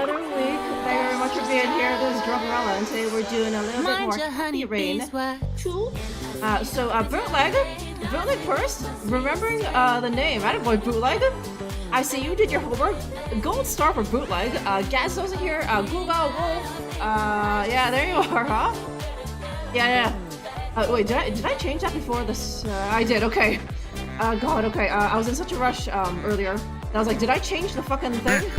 another week. Thank you very much for being here. This is Drunkerella, and today we're doing a little bit more Honey Rain 2. Bootleg first. Remembering the name. Attaboy, Bootleg. I see you did your homework. Gold star for Bootleg. Gaz doesn't here. Google Wolf. Yeah, there you are, huh? Yeah. Wait, did I change that before this? I did. Okay. God. Okay. I was in such a rush earlier. I was like, did I change the fucking thing?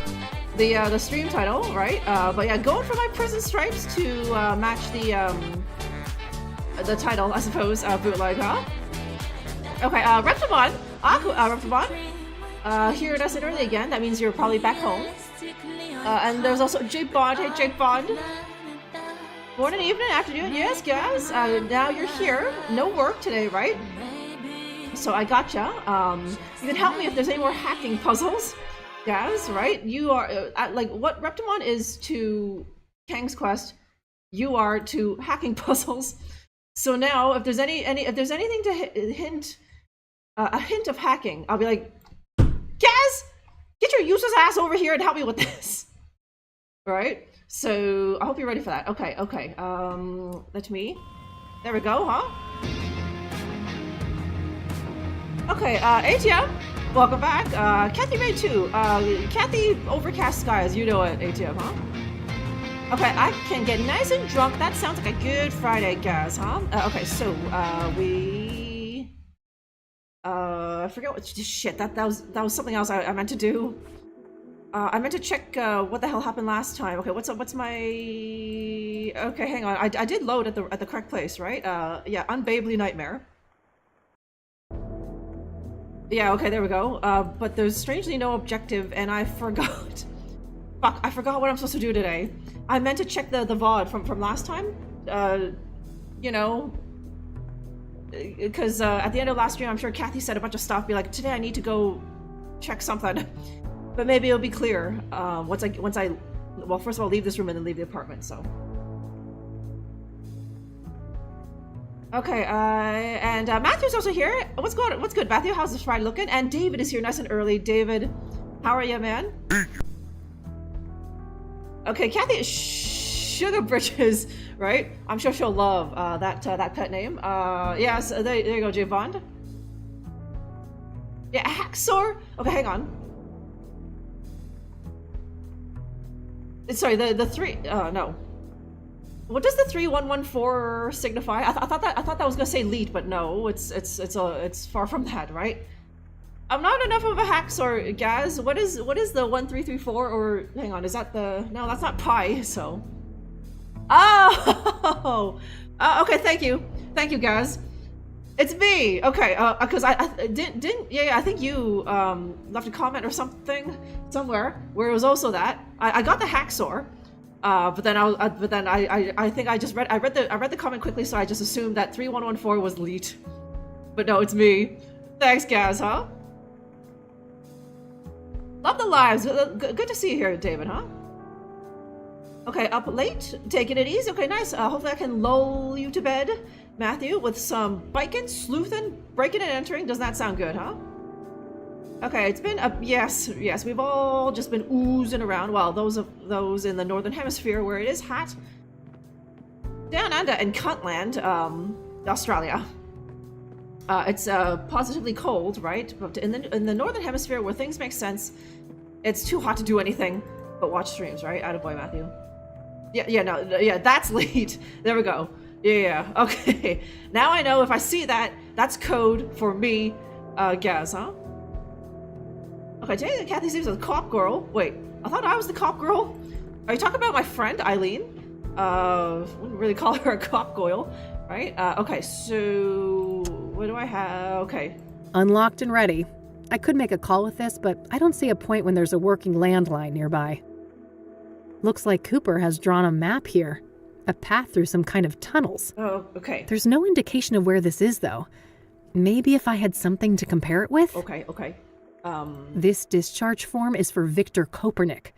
The stream title, right? But yeah, going for my prison stripes to match the title, I suppose. Bootleg, huh? Okay. Reptimon. Reptimon. Here nice and early again. That means you're probably back home. And there's also Jake Bond. Hey, Jake Bond. Morning, evening, afternoon. Yes, guys. Now you're here. No work today, right? So I gotcha. You can help me if there's any more hacking puzzles. Guys, right? You are like what Reptimon is to Kang's Quest, you are to hacking puzzles. So now, if there's if there's anything to hint, a hint of hacking, I'll be like, Gaz, get your useless ass over here and help me with this. Right? So I hope you're ready for that. Okay. Let me. There we go, huh? Okay, ATM, welcome back. Kathy Ray 2. Kathy Overcast Skies, you know it, ATM, huh? Okay, I can get nice and drunk. That sounds like a good Friday, guys, huh? Okay, so, I forget what shit, that was something else I meant to do. I meant to check what the hell happened last time. Okay, what's my... Okay, hang on. I did load at the correct place, right? Yeah, Unbabely Nightmare. Yeah, okay, there we go. But there's strangely no objective, and I forgot. Fuck, I forgot what I'm supposed to do today. I meant to check the VOD from last time. You know, because at the end of last stream, I'm sure Kathy said a bunch of stuff. Be like, today I need to go check something. But maybe it'll be clear once I well, first of all, leave this room and then leave the apartment. So. Okay, and Matthew's also here. What's good, Matthew? How's this Friday looking? And David is here nice and early. David, how are you, man? Okay, Kathy is Sugar Bridges, right? I'm sure she'll love that pet name. Yes, there you go, J Bond. Yeah, Hacksaw. Okay, hang on. Sorry, the three. No. What does the 3114 signify? I thought that was gonna say lead, but no, it's far from that, right? I'm not enough of a hacksaw, Gaz. What is the 1334? Or hang on, is that the? No, that's not pi. So. Oh. Okay. Thank you, Gaz. It's me. Okay. Because I didn't. Yeah. I think you left a comment or something somewhere where it was also that. I got the hacksaw. But then I think I read the comment quickly, so I just assumed that 3114 was lead. But no, it's me. Thanks, Gaz, huh? Love the lives. Good to see you here, David, huh? Okay, up late, taking it easy. Okay, nice. Hopefully I can lull you to bed, Matthew, with some biking, sleuthing, breaking and entering. Doesn't that sound good, huh? Okay, it's been yes, we've all just been oozing around. Well, those in the northern hemisphere where it is hot. Down under in Cuntland, Australia. It's positively cold, right? But in the northern hemisphere where things make sense, it's too hot to do anything but watch streams, right? Attaboy, Matthew. Yeah, that's lead. There we go. Yeah, okay. Now I know if I see that, that's code for me, Gaz, huh? Okay, today Kathy seems like a cop girl. Wait, I thought I was the cop girl? Are you talking about my friend, Eileen? Wouldn't really call her a cop girl, right? Okay, so... What do I have? Okay. Unlocked and ready. I could make a call with this, but I don't see a point when there's a working landline nearby. Looks like Cooper has drawn a map here. A path through some kind of tunnels. Oh, okay. There's no indication of where this is, though. Maybe if I had something to compare it with? Okay. This discharge form is for Victor Kopernik.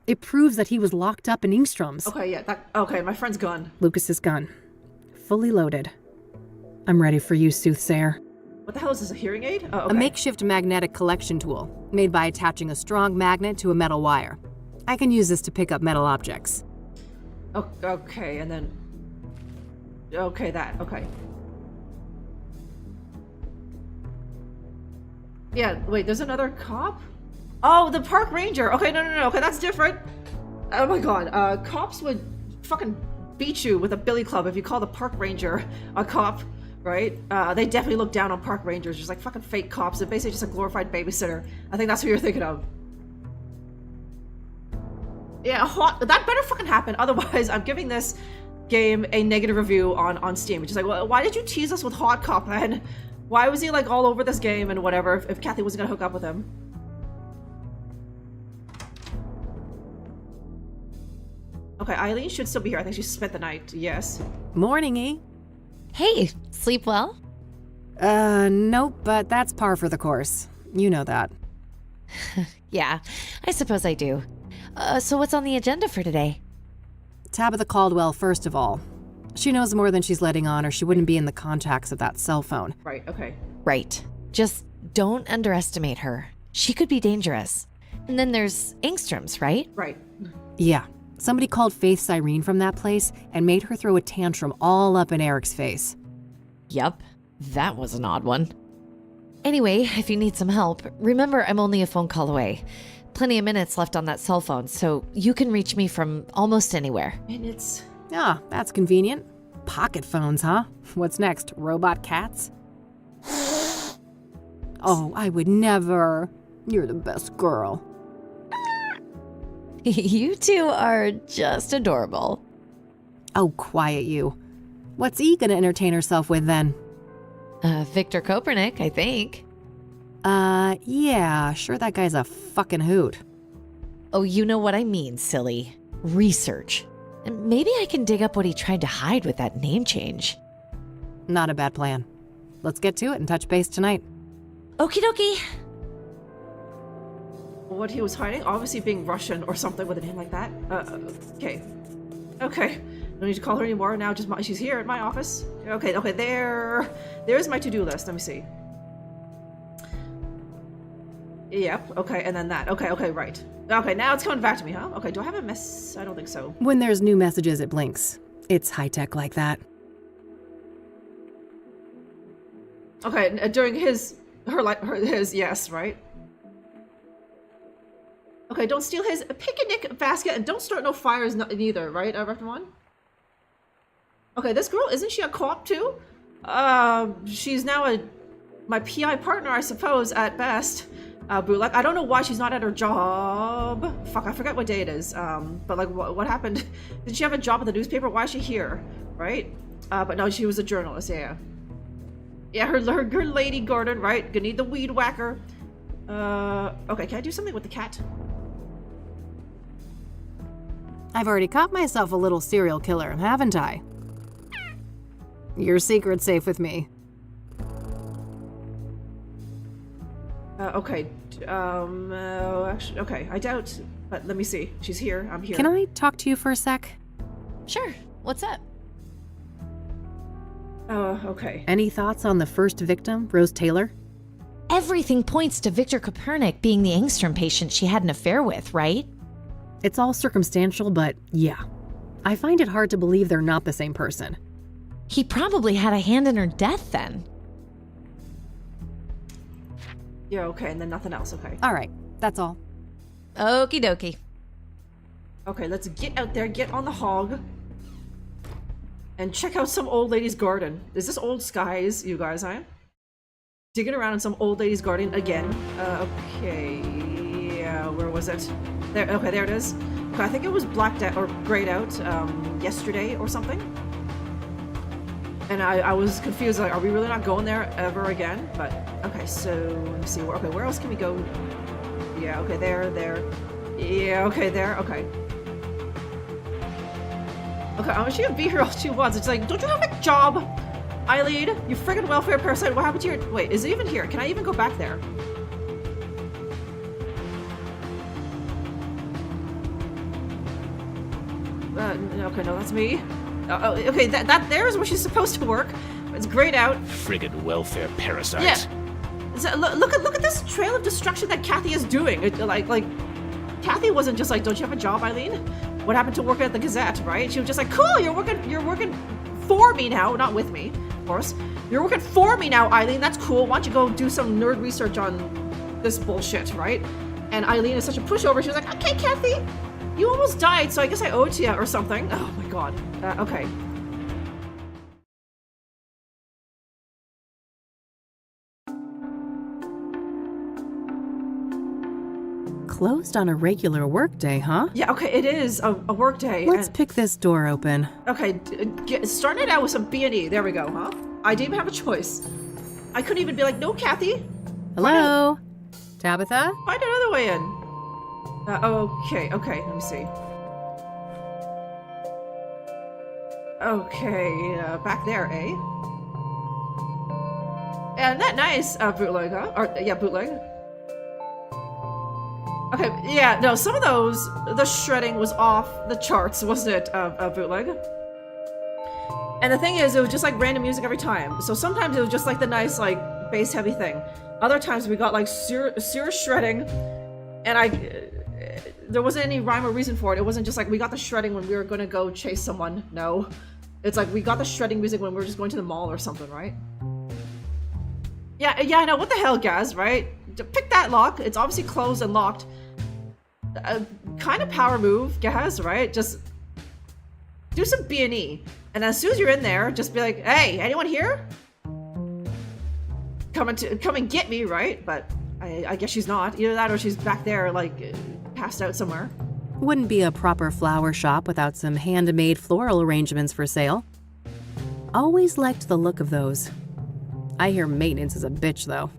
It proves that he was locked up in Engstrom's. Okay, yeah, okay, my friend's gun. Lucas's gun. Fully loaded. I'm ready for you, Soothsayer. What the hell is this, a hearing aid? Oh, okay. A makeshift magnetic collection tool, made by attaching a strong magnet to a metal wire. I can use this to pick up metal objects. Okay, and then... Okay, that. Okay. Yeah, wait, there's another cop? Oh, the park ranger! Okay, no, okay, that's different. Oh my god, cops would fucking beat you with a billy club if you call the park ranger a cop, right? They definitely look down on park rangers, just like fucking fake cops. They're basically just a glorified babysitter. I think that's what you're thinking of. Yeah, that better fucking happen, otherwise I'm giving this game a negative review on Steam, which is like, well, why did you tease us with Hot Cop, man? Why was he like all over this game and whatever if Kathy wasn't gonna hook up with him? Okay, Eileen should still be here. I think she spent the night, yes. Morning, E. Hey, sleep well? Nope, but that's par for the course. You know that. Yeah, I suppose I do. So what's on the agenda for today? Tabitha Caldwell, first of all. She knows more than she's letting on, or she wouldn't be in the contacts of that cell phone. Right, okay. Right. Just don't underestimate her. She could be dangerous. And then there's Engstrom's, right? Right. Yeah. Somebody called Faith Cyrene from that place and made her throw a tantrum all up in Eric's face. Yup. That was an odd one. Anyway, if you need some help, remember I'm only a phone call away. Plenty of minutes left on that cell phone, so you can reach me from almost anywhere. Minutes. Ah, that's convenient. Pocket phones, huh? What's next? Robot cats? Oh, I would never. You're the best girl. You two are just adorable. Oh, quiet you. What's E gonna entertain herself with then? Victor Kopernik, I think. Yeah, sure that guy's a fucking hoot. Oh, you know what I mean, silly. Research. And maybe I can dig up what he tried to hide with that name change. Not a bad plan. Let's get to it and touch base tonight. Okie dokie. What he was hiding? Obviously being Russian or something with a name like that. Okay. Okay. Don't need to call her anymore. Now just she's here at my office. Okay, there's my to-do list. Let me see. Yep, okay, and then that. Okay, right. Okay, now it's coming back to me, huh? Okay, do I have a mess? I don't think so. When there's new messages, it blinks. It's high-tech like that. Okay, during his yes, right? Okay, don't steal his picnic basket and don't start no fires neither, right, Rector1? Okay, this girl, isn't she a co-op too? She's now my PI partner, I suppose, at best. Bulak, I don't know why she's not at her job. Fuck, I forget what day it is. But like, what happened? Did she have a job at the newspaper? Why is she here? Right? But no, she was a journalist, yeah. Yeah, her Lady Gordon, right? Gonna need the weed whacker. Okay, can I do something with the cat? I've already caught myself a little serial killer, haven't I? Your secret's safe with me. Okay, actually, okay, I doubt, but let me see. She's here, I'm here. Can I talk to you for a sec? Sure. What's up? Okay. Any thoughts on the first victim, Rose Taylor? Everything points to Victor Kopernik being the Engstrom patient she had an affair with, right? It's all circumstantial, but yeah. I find it hard to believe they're not the same person. He probably had a hand in her death then. Yeah, okay, and then nothing else, okay. All right, that's all. Okie dokie. Okay, let's get out there, get on the hog. And check out some old lady's garden. Is this Old Skies, you guys, huh? Digging around in some old lady's garden again. Okay, yeah, where was it? There, okay, there it is. Okay, I think it was blacked out, or grayed out, yesterday or something. And I was confused, like, are we really not going there ever again? But, okay, so, let me see, where else can we go? Yeah, okay, there. Yeah, okay, there, okay. Okay, she can be here all she wants. It's like, don't you have a job, Eileen? You friggin' welfare parasite. What happened to your... Wait, is it even here? Can I even go back there? Okay, no, that's me. Okay, that there is where she's supposed to work. It's grayed out. Friggin' welfare parasite. Yeah. So, look at this trail of destruction that Kathy is doing. Like Kathy wasn't just like, don't you have a job, Eileen? What happened to working at the Gazette, right? She was just like, cool, you're working for me now, not with me, of course. You're working for me now, Eileen, that's cool. Why don't you go do some nerd research on this bullshit, right? And Eileen is such a pushover, she was like, okay, Kathy, you almost died, so I guess I owe it to you or something. Oh my god. Okay. Closed on a regular workday, huh? Yeah, okay, it is a work day. Let's pick this door open. Okay, starting it out with some B&E. There we go, huh? I didn't even have a choice. I couldn't even be like, no, Kathy. Hello? Tabitha? Find another way in. Okay, let me see. Okay, back there, eh? And that nice, bootleg, huh? Or, yeah, bootleg. Okay, yeah, no, some of those, the shredding was off the charts, wasn't it, bootleg? And the thing is, it was just like random music every time. So sometimes it was just like the nice, like, bass heavy thing. Other times we got like serious shredding, and there wasn't any rhyme or reason for it. It wasn't just like we got the shredding when we were gonna go chase someone. No. It's like we got the shredding music when we were just going to the mall or something, right? Yeah, I know. What the hell, Gaz, right? Pick that lock. It's obviously closed and locked. Kind of power move, Gaz, right? Just do some B&E. And as soon as you're in there, just be like, hey, anyone here? Come and get me, right? But I guess she's not. Either that or she's back there, like, passed out somewhere. Wouldn't be a proper flower shop without some handmade floral arrangements for sale. Always liked the look of those. I hear maintenance is a bitch, though.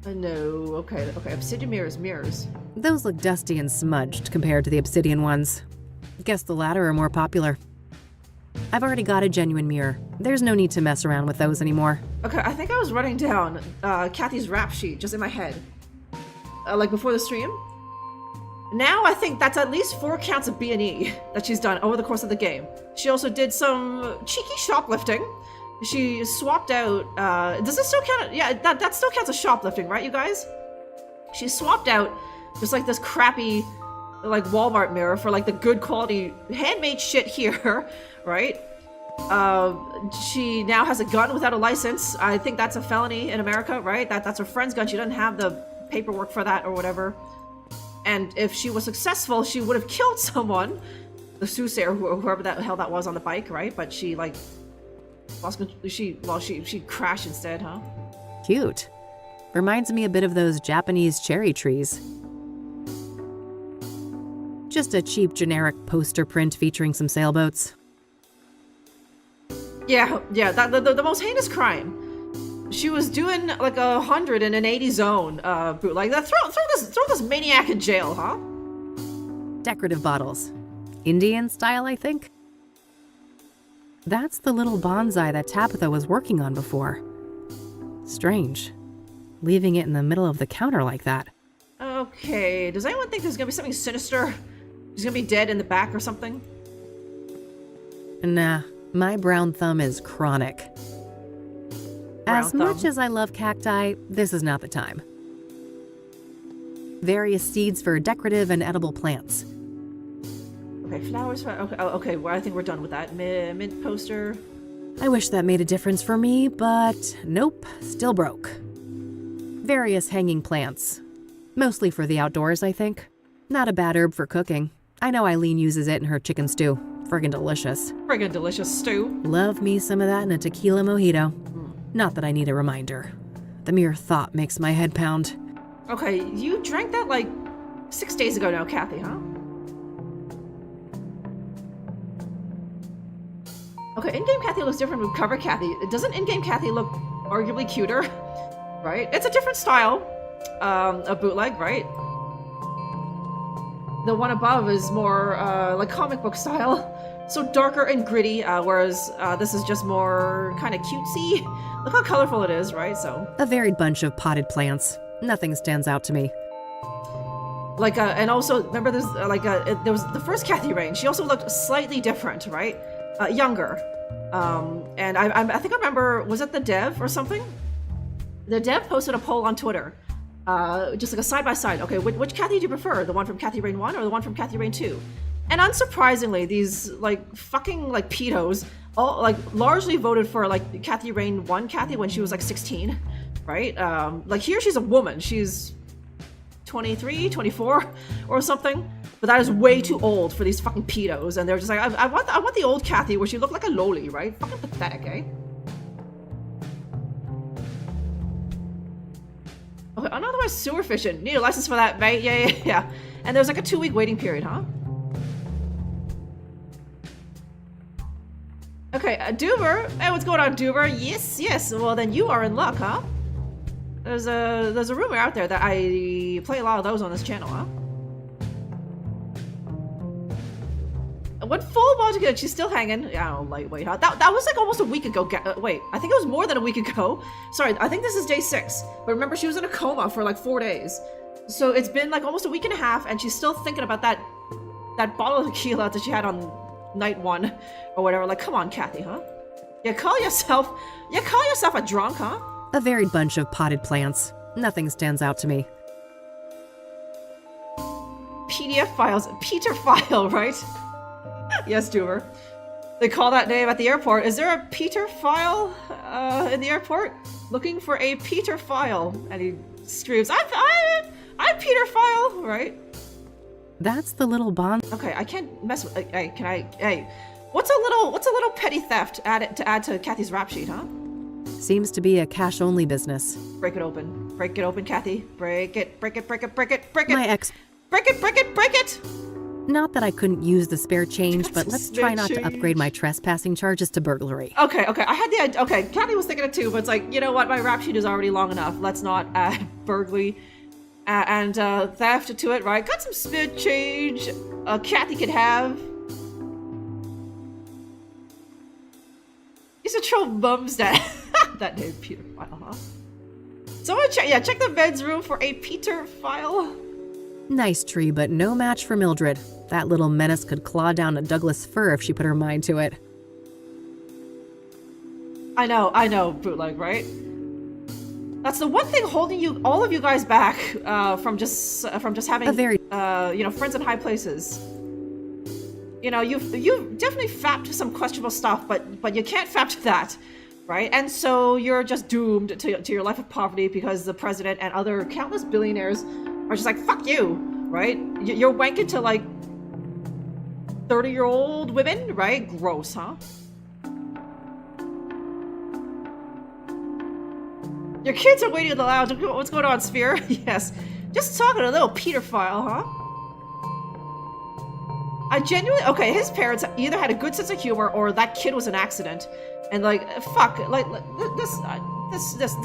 No, okay, obsidian mirrors. Those look dusty and smudged compared to the obsidian ones. Guess the latter are more popular. I've already got a genuine mirror. There's no need to mess around with those anymore. Okay, I think I was writing down Kathy's rap sheet just in my head. Like before the stream. Now I think that's at least 4 counts of B&E that she's done over the course of the game. She also did some cheeky shoplifting. She swapped out, does this still count? Yeah, that still counts as shoplifting, right, you guys? She swapped out just like this crappy, like Walmart mirror for like the good quality handmade shit here, right? She now has a gun without a license. I think that's a felony in America, right? That's her friend's gun. She doesn't have the paperwork for that or whatever. And if she was successful, she would have killed someone, the Soothsayer, whoever the hell that was on the bike, right? But she like she crashed instead, huh? Cute. Reminds me a bit of those Japanese cherry trees. Just a cheap generic poster print featuring some sailboats. Yeah, the most heinous crime. She was doing like 100 in an 80 zone, bootleg. Throw this maniac in jail, huh? Decorative bottles. Indian style, I think? That's the little bonsai that Tabitha was working on before. Strange. Leaving it in the middle of the counter like that. Okay, does anyone think there's gonna be something sinister? She's gonna be dead in the back or something? Nah, my brown thumb is chronic. As much as I love cacti, this is not the time. Various seeds for decorative and edible plants. Okay, flowers for... Okay, well, I think we're done with that. Mint poster. I wish that made a difference for me, but nope, still broke. Various hanging plants. Mostly for the outdoors, I think. Not a bad herb for cooking. I know Eileen uses it in her chicken stew. Friggin' delicious. Friggin' delicious stew. Love me some of that in a tequila mojito. Not that I need a reminder. The mere thought makes my head pound. Okay, you drank that like 6 days ago now, Kathy, huh? Okay, in-game Kathy looks different from cover Kathy. Doesn't in-game Kathy look arguably cuter? Right? It's a different style of bootleg, right? The one above is more like comic book style. So darker and gritty, whereas this is just more kind of cutesy. Look how colorful it is, right? So a varied bunch of potted plants. Nothing stands out to me. Like, and also, remember there's there was the first Kathy Rain. She also looked slightly different, right? Younger. And I think I remember, was it the dev or something? The dev posted a poll on Twitter Just like a side-by-side. Okay, which Kathy do you prefer? The one from Kathy Rain 1 or the one from Kathy Rain 2? And unsurprisingly, these, like, fucking, like, pedos, all, like, largely voted for, like, Kathy Rain 1 Kathy when she was, like, 16, right? Like, here she's a woman. She's 23, 24 or something. But that is way too old for these fucking pedos. And they're just like, I want the old Kathy where she looked like a loli, right? Fucking pathetic, eh? Okay, unauthorized sewer fishing. Need a license for that, mate. Yeah. And there's like a 2-week waiting period, huh? Okay, Duber. Hey, what's going on, Duber? Yes. Well, then you are in luck, huh? There's a rumor out there that I play a lot of those on this channel, huh? When full body, she's still hanging. Yeah, lightweight, huh? That was like almost a week ago. Wait, I think it was more than a week ago. Sorry, I think this is day 6. But remember, she was in a coma for like 4 days. So it's been like almost a week and a half, and she's still thinking about that bottle of tequila that she had on night 1 or whatever. Like, come on, Kathy, huh? You call yourself a drunk, huh? A varied bunch of potted plants. Nothing stands out to me. PDF files, Peter file, right? Yes, Duber. They call that name at the airport. Is there a Peter file in the airport? Looking for a Peter file. And he screams, I'm Peter file, right? That's the little bond. Okay, I can't mess with. Hey, what's a little petty theft to add to Kathy's rap sheet, huh? Seems to be a cash-only business. Break it open, Kathy. Break it. My ex. Break it. Not that I couldn't use the spare change, but let's try not to upgrade my trespassing charges to burglary. Okay. I had the idea. Okay, Kathy was thinking it too, but it's like, you know what? My rap sheet is already long enough. Let's not add burglary and theft to it, right? Got some spare change Kathy could have. He's a troll bum's dad. That name, Peter file, huh? Someone check the men's room for a Peter file. Nice tree, but no match for Mildred. That little menace could claw down a Douglas fir if she put her mind to it. I know, bootleg, right? That's the one thing holding all of you guys back from just having friends in high places. You know, you've definitely fapped some questionable stuff, but you can't fap to that, right? And so you're just doomed to your life of poverty because the president and other countless billionaires are just like, fuck you, right? You're wanking to like 30-year-old women, right? Gross, huh? Your kids are waiting in the lounge. What's going on, Sphere? Yes. Just talking a little Peter file, huh? I genuinely... Okay, his parents either had a good sense of humor or that kid was an accident. And like, fuck, like, this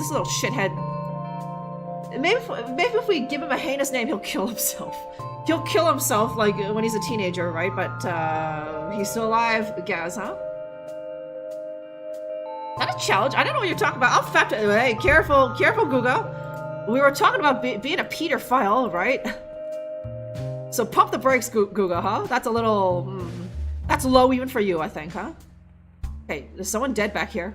little shithead. Maybe if we give him a heinous name, he'll kill himself. He'll kill himself, like, when he's a teenager, right? But, he's still alive, Gaz, huh? Is that a challenge? I don't know what you're talking about. I'll fact it. Hey, careful, Guga. We were talking about being a Peter file, right? So pump the brakes, Guga, huh? That's a little... that's low even for you, I think, huh? Okay, there's someone dead back here.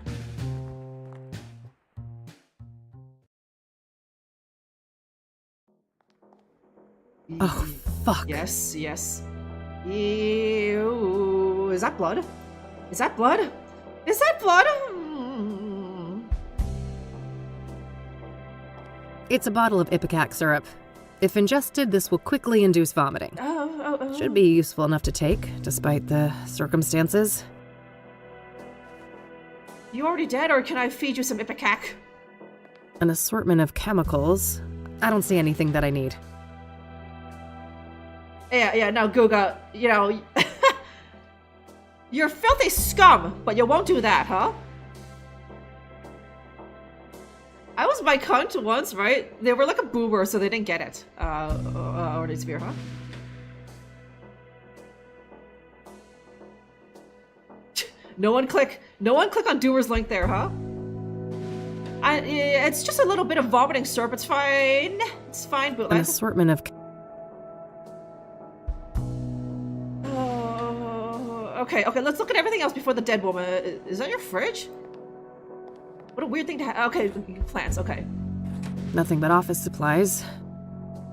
Oh, fuck. Yes. Ew. Is that blood? Is that blood? It's a bottle of ipecac syrup. If ingested, this will quickly induce vomiting. Oh. Should be useful enough to take, despite the circumstances. You already dead, or can I feed you some ipecac? An assortment of chemicals. I don't see anything that I need. Yeah, no, Guga, you know... You're filthy scum, but you won't do that, huh? I was my cunt once, right? They were like a boomer, so they didn't get it. Or Sphere, huh? No one click on Doer's link there, huh? It's just a little bit of vomiting syrup. It's fine. It's fine, but An assortment of... Okay, let's look at everything else before the dead woman. Is that your fridge? What a weird thing to have. Okay, plants, okay. Nothing but office supplies.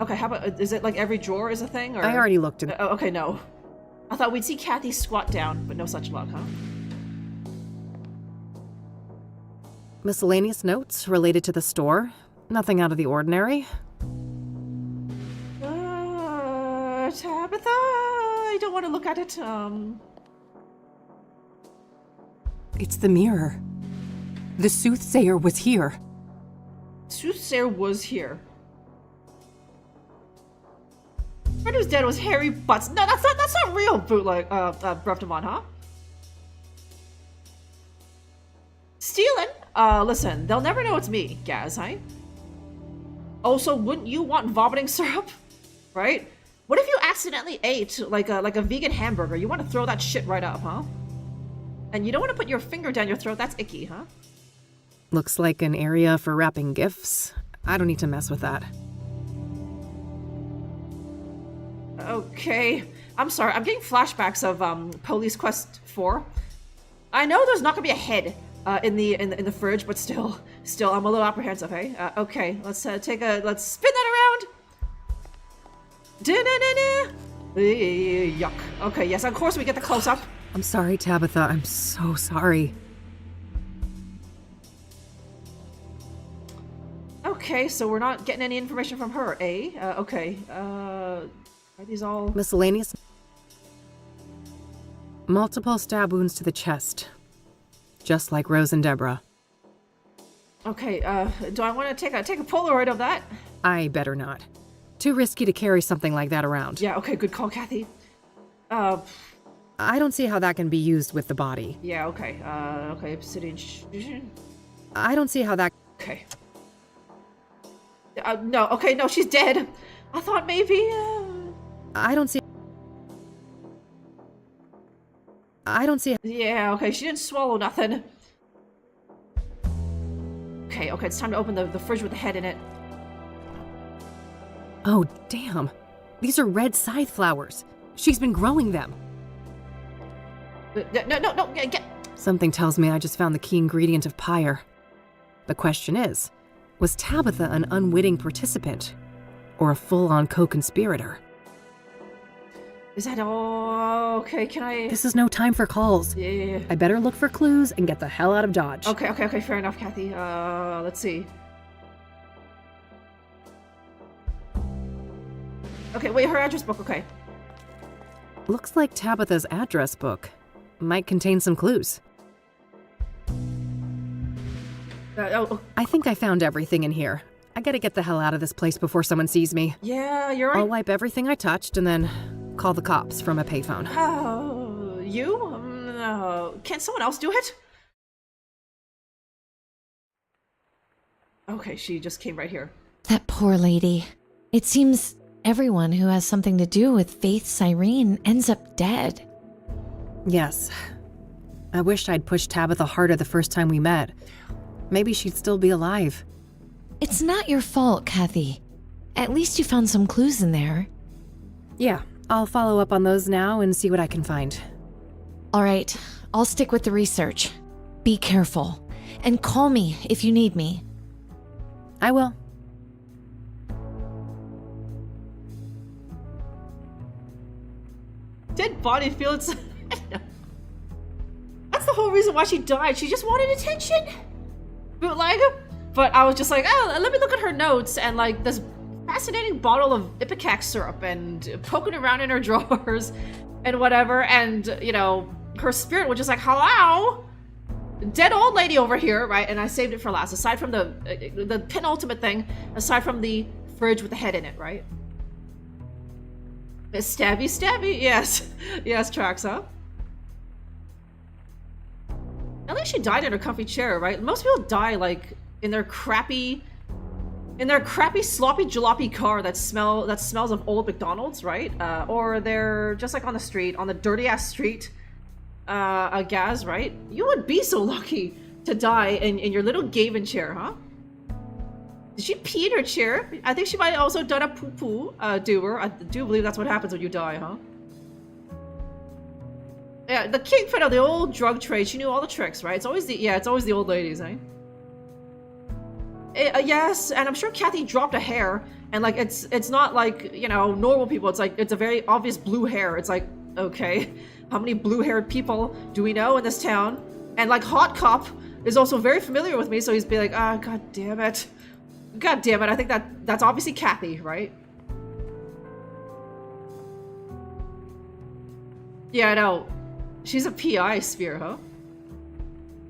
Okay, how about, is it like every drawer is a thing, or? I already looked in. Oh, okay, no. I thought we'd see Kathy squat down, but no such luck, huh? Miscellaneous notes related to the store. Nothing out of the ordinary. Tabitha, I don't want to look at it. It's the mirror. The Soothsayer was here. Soothsayer was here. Friend who's dead was Harry Butts. No, that's not real, bootleg, Breftamon, huh? Stealing? Listen, they'll never know it's me, Gaz, huh? Also, wouldn't you want vomiting syrup? Right? What if you accidentally ate like a vegan hamburger? You want to throw that shit right up, huh? And you don't want to put your finger down your throat. That's icky, huh? Looks like an area for wrapping gifts. I don't need to mess with that. Okay. I'm sorry. I'm getting flashbacks of Police Quest 4. I know there's not gonna be a head in the fridge, but still, I'm a little apprehensive. Hey. Okay. Let's spin that around. Yuck. Okay. Yes. Of course we get the close up. I'm sorry, Tabitha. I'm so sorry. Okay, so we're not getting any information from her, eh? Okay. Are these all... Miscellaneous? Multiple stab wounds to the chest. Just like Rose and Deborah. Okay, do I want to take a Polaroid of that? I better not. Too risky to carry something like that around. Yeah, okay, good call, Kathy. I don't see how that can be used with the body. Yeah, okay. Okay, obsidian... I don't see how that... Okay. No, okay, no, she's dead. I thought maybe, I don't see... Yeah, okay, she didn't swallow nothing. Okay, it's time to open the fridge with the head in it. Oh, damn. These are red scythe flowers. She's been growing them. No, get... Something tells me I just found the key ingredient of pyre. The question is, was Tabitha an unwitting participant? Or a full-on co-conspirator? Is that all? Okay, can I... This is no time for calls. Yeah. I better look for clues and get the hell out of Dodge. Okay, fair enough, Kathy. Let's see. Okay, wait, her address book, okay. Looks like Tabitha's address book might contain some clues. I think I found everything in here. I gotta get the hell out of this place before someone sees me. Yeah, you're right. I'll wipe everything I touched and then call the cops from a payphone. Oh, you? No. Can't someone else do it? Okay, she just came right here. That poor lady. It seems everyone who has something to do with Faith Cyrene ends up dead. Yes. I wish I'd pushed Tabitha harder the first time we met. Maybe she'd still be alive. It's not your fault, Kathy. At least you found some clues in there. Yeah, I'll follow up on those now and see what I can find. All right, I'll stick with the research. Be careful. And call me if you need me. I will. Dead body feels... That's the whole reason why she died. She just wanted attention. Bootleg. But I was just like, oh, let me look at her notes and like this fascinating bottle of Ipecac syrup and poking around in her drawers and whatever. And, you know, her spirit was just like, hello? Dead old lady over here, right? And I saved it for last. Aside from the penultimate thing, aside from the fridge with the head in it, right? Stabby. Yes. Yes, tracks, huh? At least she died in her comfy chair, right? Most people die, like, in their crappy sloppy jalopy car that smells of old McDonald's, right? Or they're just like on the street, on the dirty ass street, Gaz, right? You would be so lucky to die in your little Gavin chair, huh? Did she pee in her chair? I think she might have also done a poo-poo doer. I do believe that's what happens when you die, huh? Yeah, the kingpin of the old drug trade. She knew all the tricks, right? It's always the old ladies, eh? Yes, and I'm sure Kathy dropped a hair, and like it's not like, you know, normal people. It's like it's a very obvious blue hair. It's like, okay, how many blue-haired people do we know in this town? And like Hot Cop is also very familiar with me, so he's be like, ah, god damn it. God damn it, I think that's obviously Kathy, right? Yeah, I know. She's a PI sphere, huh?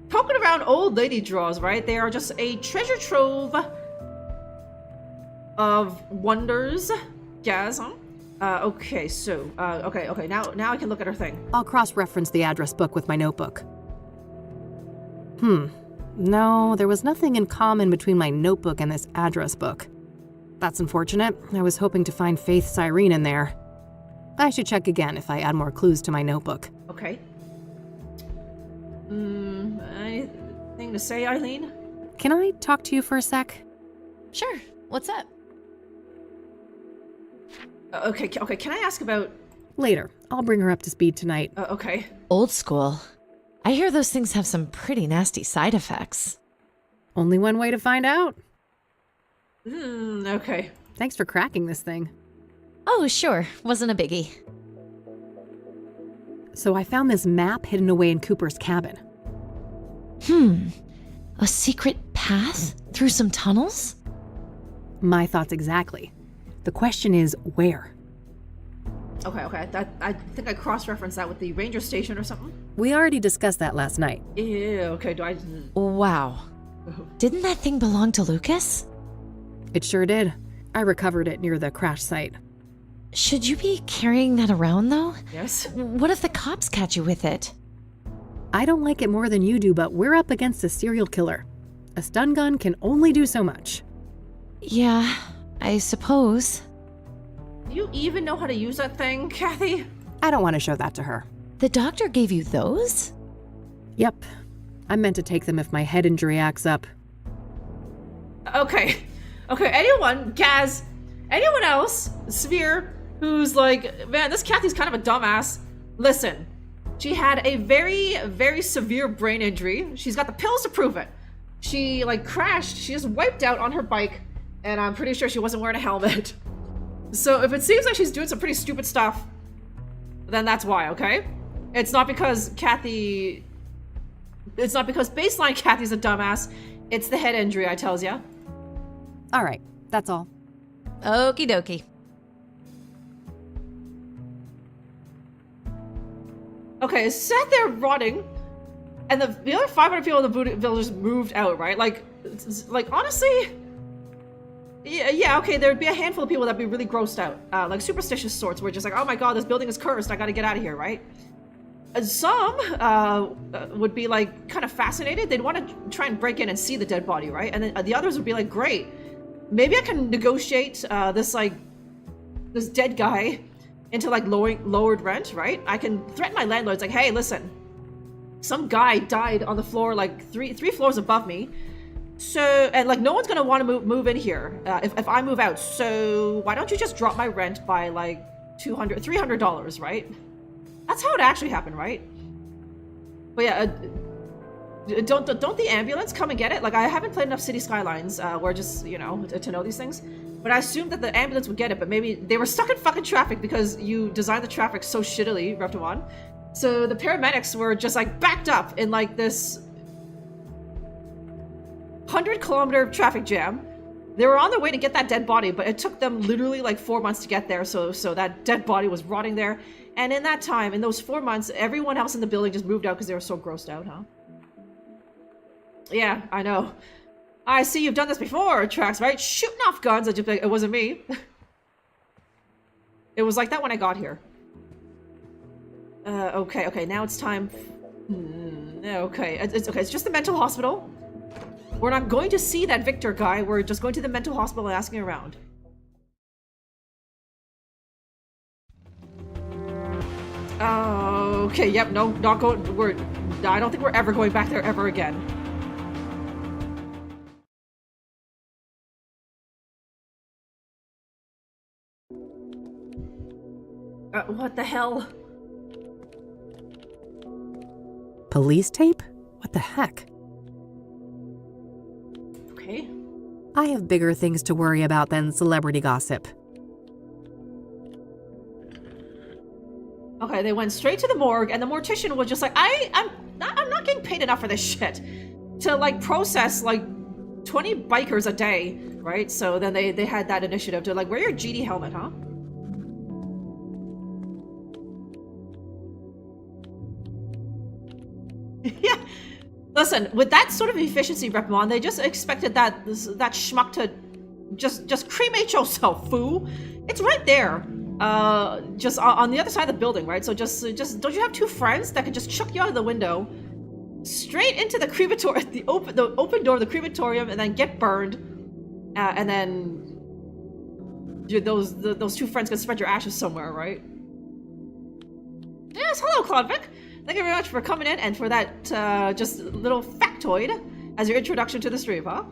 Poking around old lady drawers, right? They are just a treasure trove of wonders. Yes, huh? Okay, so, okay, now I can look at her thing. I'll cross-reference the address book with my notebook. No, there was nothing in common between my notebook and this address book. That's unfortunate. I was hoping to find Faith Cyrene in there. I should check again if I add more clues to my notebook. Okay. Anything to say, Eileen? Can I talk to you for a sec? Sure. What's up? Okay, can I ask about... Later. I'll bring her up to speed tonight. Okay. Old school. I hear those things have some pretty nasty side effects. Only one way to find out. Okay. Thanks for cracking this thing. Oh, sure. Wasn't a biggie. So I found this map hidden away in Cooper's cabin. A secret path through some tunnels? My thoughts exactly. The question is, where? Okay. I think I cross-referenced that with the ranger station or something. We already discussed that last night. Yeah, okay, do I... Wow. Didn't that thing belong to Lucas? It sure did. I recovered it near the crash site. Should you be carrying that around, though? Yes? What if the cops catch you with it? I don't like it more than you do, but we're up against a serial killer. A stun gun can only do so much. Yeah, I suppose. Do you even know how to use that thing, Kathy? I don't want to show that to her. The doctor gave you those? Yep. I meant to take them if my head injury acts up. Okay, anyone, Gaz, anyone else, Sphere, who's like, man, this Kathy's kind of a dumbass. Listen, she had a very, very severe brain injury. She's got the pills to prove it. She, like, crashed. She just wiped out on her bike, and I'm pretty sure she wasn't wearing a helmet. So if it seems like she's doing some pretty stupid stuff, then that's why, okay? It's not because baseline Kathy's a dumbass. It's the head injury, I tells ya. All right, that's all. Okie dokie. Okay, sat there rotting, and the other 500 people in the village moved out, right? Like honestly, yeah, okay, there'd be a handful of people that'd be really grossed out, like superstitious sorts, where just like, oh my god, this building is cursed, I gotta get out of here, right? Some would be like kind of fascinated. They'd want to try and break in and see the dead body, right? And then the others would be like, great, maybe I can negotiate this dead guy into like lowered rent, right? I can threaten my landlords like, hey, listen, some guy died on the floor like three floors above me, so, and like no one's gonna want to move in here if I move out, so why don't you just drop my rent by like $300, right? That's how it actually happened, right? But yeah, don't the ambulance come and get it? Like, I haven't played enough City Skylines where just, you know, to know these things. But I assumed that the ambulance would get it, but maybe they were stuck in fucking traffic because you designed the traffic so shittily, Reptawan. So the paramedics were just like backed up in like this 100-kilometer traffic jam. They were on their way to get that dead body, but it took them literally like 4 months to get there, so that dead body was rotting there. And in that time, in those 4 months, everyone else in the building just moved out because they were so grossed out, huh? Yeah, I know. I see you've done this before, Trax, right? Shooting off guns, it wasn't me. It was like that when I got here. Okay, now it's time. Okay, it's just the mental hospital. We're not going to see that Victor guy, we're just going to the mental hospital and asking around. Okay, yep, no, not going, I don't think we're ever going back there ever again. What the hell? Police tape? What the heck? Okay. I have bigger things to worry about than celebrity gossip. Okay, they went straight to the morgue, and the mortician was just like, I'm not getting paid enough for this shit to like process like 20 bikers a day, right? So then they had that initiative to like, wear your GD helmet, huh? Yeah. Listen, with that sort of efficiency, Repmon, they just expected that schmuck to just cremate yourself, fool. It's right there. Just on the other side of the building, right? So just don't you have two friends that could just chuck you out of the window straight into the crematorium, the open door of the crematorium, and then get burned, and then those two friends can spread your ashes somewhere, right? Yes, hello, Claudvic. Thank you very much for coming in and for that just little factoid as your introduction to the stream, huh?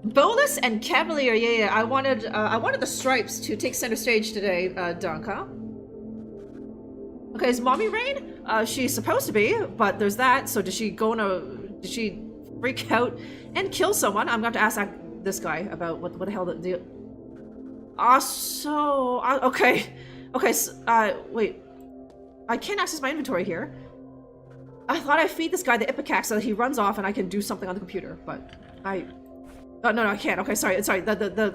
Bolus and Cavalier, yeah. I wanted the stripes to take center stage today, Dunk, huh? Okay, is Mommy Rain? She's supposed to be, but there's that. So did she freak out and kill someone? I'm going to have to ask this guy about what the hell the okay. Okay, so, wait. I can't access my inventory here. I thought I'd feed this guy the Ipecac so that he runs off and I can do something on the computer, but oh, no, I can't. Okay, sorry.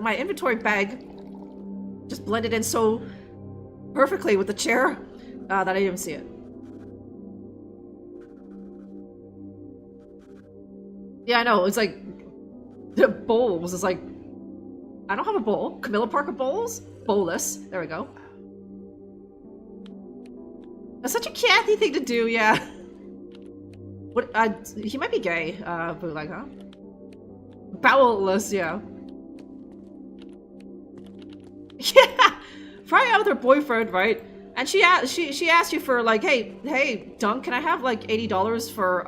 My inventory bag just blended in so perfectly with the chair that I didn't even see it. Yeah, I know. It's like the bowls is like, I don't have a bowl. Camilla Parker bowls? Bolus. There we go. That's such a Kathy thing to do, yeah. What? He might be gay, bootleg, huh? Bowelless, yeah. Yeah! Probably out with her boyfriend, right? And she asked you for like, hey, Dunk, can I have like $80 for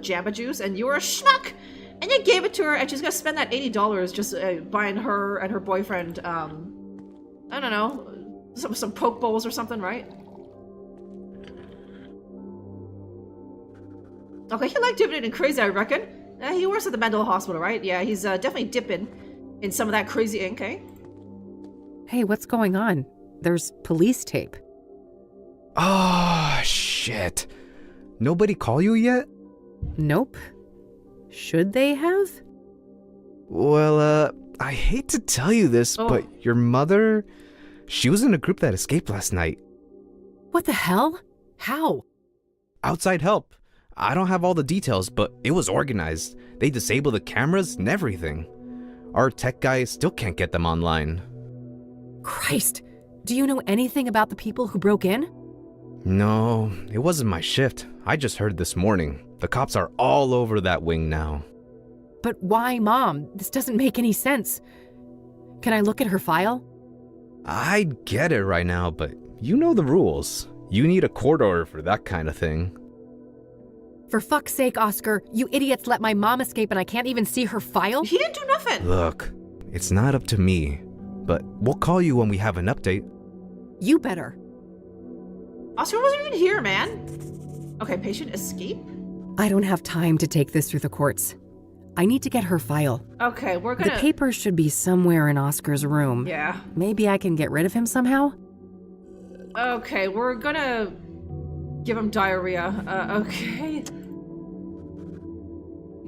Jamba Juice? And you were a schmuck! And you gave it to her, and she's gonna spend that $80 just buying her and her boyfriend, I don't know, some poke bowls or something, right? Okay, he liked dipping it in crazy, I reckon. He works at the mental hospital, right? Yeah, he's definitely dipping in some of that crazy ink, eh? Hey, what's going on? There's police tape. Oh, shit. Nobody call you yet? Nope. Should they have? Well, I hate to tell you this, but your mother, she was in a group that escaped last night. What the hell? How? Outside help. I don't have all the details, but it was organized. They disabled the cameras and everything. Our tech guys still can't get them online. Christ! Do you know anything about the people who broke in? No, it wasn't my shift. I just heard this morning. The cops are all over that wing now. But why, Mom? This doesn't make any sense. Can I look at her file? I'd get it right now, but you know the rules. You need a court order for that kind of thing. For fuck's sake, Oscar, you idiots let my mom escape and I can't even see her file? He didn't do nothing! Look, it's not up to me, but we'll call you when we have an update. You better. Oscar wasn't even here, man. Okay, patient escape? I don't have time to take this through the courts. I need to get her file. Okay, we're gonna... The papers should be somewhere in Oscar's room. Yeah. Maybe I can get rid of him somehow? Okay, we're gonna give him diarrhea. Okay.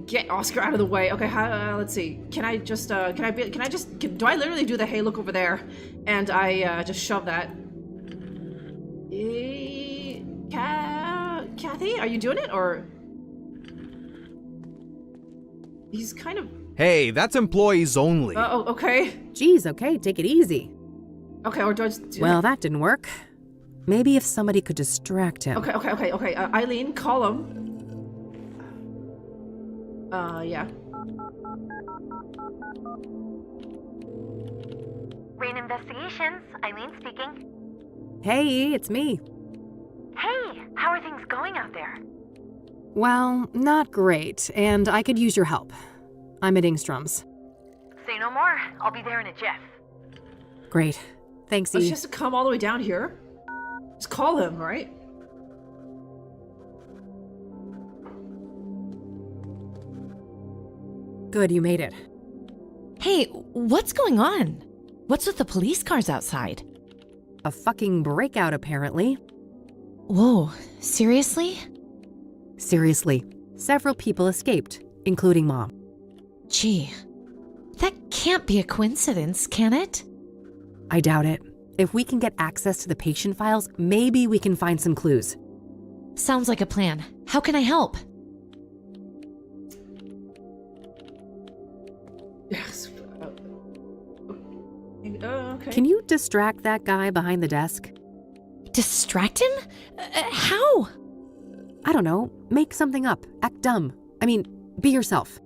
Get Oscar out of the way. Okay, let's see. Can I just, do I literally do the hey, look over there? And I, just shove that. Kathy, are you doing it, or? He's kind of... Hey, that's employees only. Oh, okay. Jeez, okay, take it easy. Okay, or do I just do Well, that didn't work. Maybe if somebody could distract him. Okay. Eileen, call him. Yeah. Rain Investigations, Eileen speaking. Hey, it's me. Hey, how are things going out there? Well, not great, and I could use your help. I'm at Ingstrom's. Say no more. I'll be there in a jiff. Great. Thanks, She E. has to come all the way down here. Just call him, right? Good, you made it. Hey, what's going on? What's with the police cars outside? A fucking breakout, apparently. Whoa, seriously? Seriously, several people escaped, including Mom. Gee, that can't be a coincidence, can it? I doubt it. If we can get access to the patient files, maybe we can find some clues. Sounds like a plan. How can I help? Yes. Okay. Can you distract that guy behind the desk? Distract him? How? I don't know. Make something up. Act dumb. I mean, be yourself.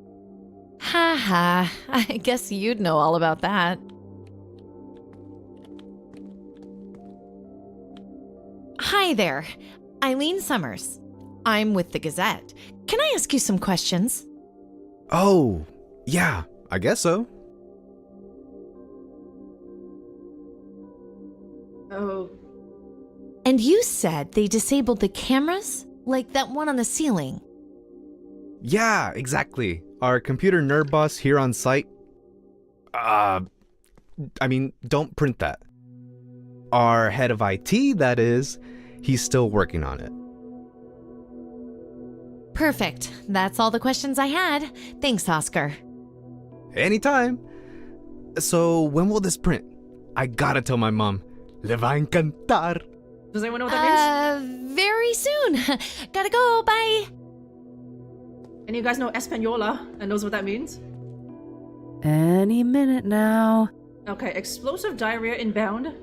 Ha ha. I guess you'd know all about that. Hi there. Eileen Summers. I'm with the Gazette. Can I ask you some questions? Oh, yeah, I guess so. Oh, And you said they disabled the cameras? Like that one on the ceiling? Yeah, exactly. Our computer nerd boss here on site. Don't print that. Our head of IT, that is, he's still working on it. Perfect. That's all the questions I had. Thanks, Oscar. Anytime. So, when will this print? I gotta tell my mom. Le va encantar. does anyone know what that means? Very soon. Gotta go. Bye. Any of you guys know Española and knows what that means? Any minute now. Okay, explosive diarrhea inbound.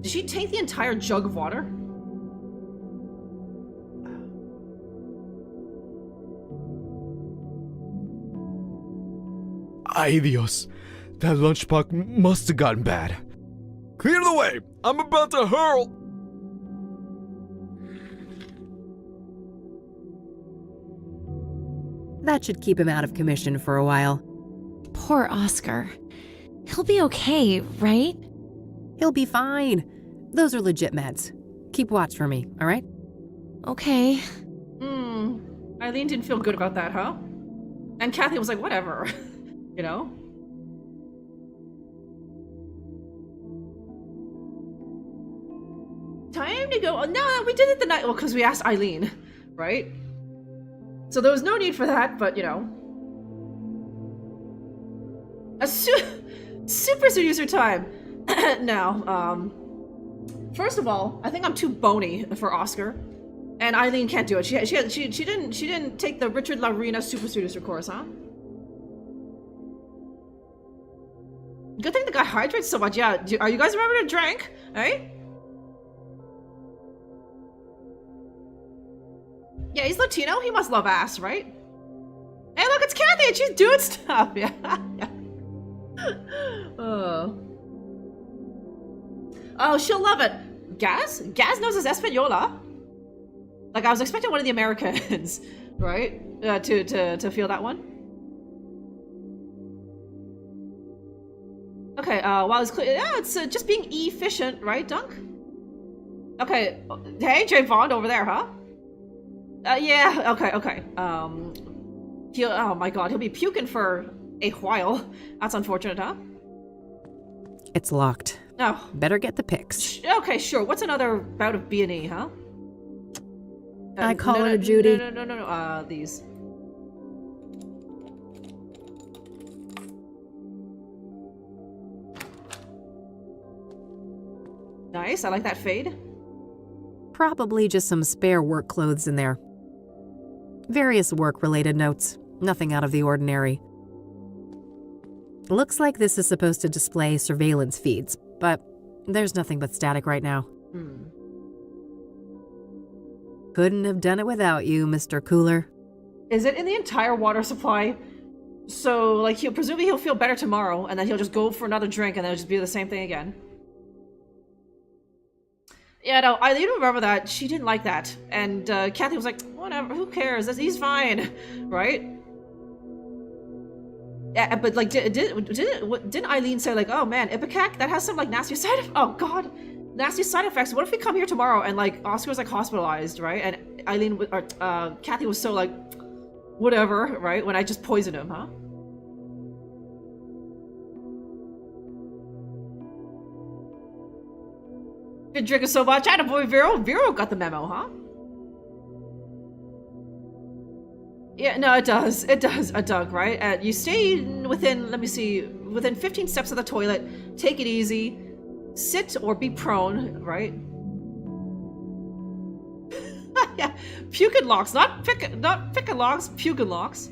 Did she take the entire jug of water? Ay Dios. That lunchbox must have gotten bad. Clear the way! I'm about to hurl! That should keep him out of commission for a while. Poor Oscar. He'll be okay, right? He'll be fine. Those are legit meds. Keep watch for me, all right? Okay. Eileen didn't feel good about that, huh? And Kathy was like, whatever. You know? Time to go. Oh, no, we did it the night. Well, because we asked Eileen, right? So there was no need for that, but you know. Super seducer time. Now, first of all, I think I'm too bony for Oscar, and Eileen can't do it. She didn't take the Richard Larena super seducer course, huh? Good thing the guy hydrates so much. Yeah, are you guys remember to drink? Right? Yeah, he's Latino. He must love ass, right? Hey, look, it's Kathy, and she's doing stuff. Yeah. Oh, she'll love it. Gaz? Gaz knows his Española. Like, I was expecting one of the Americans, right? To feel that one. Okay, while it's clear, yeah, it's just being efficient, right, Dunk? Okay, hey, Jay Bond over there, huh? Yeah, okay. Oh my god, he'll be puking for a while. That's unfortunate, huh? It's locked. Oh. Better get the pics. Okay, sure. What's another bout of B&E, huh? I call her Judy. No. These. Nice, I like that fade. Probably just some spare work clothes in there. Various work-related notes. Nothing out of the ordinary. Looks like this is supposed to display surveillance feeds, but there's nothing but static right now. Couldn't have done it without you, Mr. Cooler. Is it in the entire water supply? So, like, presumably he'll feel better tomorrow, and then he'll just go for another drink, and then it'll just be the same thing again. Yeah, no, I even remember that. She didn't like that. And Kathy was like, whatever, who cares? He's fine, right? Yeah, but like, didn't Eileen say like, oh man, Ipecac, that has some like nasty side of, oh god, nasty side effects. What if we come here tomorrow and like Oscar was like hospitalized, right? And Eileen or Kathy was so like whatever, right? When I just poisoned him, huh? Been drinking so much. Attaboy, Vero. Vero got the memo, huh? Yeah, no, it does. It does, Doug, right? You stay within, let me see, within 15 steps of the toilet. Take it easy. Sit or be prone, right? Yeah, puking locks, not picking locks, puking locks.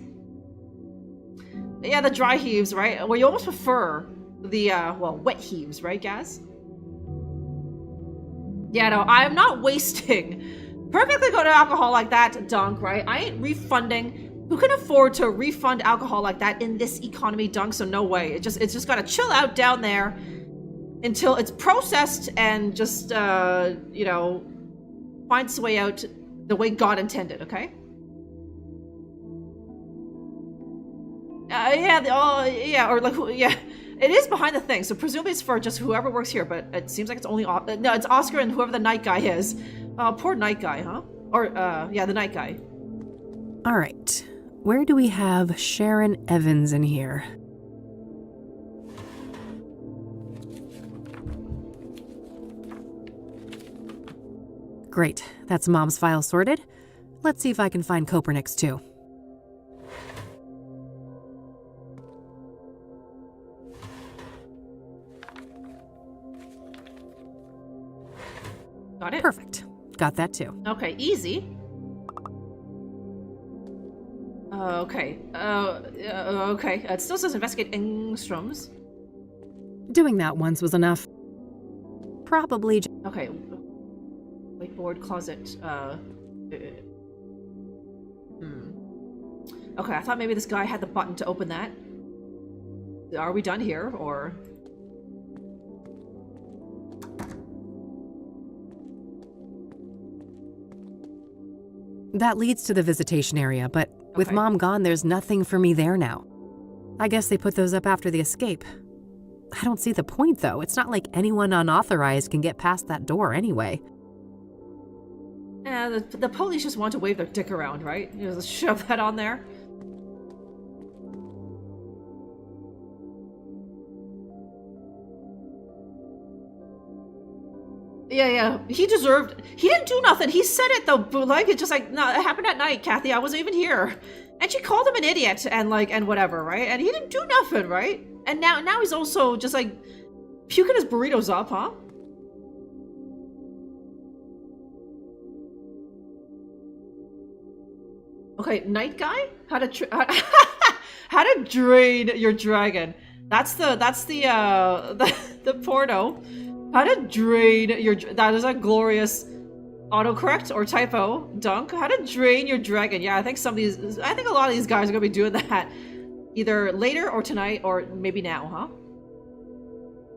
Yeah, the dry heaves, right? Well, you almost prefer the, well, wet heaves, right, Gaz? Yeah, no, I'm not wasting perfectly good alcohol like that, Dunk, right? I ain't refunding. Who can afford to refund alcohol like that in this economy, Dunk? So no way. It's just gotta chill out down there until it's processed and just, you know, finds its way out the way God intended, okay? Yeah, or like, yeah. It is behind the thing, so presumably it's for just whoever works here, but it seems like it's only... no, it's Oscar and whoever the night guy is. Poor night guy, huh? Or, yeah, the night guy. All right. Where do we have Sharon Evans in here? Great. That's Mom's file sorted. Let's see if I can find Kopernik's too. Got it? Perfect. Got that too. Okay, easy. Okay. Okay. It still says investigate Engstrom's. Doing that once was enough. Probably. Okay. Wakeboard closet. Okay, I thought maybe this guy had the button to open that. Are we done here, or? That leads to the visitation area, but with Mom gone, there's nothing for me there now. I guess they put those up after the escape. I don't see the point, though. It's not like anyone unauthorized can get past that door anyway. Yeah, the police just want to wave their dick around, right? You know, just shove that on there. Yeah, he deserved... He didn't do nothing. He said it, though, but, like, it's just like, no, it happened at night, Kathy. I wasn't even here. And she called him an idiot and, like, and whatever, right? And he didn't do nothing, right? And now he's also just, like, puking his burritos up, huh? Okay, night guy? How to drain your dragon. That's the porno. How to drain your... That is a glorious autocorrect or typo, Dunk. How to drain your dragon. Yeah, I think a lot of these guys are gonna be doing that either later or tonight or maybe now, huh?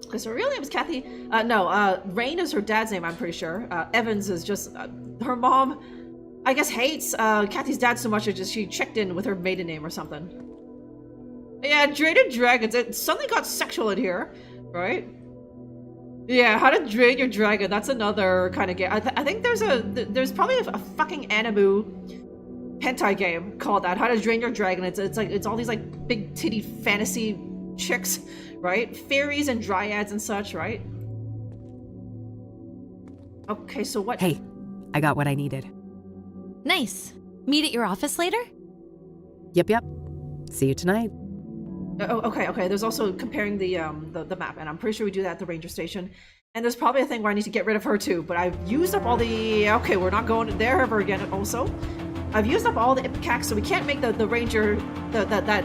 Okay, so her real name is Kathy. No, Rain is her dad's name, I'm pretty sure. Evans is just... her mom, I guess, hates Kathy's dad so much that she checked in with her maiden name or something. Yeah, drained dragons. It suddenly got sexual in here, right? Yeah, how to drain your dragon. That's another kind of game. I think there's probably a fucking Animu hentai game called that. How to drain your dragon. It's all these like big titty fantasy chicks, right? Fairies and dryads and such, right? Okay, so what? Hey, I got what I needed. Nice. Meet at your office later? Yep. See you tonight. Oh, okay. There's also comparing the map, and I'm pretty sure we do that at the ranger station. And there's probably a thing where I need to get rid of her too, but I've used up all the... Okay, we're not going there ever again also. I've used up all the Ipecac, so we can't make the ranger... that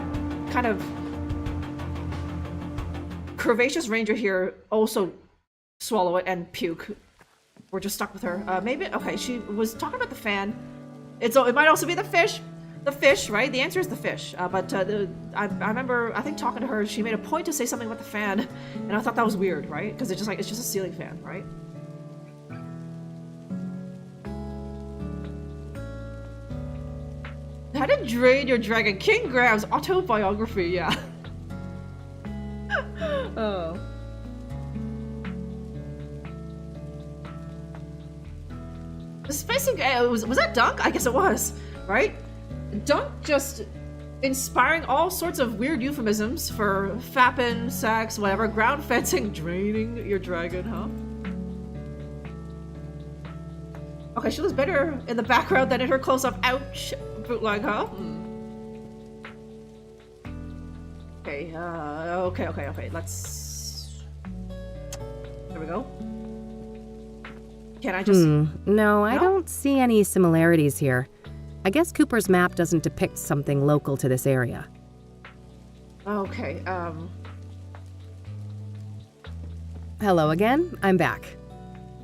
kind of... curvaceous ranger here also swallow it and puke. We're just stuck with her. Maybe... Okay, she was talking about the fan. It might also be the fish. The fish, right? The answer is the fish. But I remember, I think talking to her, she made a point to say something about the fan, and I thought that was weird, right? Because it's just a ceiling fan, right? How to drain your dragon. King Graham's autobiography, yeah. Oh. was that Dunk? I guess it was, right? Dunk just inspiring all sorts of weird euphemisms for fapping, sex, whatever, ground fencing, draining your dragon, huh? Okay, she looks better in the background than in her close-up. Ouch! Bootleg, huh? Okay, okay. Let's... There we go. Can I just... No, I don't see any similarities here. I guess Cooper's map doesn't depict something local to this area. Okay, Hello again, I'm back.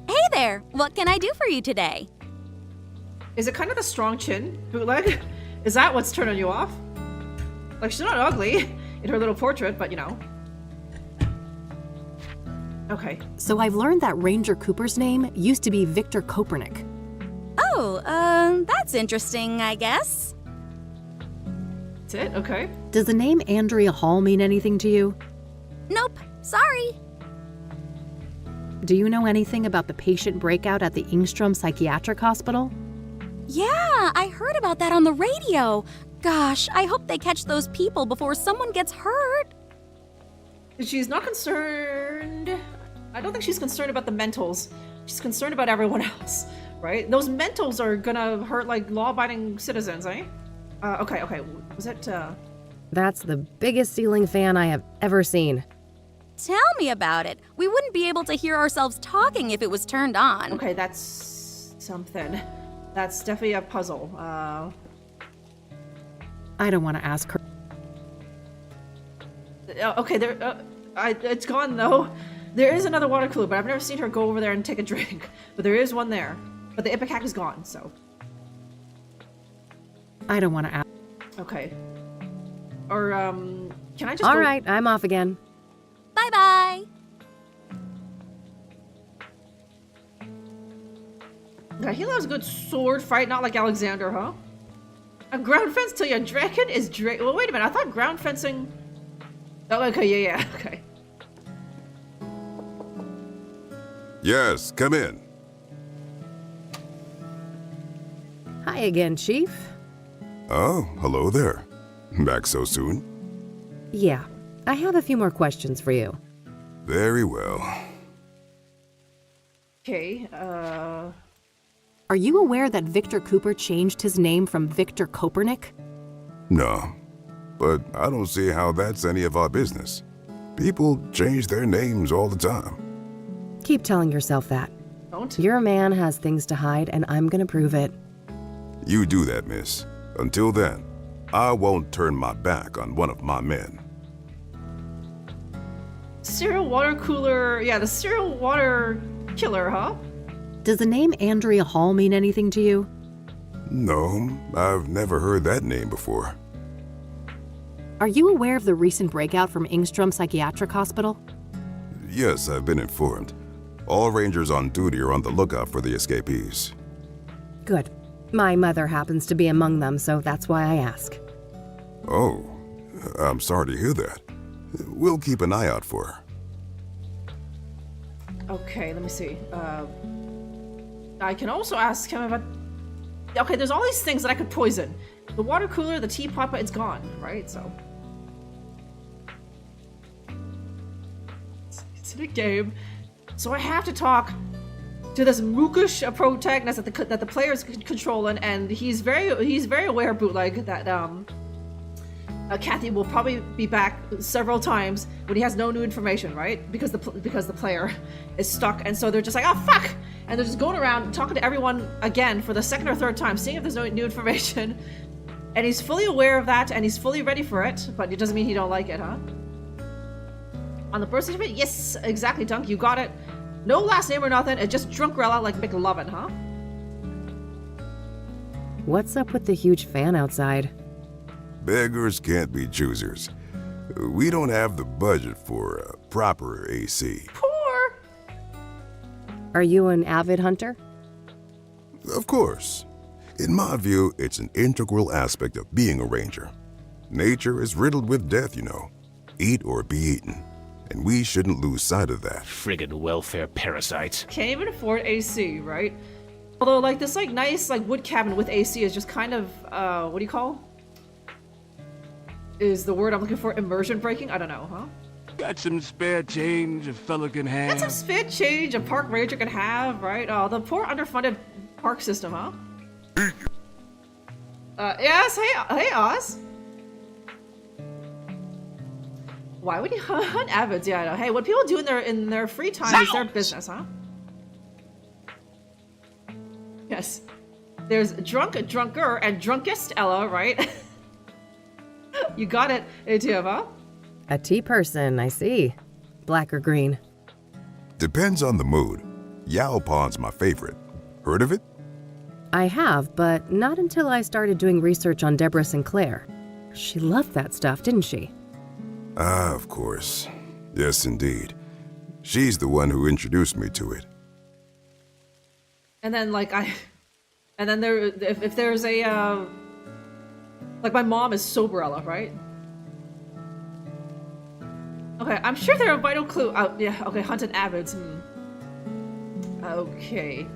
Hey there! What can I do for you today? Is it kind of the strong chin, Bootleg? Is that what's turning you off? Like, she's not ugly in her little portrait, but you know. Okay. So I've learned that Ranger Cooper's name used to be Victor Kopernik. Oh, that's interesting, I guess. That's it? Okay. Does the name Andrea Hall mean anything to you? Nope, sorry. Do you know anything about the patient breakout at the Ingstrom Psychiatric Hospital? Yeah, I heard about that on the radio. Gosh, I hope they catch those people before someone gets hurt. She's not concerned... I don't think she's concerned about the mentals. She's concerned about everyone else, right? Those mentals are gonna hurt, like, law-abiding citizens, eh? Okay. Was it, That's the biggest ceiling fan I have ever seen. Tell me about it. We wouldn't be able to hear ourselves talking if it was turned on. Okay, that's... something. That's definitely a puzzle. I don't want to ask her. Okay, it's gone, though. There is another water cooler, but I've never seen her go over there and take a drink. But there is one there. But the Ipecac is gone, so... I don't want to ask. Okay. Or, can I just All go... right, I'm off again. Bye-bye. Yeah, he loves a good sword fight, not like Alexander, huh? A ground fence till your dragon is well, wait a minute, I thought ground fencing... Oh, okay, yeah, okay. Yes, come in. Hi again, Chief. Oh, hello there. Back so soon? Yeah, I have a few more questions for you. Very well. Okay, Are you aware that Victor Cooper changed his name from Victor Kopernik? No, but I don't see how that's any of our business. People change their names all the time. Keep telling yourself that. don't. Your man has things to hide, and I'm gonna prove it. You do that, miss. Until then, I won't turn my back on one of my men. Cereal water cooler, yeah, the cereal water killer, huh? Does the name Andrea Hall mean anything to you? No, I've never heard that name before. Are you aware of the recent breakout from Ingstrom Psychiatric Hospital? Yes, I've been informed. All rangers on duty are on the lookout for the escapees. Good. My mother happens to be among them, so that's why I ask. Oh, I'm sorry to hear that. We'll keep an eye out for her. Okay, let me see. I can also ask him about... Okay, there's all these things that I could poison. The water cooler, the teapot, but it's gone, right? So... It's in a game. So I have to talk to this mookish protagonist that the players control, and he's very aware, Bootleg, that Kathy will probably be back several times when he has no new information, right? Because the player is stuck, and so they're just like, oh fuck, and they're just going around talking to everyone again for the second or third time, seeing if there's no new information. And he's fully aware of that, and he's fully ready for it, but it doesn't mean he don't like it, huh? On the birth certificate, yes, exactly, Dunk, you got it. No last name or nothing, it's just Drunkerella like McLovin, huh? What's up with the huge fan outside? Beggars can't be choosers. We don't have the budget for proper AC. Poor! Are you an avid hunter? Of course. In my view, it's an integral aspect of being a ranger. Nature is riddled with death, you know. Eat or be eaten. And we shouldn't lose sight of that. Friggin' welfare parasites. Can't even afford AC, right? Although, like, this, like, nice, like, wood cabin with AC is just kind of, what do you call? Is the word I'm looking for immersion breaking? I don't know, huh? Got some spare change a fella can have? Got some spare change a park ranger can have, right? Oh, the poor underfunded park system, huh? Yes, hey, Oz. Why would you hunt avids? Yeah, I know. Hey, what people do in their free time is their business, huh? Yes. There's drunker, and drunkest Ella, right? You got it, ATM, huh? A tea person, I see. Black or green? Depends on the mood. Yao Pond's my favorite. Heard of it? I have, but not until I started doing research on Deborah Sinclair. She loved that stuff, didn't she? Ah, of course. Yes, indeed. She's the one who introduced me to it. And then, like, and then if there's a, like, my mom is Soberella, right? Okay, I'm sure there are vital clue. Oh, yeah, okay, hunted avids. Okay.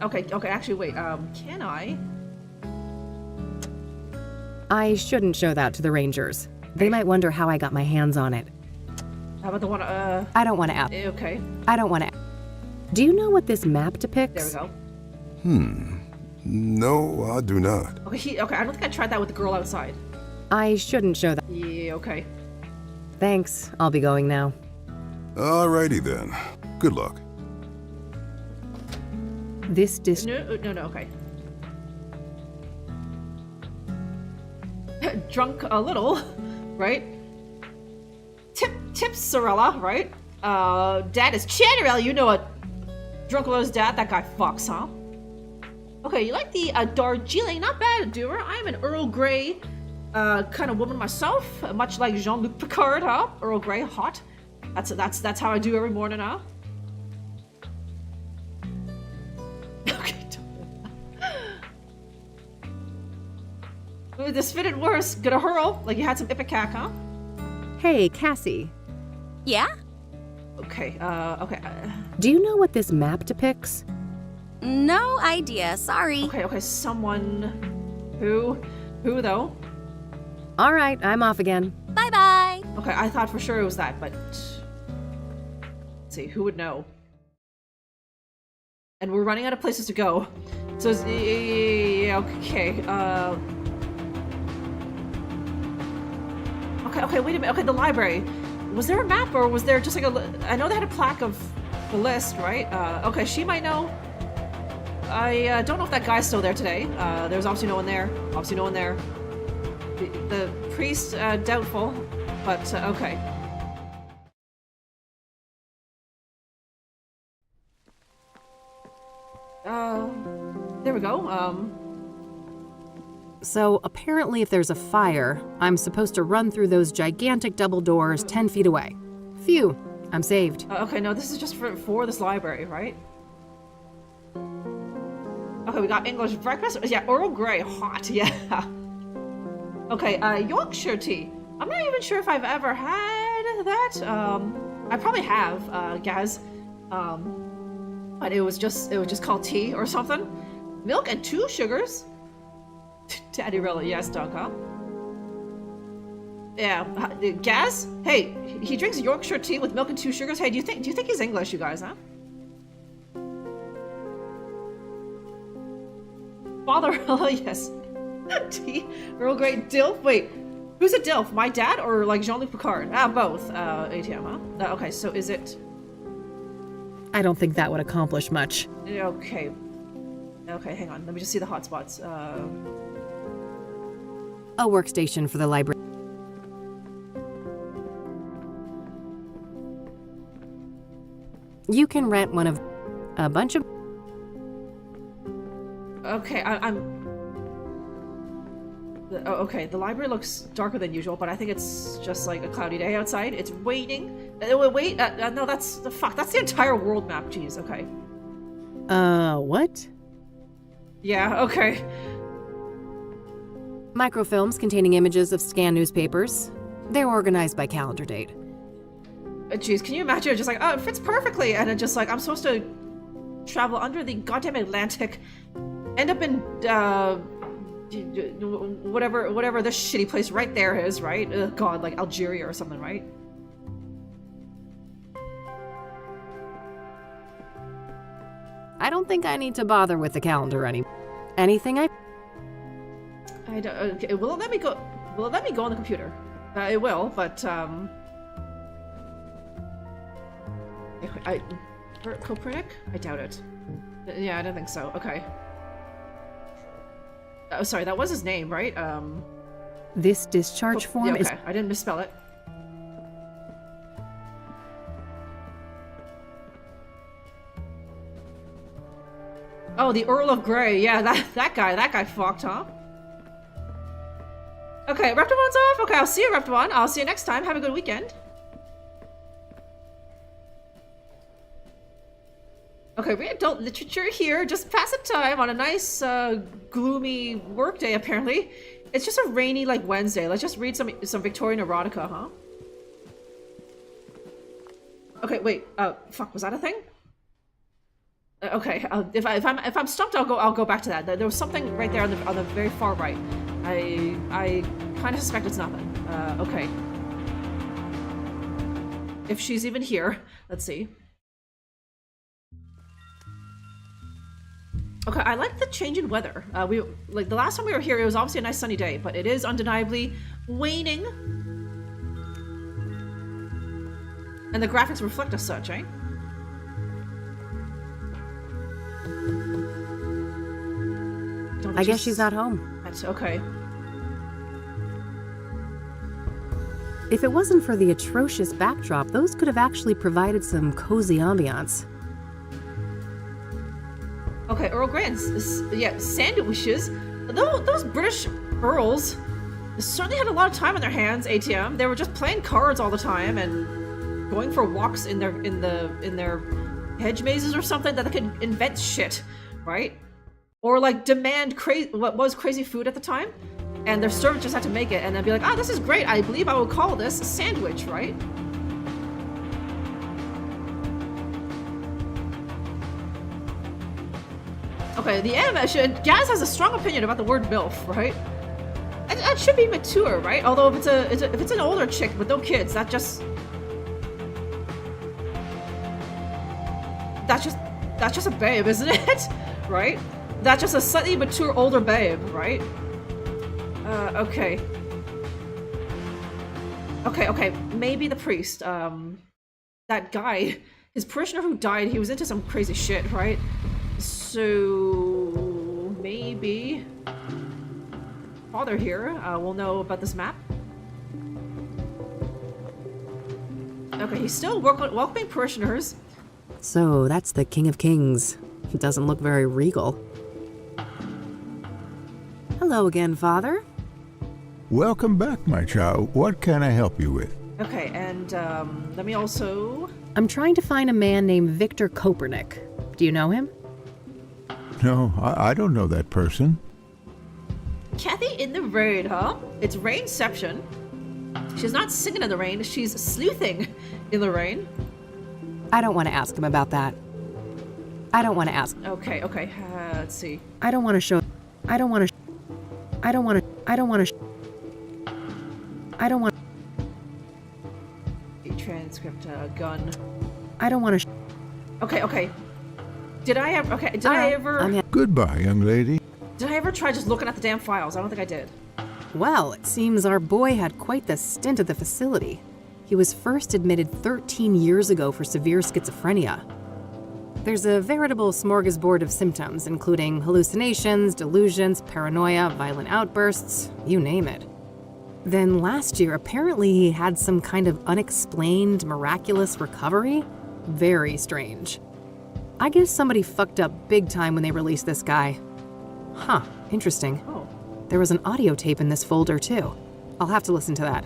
Okay, actually, wait, can I? I shouldn't show that to the Rangers. They might wonder how I got my hands on it. How about the one, I don't want to ask. Okay. I don't want to. Do you know what this map depicts? There we go. No, I do not. Okay, okay, I don't think I tried that with the girl outside. I shouldn't show that. Yeah, okay. Thanks. I'll be going now. Alrighty then. Good luck. This No, okay. Drunk a little, right? Tip Sorella, right? Dad is Chanarella, you know what? Drunklella's dad, that guy fucks, huh? Okay, you like the Darjeeling? Not bad, doer. I am an Earl Grey kind of woman myself, much like Jean-Luc Picard, huh? Earl Grey, hot. That's how I do every morning, huh? Okay. Ooh, this fitted worse. Gonna hurl like you had some ipecac, huh? Hey, Cassie. Yeah? Okay. Okay. Do you know what this map depicts? No idea, sorry. Okay. Someone. Who though? All right, I'm off again. Bye-bye. Okay, I thought for sure it was that, but let's see, who would know? And we're running out of places to go. So yeah, okay. Okay, wait a minute. Okay, the library. Was there a map or was there just like I know they had a plaque of the list, right? Okay, she might know. I don't know if that guy's still there today. There's obviously no one there. Obviously no one there. The priest, doubtful, but okay. There we go. So apparently if there's a fire, I'm supposed to run through those gigantic double doors 10 feet away. Phew, I'm saved. Okay, no, this is just for this library, right? Okay, we got English breakfast. Yeah, Earl Grey, hot, yeah. Okay, Yorkshire tea. I'm not even sure if I've ever had that. I probably have, Gaz. But it was just called tea or something. Milk and 2 sugars. Daddy Rella, yes, dog, huh? Yeah, Gaz? Hey, he drinks Yorkshire tea with milk and 2 sugars. Hey, do you think he's English, you guys, huh? Father Rella, yes. Tea, Earl Grey, Dilf. Wait, who's a Dilf? My dad or like Jean-Luc Picard? Ah, both. ATM, huh? Okay, so is it? I don't think that would accomplish much. Okay. Okay, hang on. Let me just see the hotspots. A workstation for the library. You can rent one of a bunch of... Okay, I'm... Oh, okay, the library looks darker than usual, but I think it's just like a cloudy day outside. It's raining. Wait, no, that's the fuck. That's the entire world map. Jeez, okay. What? Yeah, okay. Microfilms containing images of scanned newspapers. They're organized by calendar date. Jeez, can you imagine? Just like, oh, it fits perfectly, and it just like I'm supposed to travel under the goddamn Atlantic, end up in whatever this shitty place right there is, right? God, like Algeria or something, right? I don't think I need to bother with the calendar anymore. Anything I don't. Okay, will it let me go? Will it let me go on the computer? It will, but Copernic? I doubt it. Yeah, I don't think so. Okay. Oh, sorry, that was his name, right? This discharge form yeah, is... okay. I didn't misspell it. Oh, the Earl of Grey. Yeah, that guy fucked, huh? Okay, Reptimon's off. Okay, I'll see you, Reptimon. I'll see you next time. Have a good weekend. Okay, we had adult literature here. Just pass the time on a nice, gloomy workday, apparently. It's just a rainy, like, Wednesday. Let's just read some Victorian erotica, huh? Okay, wait. Fuck, was that a thing? Okay, if I'm stumped, I'll go back to that. There was something right there on the very far right. I kind of suspect it's nothing. Okay. If she's even here, let's see. Okay, I like the change in weather. Like the last time we were here, it was obviously a nice sunny day, but it is undeniably waning, and the graphics reflect as such, eh? I guess she's not home. That's okay. If it wasn't for the atrocious backdrop, those could have actually provided some cozy ambiance. Okay, Earl Grey and yeah, sandwiches. Those British earls certainly had a lot of time on their hands. ATM. They were just playing cards all the time and going for walks in their hedge mazes or something that they could invent shit, right? Or like demand what was crazy food at the time, and their servant just had to make it and then be like, "Ah, this is great. I believe I will call this a sandwich," right? Okay, the M Gaz has a strong opinion about the word MILF, right? That should be mature, right? Although if it's an older chick with no kids, that's just a babe, isn't it? Right? That's just a slightly mature older babe, right? Okay. Okay, maybe the priest, that guy, his parishioner who died, he was into some crazy shit, right? So maybe Father here will know about this map. Okay, he's still welcoming parishioners. So that's the King of Kings. Doesn't look very regal. Hello again, Father. Welcome back, my child. What can I help you with? Okay, and let me also... I'm trying to find a man named Victor Copernic. Do you know him? No, I don't know that person. Kathy in the rain, huh? It's rainception. She's not singing in the rain, she's sleuthing in the rain. I don't want to ask him about that. I don't want to ask. Okay, let's see. I don't want to show... Transcript, gun. I don't want to... Okay. Did I ever... Goodbye, young lady. Did I ever try just looking at the damn files? I don't think I did. Well, it seems our boy had quite the stint at the facility. He was first admitted 13 years ago for severe schizophrenia. There's a veritable smorgasbord of symptoms, including hallucinations, delusions, paranoia, violent outbursts, you name it. Then last year, apparently he had some kind of unexplained, miraculous recovery. Very strange. I guess somebody fucked up big time when they released this guy. Huh, interesting. Oh. There was an audio tape in this folder, too. I'll have to listen to that.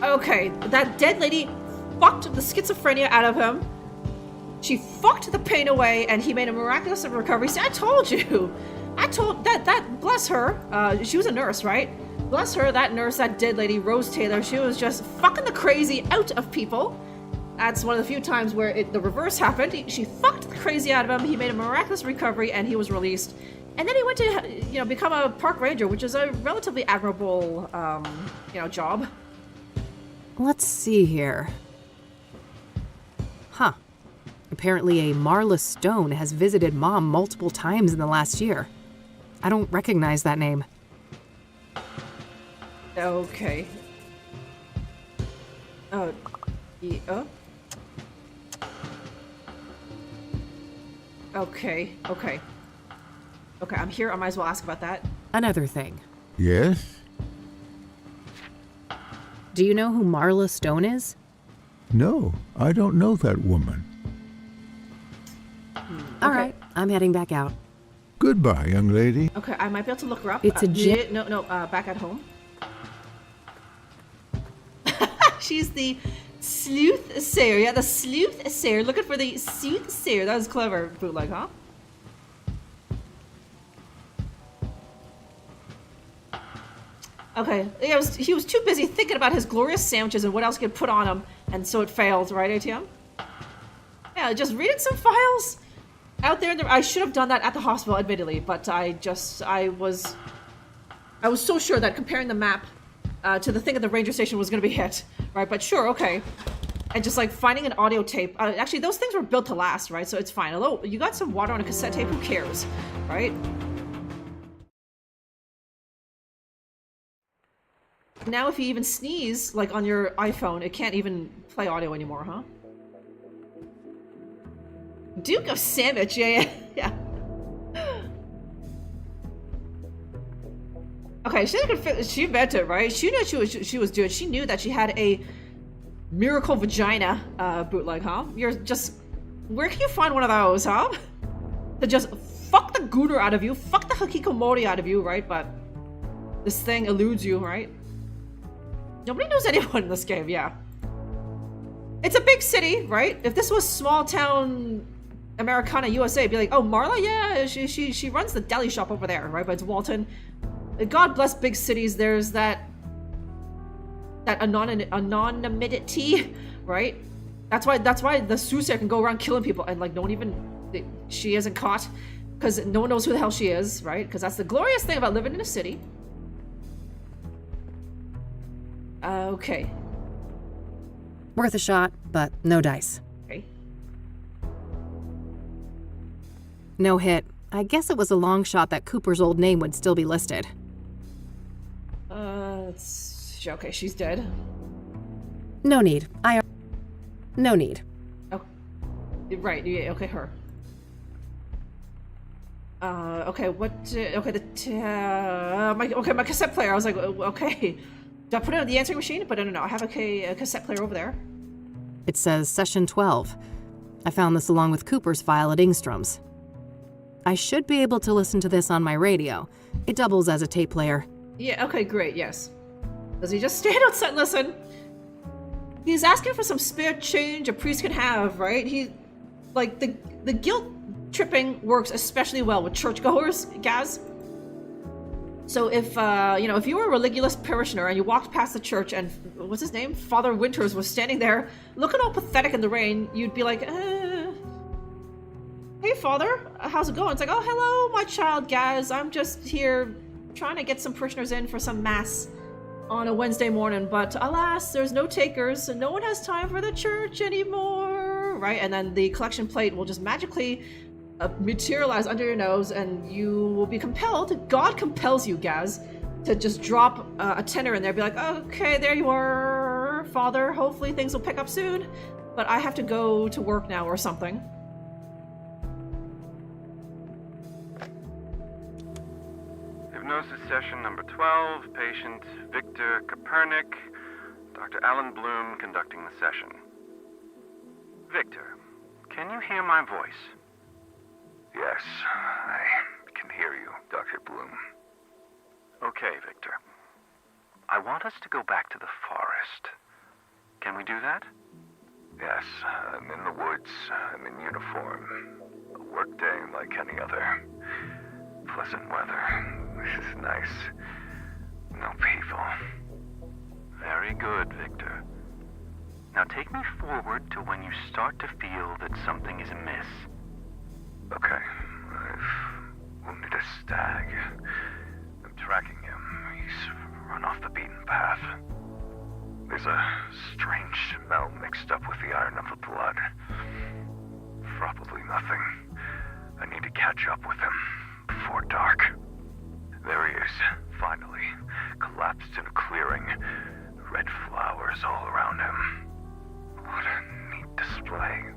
Okay, that dead lady fucked the schizophrenia out of him. She fucked the pain away, and he made a miraculous recovery. See, I told you. I told that bless her. She was a nurse, right? Bless her, that nurse, that dead lady, Rose Taylor. She was just fucking the crazy out of people, That's one of the few times where the reverse happened. She fucked the crazy out of him. He made a miraculous recovery, and he was released. And then he went to, become a park ranger, which is a relatively admirable, job. Let's see here. Huh. Apparently a Marla Stone has visited Mom multiple times in the last year. I don't recognize that name. Okay. Oh. Yeah. Okay. Okay, I'm here. I might as well ask about that. Another thing. Yes? Do you know who Marla Stone is? No, I don't know that woman. All right, I'm heading back out. Goodbye, young lady. Okay, I might be able to look her up. It's a gym. Back at home. She's the Sleuthsayer. Yeah, the Sleuthsayer. Looking for the Soothsayer. That was clever, bootleg, huh? Okay, he was too busy thinking about his glorious sandwiches and what else he could put on them, and so it failed, right, ATM? Yeah, just reading some files out there. I should have done that at the hospital, admittedly, but I was so sure that comparing the map to the thing at the ranger station was going to be hit, right? But sure, okay. And just like finding an audio tape. Actually, those things were built to last, right? So it's fine. Although you got some water on a cassette tape, who cares, right? Now if you even sneeze, like on your iPhone, it can't even play audio anymore, huh? Duke of Sandwich, yeah. Okay, she meant it, right? She knew she was doing. She knew that she had a miracle vagina, bootleg, huh? You're just... Where can you find one of those, huh? To just fuck the gooner out of you, fuck the hikikomori out of you, right? But this thing eludes you, right? Nobody knows anyone in this game, yeah. It's a big city, right? If this was small town Americana, USA, it'd be like, oh, Marla? Yeah, she runs the deli shop over there, right? But it's Walton. God bless big cities. There's that anonymity, right? That's why the Soothsayer can go around killing people and like no one even... She isn't caught because no one knows who the hell she is, right? Because that's the glorious thing about living in a city. Okay. Worth a shot, but no dice. Okay. No hit. I guess it was a long shot that Cooper's old name would still be listed. Okay, she's dead. No need. No need. Oh, right. Yeah, okay, her. Okay, what? My cassette player. I was like, okay. Do I put it in the answering machine? But no. I have a cassette player over there. It says session 12. I found this along with Cooper's file at Ingstrom's. I should be able to listen to this on my radio. It doubles as a tape player. Yeah, okay, great, yes. Does he just stand outside and listen? He's asking for some spare change a priest can have, right? The guilt tripping works especially well with churchgoers, Gaz. So if you were a religious parishioner and you walked past the church and, what's his name? Father Winters was standing there looking all pathetic in the rain, you'd be like, hey, Father, how's it going? It's like, oh, hello, my child, Gaz. I'm just here trying to get some parishioners in for some mass on a Wednesday morning, but alas, there's no takers, and no one has time for the church anymore, right? And then the collection plate will just magically materialize under your nose, and you will be compelled, God compels you, Gaz, to just drop a tenner in there, be like, okay, there you are, Father, hopefully things will pick up soon, but I have to go to work now or something. Hypnosis session number 12, patient Victor Kopernik, Dr. Alan Bloom conducting the session. Victor, can you hear my voice? Yes, I can hear you, Dr. Bloom. Okay, Victor. I want us to go back to the forest. Can we do that? Yes, I'm in the woods. I'm in uniform. A workday like any other. Pleasant weather. This is nice. No people. Very good, Victor. Now take me forward to when you start to feel that something is amiss. Okay, I've wounded a stag. I'm tracking him. He's run off the beaten path. There's a strange smell mixed up with the iron of the blood. Probably nothing. I need to catch up with him before dark. There he is, finally, collapsed in a clearing. Red flowers all around him. What a neat display.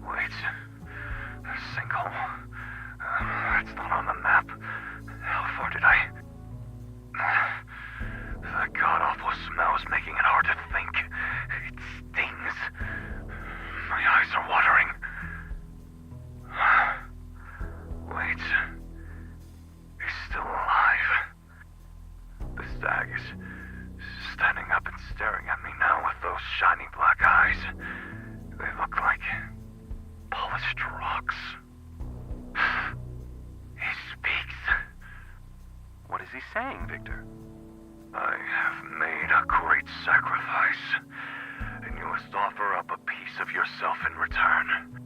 Wait, a sinkhole. That's not on the map. How far did I... The god-awful smell is making it hard to think. It stings. My eyes are watering. Wait. He's still alive. The stag is standing up and staring at me now with those shiny black eyes. They look like polished rocks. He speaks. What is he saying, Victor? I have made a great sacrifice, and you must offer up a piece of yourself in return.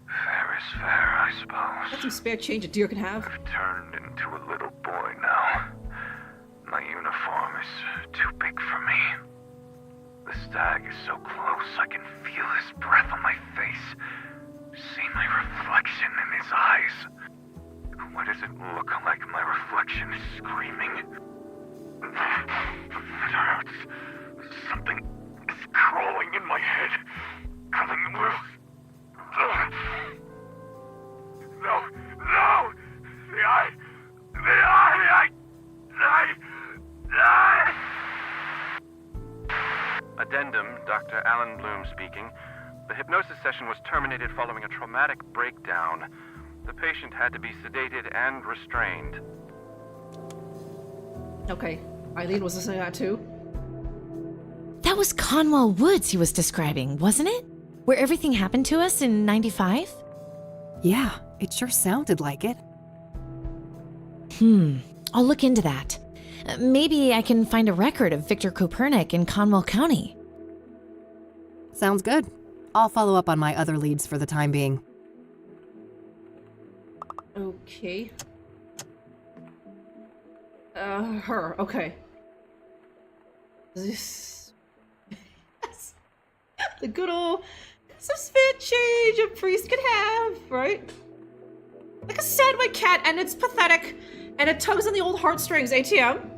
Fair is fair, I suppose. That's some spare change a deer can have. I've turned into a little boy now. My uniform is too big for me. The stag is so close I can feel his breath on my face. See my reflection in his eyes. Why does it look like my reflection is screaming? It hurts. Something is crawling in my head. Coming loose. No! No! The eye! Addendum, Dr. Alan Bloom speaking. The hypnosis session was terminated following a traumatic breakdown. The patient had to be sedated and restrained. Okay, Eileen was listening to that too. That was Conwell Woods he was describing, wasn't it? Where everything happened to us in 95? Yeah, it sure sounded like it. I'll look into that. Maybe I can find a record of Victor Kopernik in Conwell County. Sounds good. I'll follow up on my other leads for the time being. Okay. Her, okay. This... the good old... some spare change a priest could have, right? Like a sad white cat, and it's pathetic, and it tugs on the old heartstrings, ATM.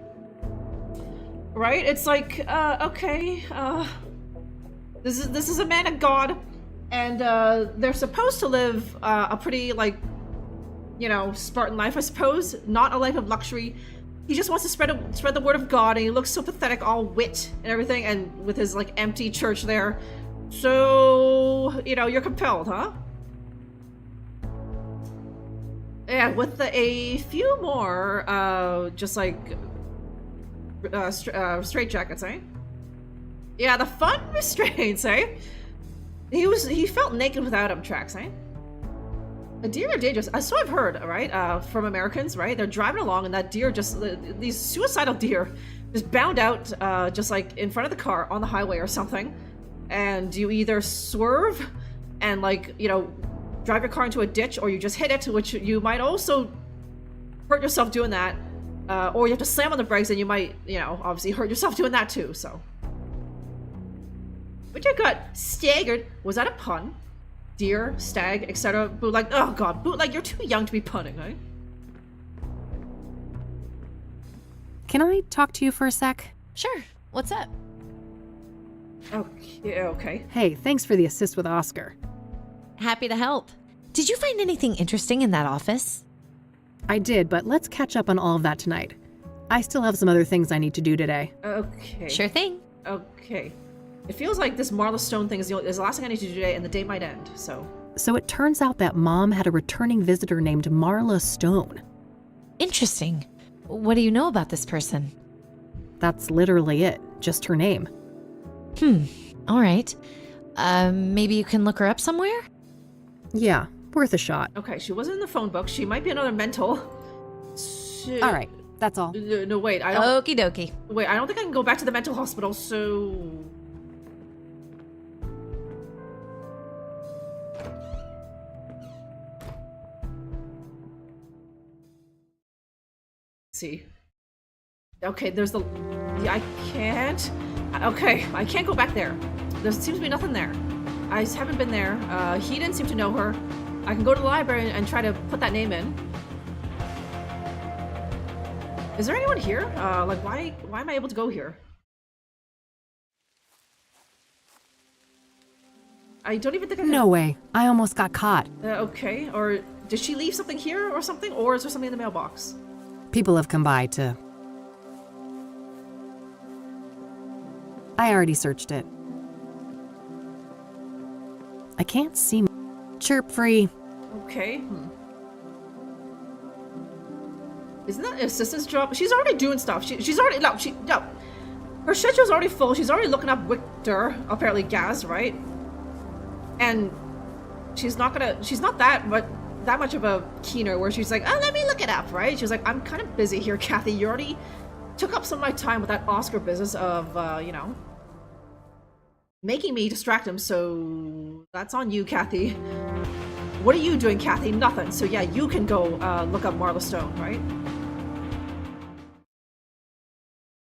Right? It's like, okay, this is a man of God, and they're supposed to live a pretty, like, you know, Spartan life, I suppose. Not a life of luxury. He just wants to spread the word of God, and he looks so pathetic, all wit and everything, and with his, like, empty church there. So, you know, you're compelled, huh? Yeah, with a few more, just like, straight jackets, eh? Yeah, the fun restraints, eh? He felt naked without him tracks, eh? A deer are dangerous. So I've heard, right, from Americans, right? They're driving along and that deer just, these suicidal deer just bound out, just like in front of the car on the highway or something. And you either swerve and, like, you know, drive your car into a ditch, or you just hit it, which you might also hurt yourself doing that. Or you have to slam on the brakes and you might, you know, obviously hurt yourself doing that too, so. But you got staggered. Was that a pun? Deer, stag, etc. Bootleg. Oh god, bootleg, you're too young to be punning, right? Can I talk to you for a sec? Sure. What's up? Okay. Hey, thanks for the assist with Oscar. Happy to help. Did you find anything interesting in that office? I did, but let's catch up on all of that tonight. I still have some other things I need to do today. Okay. Sure thing. Okay. It feels like this Marla Stone thing is the last thing I need to do today, and the day might end, so. So it turns out that Mom had a returning visitor named Marla Stone. Interesting. What do you know about this person? That's literally it. Just her name. All right. Maybe you can look her up somewhere? Yeah, worth a shot. Okay, she wasn't in the phone book. She might be another mental. All right, that's all. No, wait, I don't... Okie dokie. Wait, I don't think I can go back to the mental hospital, so... see. Okay, there's the... Yeah, I can't... Okay, I can't go back there. There seems to be nothing there. I just haven't been there. He didn't seem to know her. I can go to the library and try to put that name in. Is there anyone here? Like, why am I able to go here? I don't even think I can... No way. I almost got caught. Okay, or did she leave something here or something? Or is there something in the mailbox? People have come by to... I already searched it. I can't see... Chirp free. Okay. Isn't that an assistant's job? She's already doing stuff. She's already... No. Her schedule's already full. She's already looking up Victor, apparently Gaz, right? And she's not that much of a keener where she's like, oh, let me look it up, right? She's like, I'm kind of busy here, Kathy. You already took up some of my time with that Oscar business of, you know, making me distract him, so that's on you, Kathy. What are you doing, Kathy? Nothing. So yeah, you can go look up Marla Stone, right?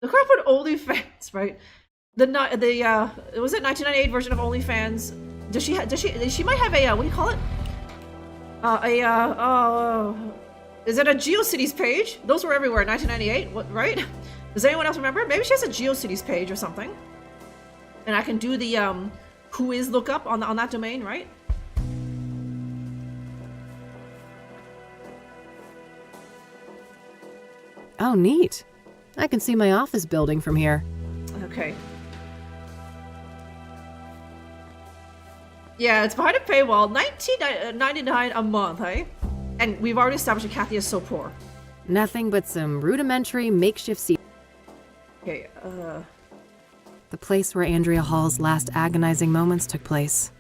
Look her up on OnlyFans, right? Was it 1998 version of OnlyFans? She might have a, what do you call it? Is it a GeoCities page? Those were everywhere in 1998, right? Does anyone else remember? Maybe she has a GeoCities page or something. And I can do the, who is lookup on that domain, right? Oh, neat. I can see my office building from here. Okay. Yeah, it's behind a paywall. $19.99 a month, hey? And we've already established that Kathy is so poor. Nothing but some rudimentary makeshift seat. Okay, The place where Andrea Hall's last agonizing moments took place.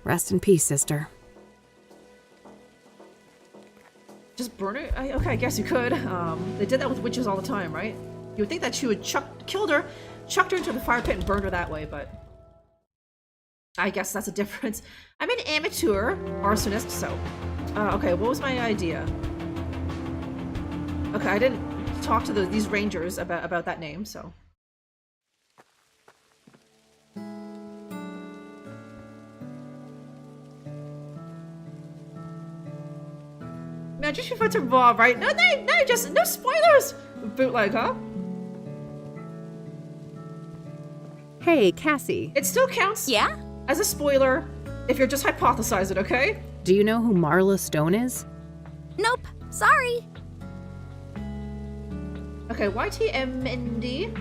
Rest in peace, sister. just burn it? Okay, I guess you could. They did that with witches all the time, right? You would think that she would killed her, chucked her into the fire pit and burned her that way, but... I guess that's a difference. I'm an amateur arsonist, so... okay, what was my idea? Okay, I didn't talk to these rangers about that name, so... Magic referred to Bob, right? No, no spoilers! Bootleg, huh? Hey, Cassie. It still counts. Yeah? As a spoiler, if you're just hypothesizing, okay? Do you know who Marla Stone is? Nope. Sorry. Okay, YTMND.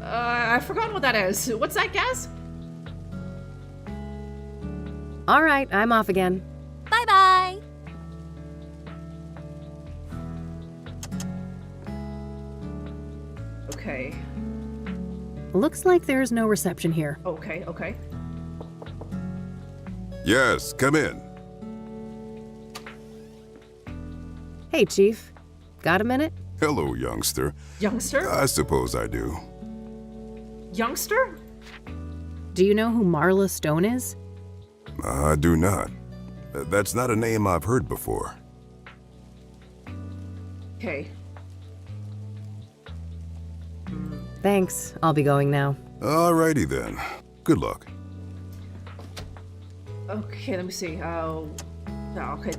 I've forgotten what that is. What's that, Gaz? All right, I'm off again. Bye-bye. Okay. Looks like there's no reception here. Okay. Yes, come in. Hey, Chief. Got a minute? Hello, youngster. Youngster? I suppose I do. Youngster? Do you know who Marla Stone is? I do not. That's not a name I've heard before. Okay. Thanks. I'll be going now. Alrighty then. Good luck. Okay, let me see. Okay.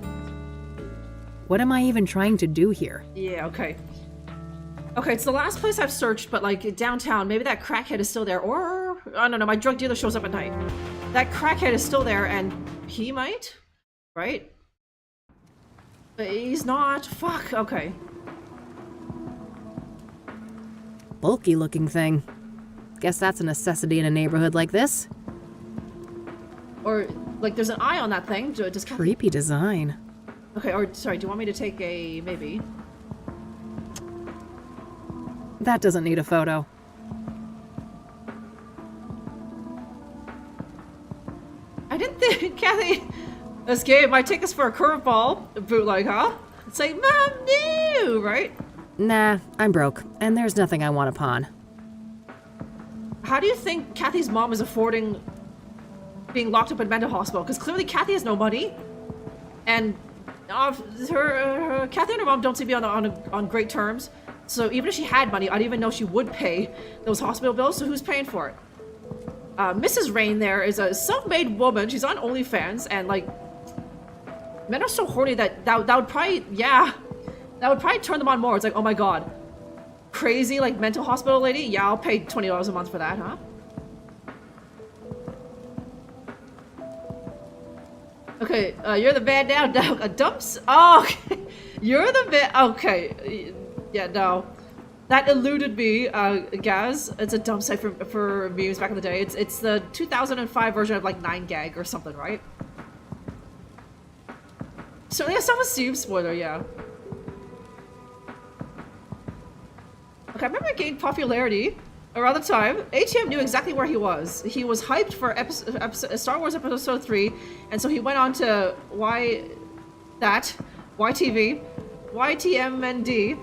What am I even trying to do here? Yeah, okay. Okay, it's the last place I've searched, but like downtown, maybe that crackhead is still there, or I don't know, my drug dealer shows up at night. That crackhead is still there, and he might, right? But he's not. Fuck, okay. Bulky looking thing. Guess that's a necessity in a neighborhood like this. Or, like, there's an eye on that thing. Just creepy design. Okay, or, sorry, do you want me to take a, maybe? That doesn't need a photo. I didn't think, Kathy, this game might take us for a curveball. Bootleg, huh? It's like, Mom, no, right? Nah, I'm broke, and there's nothing I want to pawn. How do you think Kathy's mom is affording being locked up in mental hospital? Because clearly Kathy has no money, and Kathy and her mom don't seem to be on great terms. So even if she had money, I don't even know she would pay those hospital bills. So who's paying for it? Mrs. Rain there is a self-made woman. She's on OnlyFans, and like, men are so horny that would probably, yeah, that would probably turn them on more. It's like, oh my god, crazy like mental hospital lady. Yeah, I'll pay $20 a month for that, huh? Okay, you're the man now. Dumps? Oh, okay. You're the man. Okay. Yeah, no. That eluded me, Gaz. It's a dump site for memes back in the day. It's the 2005 version of like 9gag or something, right? So yeah, self-esteem spoiler, yeah. Okay, I remember it gained popularity around the time. ATM knew exactly where he was. He was hyped for Star Wars Episode 3, and so he went on to YTV, YTMND,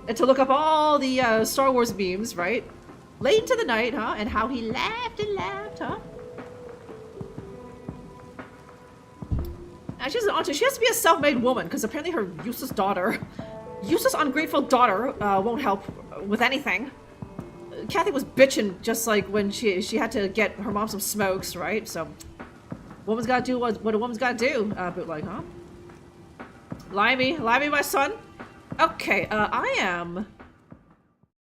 and to look up all the Star Wars memes, right? Late into the night, huh? And how he laughed and laughed, huh? And she has to be a self-made woman, because apparently her useless ungrateful daughter, won't help with anything. Kathy was bitching just like when she had to get her mom some smokes, right? So, woman's gotta do what a woman's gotta do, bootleg, huh? Lie me, my son. Okay, I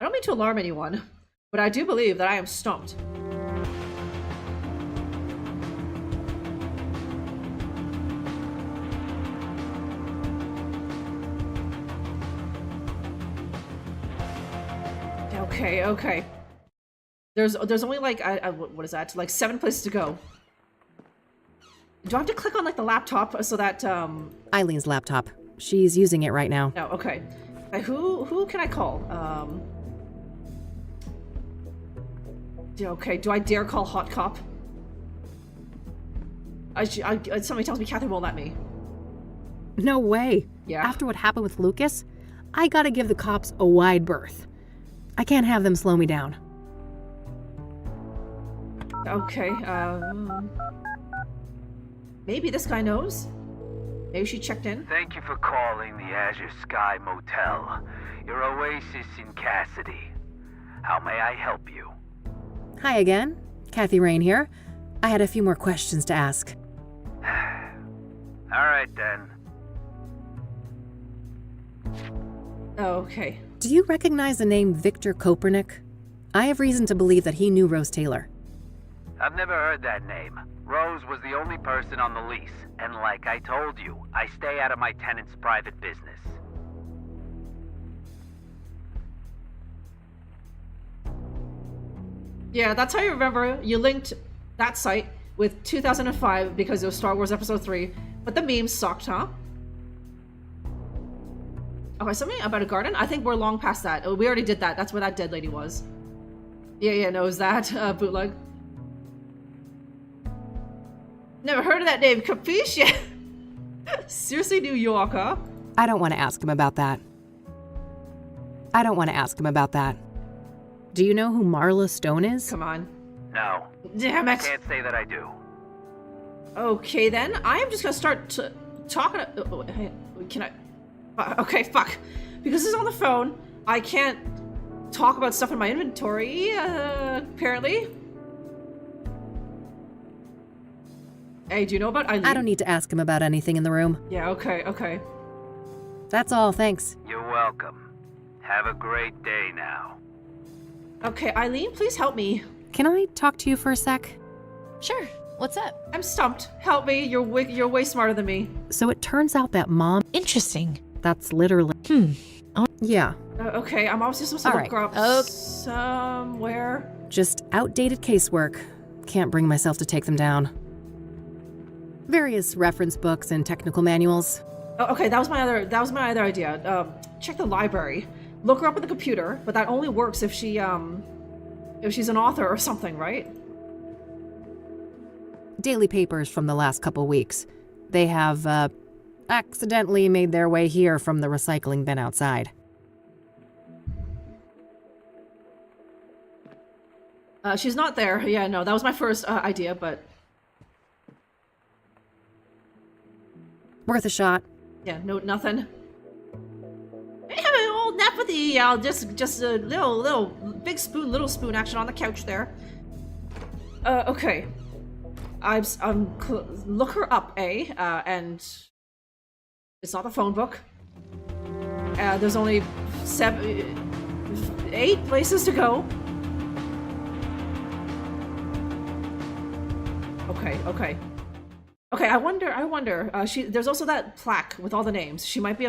don't mean to alarm anyone, but I do believe that I am stumped. Okay. There's only like, what is that? Like 7 places to go. Do I have to click on like the laptop so that, Eileen's laptop. She's using it right now. No, okay. Who can I call? Okay, do I dare call Hot Cop? Somebody tells me Kathy won't let me. No way. Yeah. After what happened with Lucas, I gotta give the cops a wide berth. I can't have them slow me down. Okay, maybe this guy knows? Maybe she checked in? Thank you for calling the Azure Sky Motel, your oasis in Cassidy. How may I help you? Hi again. Kathy Rain here. I had a few more questions to ask. Alright then. Okay. Do you recognize the name Victor Kopernik? I have reason to believe that he knew Rose Taylor. I've never heard that name. Rose was the only person on the lease, and like I told you, I stay out of my tenant's private business. Yeah, that's how you remember. You linked that site with 2005 because it was Star Wars Episode 3, but the memes sucked, huh? Okay, something about a garden? I think we're long past that. Oh, we already did that. That's where that dead lady was. Yeah, no, is that bootleg? Never heard of that name, Capiche? Seriously, New York, huh? I don't want to ask him about that. Do you know who Marla Stone is? Come on. No. Damn it. Can't say that I do. Okay, then. I am just gonna start talking. Can I? Okay, fuck. Because this is on the phone, I can't talk about stuff in my inventory, apparently. Hey, do you know about Eileen? I don't need to ask him about anything in the room. Yeah, okay. That's all, thanks. You're welcome. Have a great day now. Okay, Eileen, please help me. Can I talk to you for a sec? Sure. What's up? I'm stumped. Help me. You're way smarter than me. So it turns out that Mom... Interesting. That's literally... Yeah. Okay, I'm obviously supposed to look her up somewhere. Just outdated casework. Can't bring myself to take them down. Various reference books and technical manuals. Oh, okay, that was my other idea. Check the library. Look her up on the computer, but that only works if she's an author or something, right? Daily papers from the last couple weeks. They have, accidentally made their way here from the recycling bin outside. She's not there. Yeah, no, that was my first idea, but... Worth a shot. Yeah, no, nothing. Have an old nap with the just a little big spoon, little spoon action on the couch there. Okay. Look her up, and it's not the phone book. There's only 8 places to go. Okay. I wonder. There's also that plaque with all the names. She might be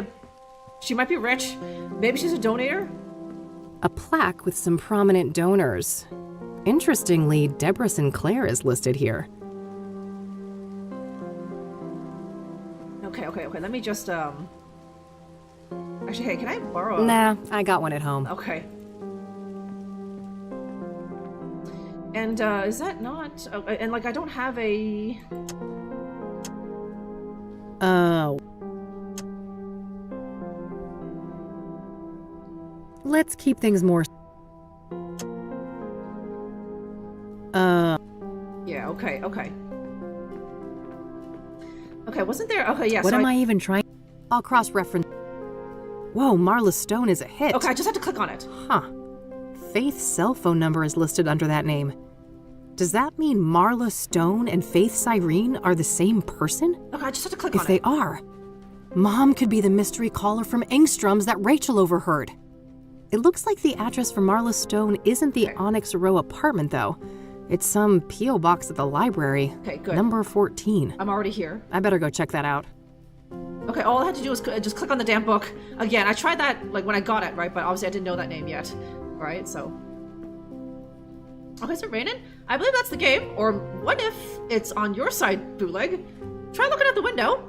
rich. Maybe she's a donator. A plaque with some prominent donors. Interestingly, Deborah Sinclair is listed here. Okay. Let me just Actually, hey, can I borrow? Nah, I got one at home. Okay. And is that not? Oh, and like I don't have a. Let's keep things more. Yeah. Okay. Okay. Wasn't there? Okay. Yeah. What am I even trying? I'll cross-reference. Whoa, Marla Stone is a hit. Okay, I just had to click on it. Huh. Faith's cell phone number is listed under that name. Does that mean Marla Stone and Faith Cyrene are the same person? Okay, I just had to click on it. If they are, Mom could be the mystery caller from Engstrom's that Rachel overheard. It looks like the address for Marla Stone isn't the Onyx Row apartment, though. It's some P.O. box at the library. Okay, good. Number 14. I'm already here. I better go check that out. Okay, all I had to do was just click on the damn book. Again, I tried that like when I got it, right? But obviously I didn't know that name yet. Right, so... Okay, is it raining? I believe that's the game. Or what if it's on your side, bootleg? Try looking out the window.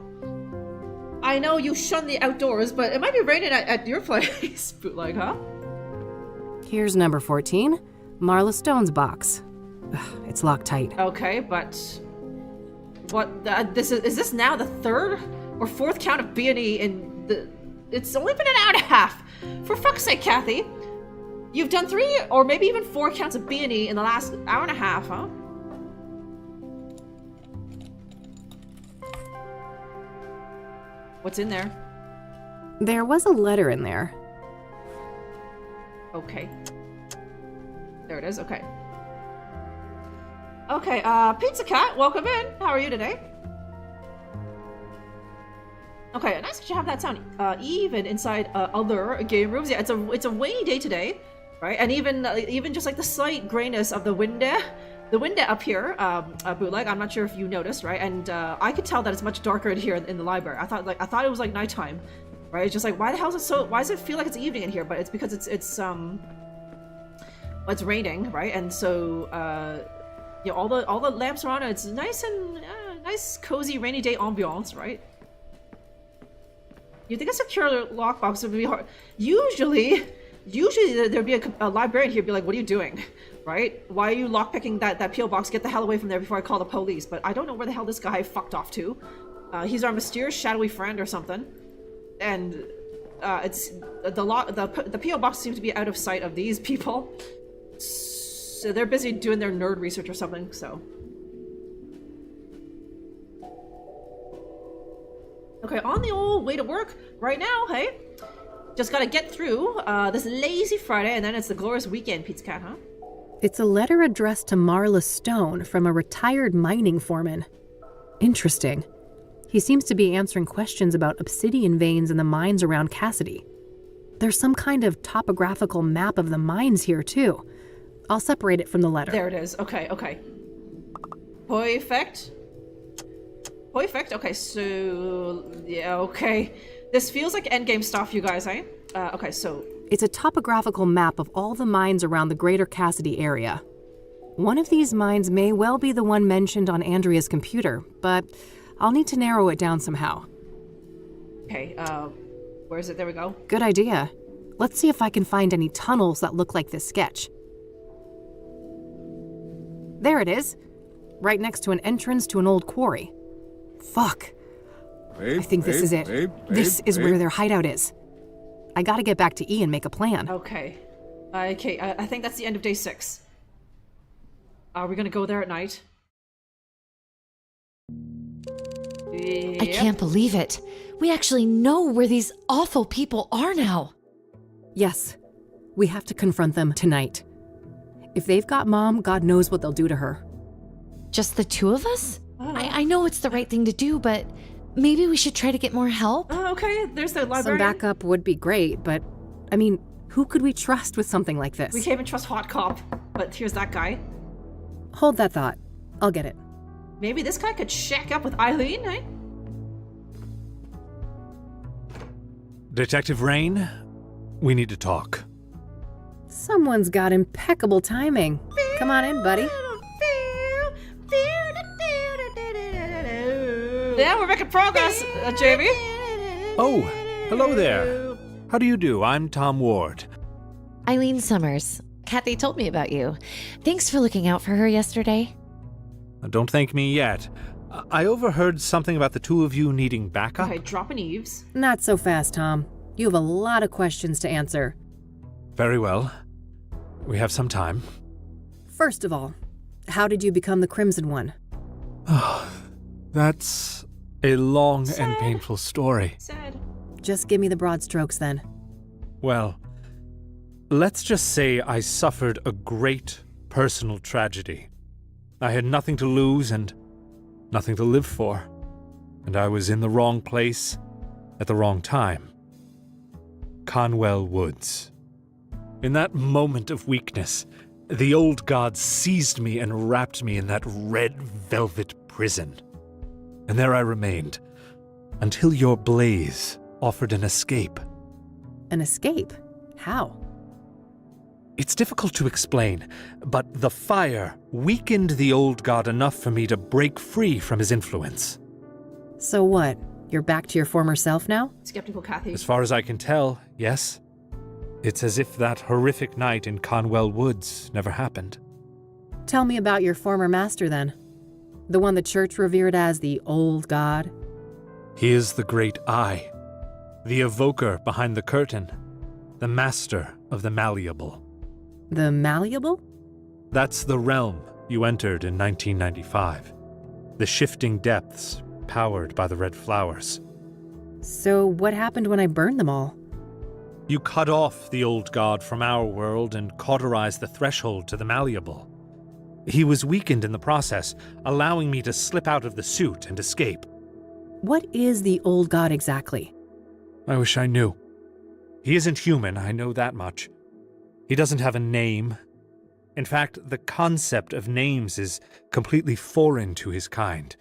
I know you shun the outdoors, but it might be raining at your place, bootleg, huh? Here's number 14. Marla Stone's box. Ugh, it's locked tight. Okay, but... What? Is this now the 3rd or 4th count of B&E in the... It's only been an hour and a half. For fuck's sake, Kathy. You've done 3 or maybe even 4 counts of B&E in the last hour and a half, huh? What's in there? There was a letter in there. Okay. There it is, okay. Okay, Pizza Cat, welcome in. How are you today? Okay, nice that you have that sound even inside other game rooms. Yeah, it's a rainy day today, right? And even just like the slight grayness of the window up here, bootleg. I'm not sure if you noticed, right? And I could tell that it's much darker in here in the library. I thought it was like nighttime, right? It's just like why the hell is it so? Why does it feel like it's evening in here? But it's because it's raining, right? And so you know, all the lamps are on. And it's nice and nice, cozy rainy day ambiance, right? You think a secure lockbox would be hard? Usually there'd be a librarian here be like, what are you doing? Right? Why are you lockpicking that P.O. box? Get the hell away from there before I call the police. But I don't know where the hell this guy fucked off to. He's our mysterious shadowy friend or something. And it's the P.O. box seems to be out of sight of these people. So they're busy doing their nerd research or something, so. Okay, on the old way to work right now, hey? Just gotta get through this lazy Friday, and then it's the glorious weekend, Pizza Cat, huh? It's a letter addressed to Marla Stone from a retired mining foreman. Interesting. He seems to be answering questions about obsidian veins in the mines around Cassidy. There's some kind of topographical map of the mines here, too. I'll separate it from the letter. There it is. Okay. Perfect. Okay, so... Yeah, okay. This feels like endgame stuff, you guys, eh? Okay, so... It's a topographical map of all the mines around the greater Cassidy area. One of these mines may well be the one mentioned on Andrea's computer, but I'll need to narrow it down somehow. Okay, where is it? There we go. Good idea. Let's see if I can find any tunnels that look like this sketch. There it is. Right next to an entrance to an old quarry. Fuck. I think this is it. This is where their hideout is. I gotta get back to E and make a plan. Okay. I think that's the end of day 6. Are we gonna go there at night? I can't believe it. We actually know where these awful people are now. Yes, we have to confront them tonight. If they've got Mom, God knows what they'll do to her. Just the two of us? I know it's the right thing to do, but maybe we should try to get more help. Okay, there's the librarian. Some backup would be great, but, I mean, who could we trust with something like this? We can't even trust Hot Cop, but here's that guy. Hold that thought. I'll get it. Maybe this guy could shack up with Eileen, eh? Detective Rain, we need to talk. Someone's got impeccable timing. Come on in, buddy. Yeah, we're making progress, Jamie. Oh, hello there. How do you do? I'm Tom Ward. Eileen Summers. Kathy told me about you. Thanks for looking out for her yesterday. Don't thank me yet. I overheard something about the two of you needing backup. Okay, dropping eaves. Not so fast, Tom. You have a lot of questions to answer. Very well. We have some time. First of all, how did you become the Crimson One? That's a long Sad. and painful story. Sad. Just give me the broad strokes then. Well, let's just say I suffered a great personal tragedy. I had nothing to lose and nothing to live for. And I was in the wrong place at the wrong time. Conwell Woods. In that moment of weakness, the old god seized me and wrapped me in that red velvet prison. And there I remained, until your blaze offered an escape. An escape? How? It's difficult to explain, but the fire weakened the old god enough for me to break free from his influence. So what? You're back to your former self now? Skeptical Kathy. As far as I can tell, yes. It's as if that horrific night in Conwell Woods never happened. Tell me about your former master then. The one the church revered as the old god. He is the great I, the evoker behind the curtain, the master of the malleable. The malleable? That's the realm you entered in 1995. The shifting depths powered by the red flowers. So what happened when I burned them all? You cut off the old god from our world and cauterized the threshold to the malleable. He was weakened in the process, allowing me to slip out of the suit and escape. What is the old god exactly? I wish I knew. He isn't human, I know that much. He doesn't have a name. In fact, the concept of names is completely foreign to his kind.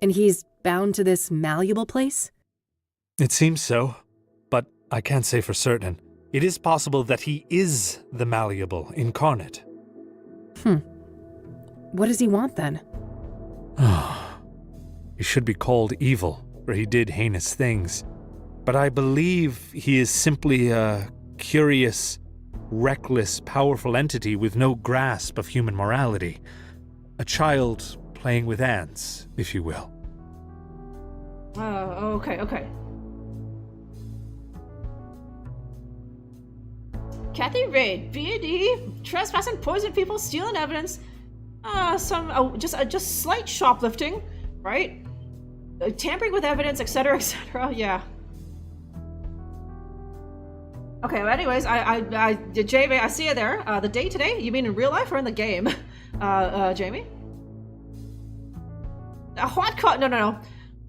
And he's bound to this malleable place? It seems so, but I can't say for certain. It is possible that he is the malleable incarnate. What does he want then? He should be called evil, for he did heinous things. But I believe he is simply a curious, reckless, powerful entity with no grasp of human morality. A child playing with ants, if you will. Okay. Kathy Raid, B&E, trespassing, poisoning people, stealing evidence, just slight shoplifting, right? Tampering with evidence, etc., etc. Yeah. Okay. Well, anyways, Jamie, I see you there. The date today? You mean in real life or in the game? Jamie. A hot cop? No.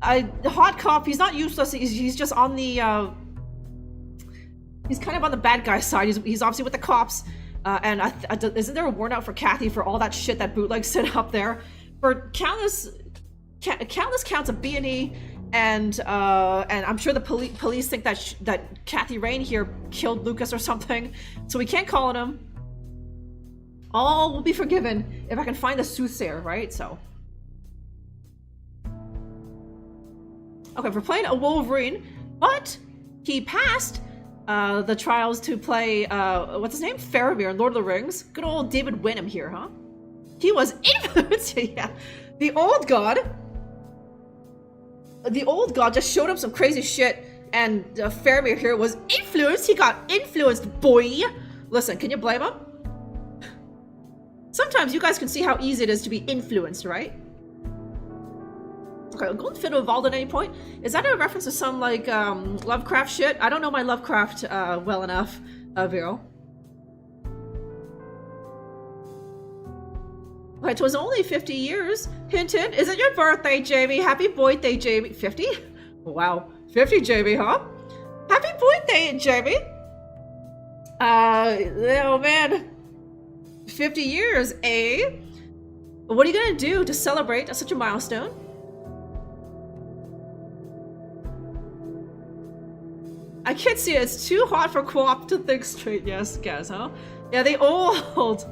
The hot cop. He's not useless. He's just on the. He's kind of on the bad guy's side. He's obviously with the cops. And isn't there a warrant out for Kathy for all that shit that bootleg set up there? For countless counts of B&E, and I'm sure the police think that Kathy Rain here killed Lucas or something, so we can't call on him. All will be forgiven if I can find the Soothsayer, right? So. Okay, we're playing a Wolverine, but he passed the trials to play, what's his name? Faramir, Lord of the Rings. Good old David Wenham here, huh? He was influenced, yeah. The old god just showed him some crazy shit, and Faramir here was influenced. He got influenced, boy. Listen, can you blame him? Sometimes you guys can see how easy it is to be influenced, right? Okay, golden fiddle evolved at any point. Is that a reference to some, like, Lovecraft shit? I don't know my Lovecraft, well enough, Vero. Okay, it was only 50 years. Hint, hint. Is it your birthday, Jamie? Happy birthday, Jamie. 50? Wow. 50, Jamie, huh? Happy birthday, Jamie. Oh man. 50 years, eh? What are you gonna do to celebrate such a milestone? I can't see it. It's too hot for Co-op to think straight. Yes, guess, huh? Yeah, the old.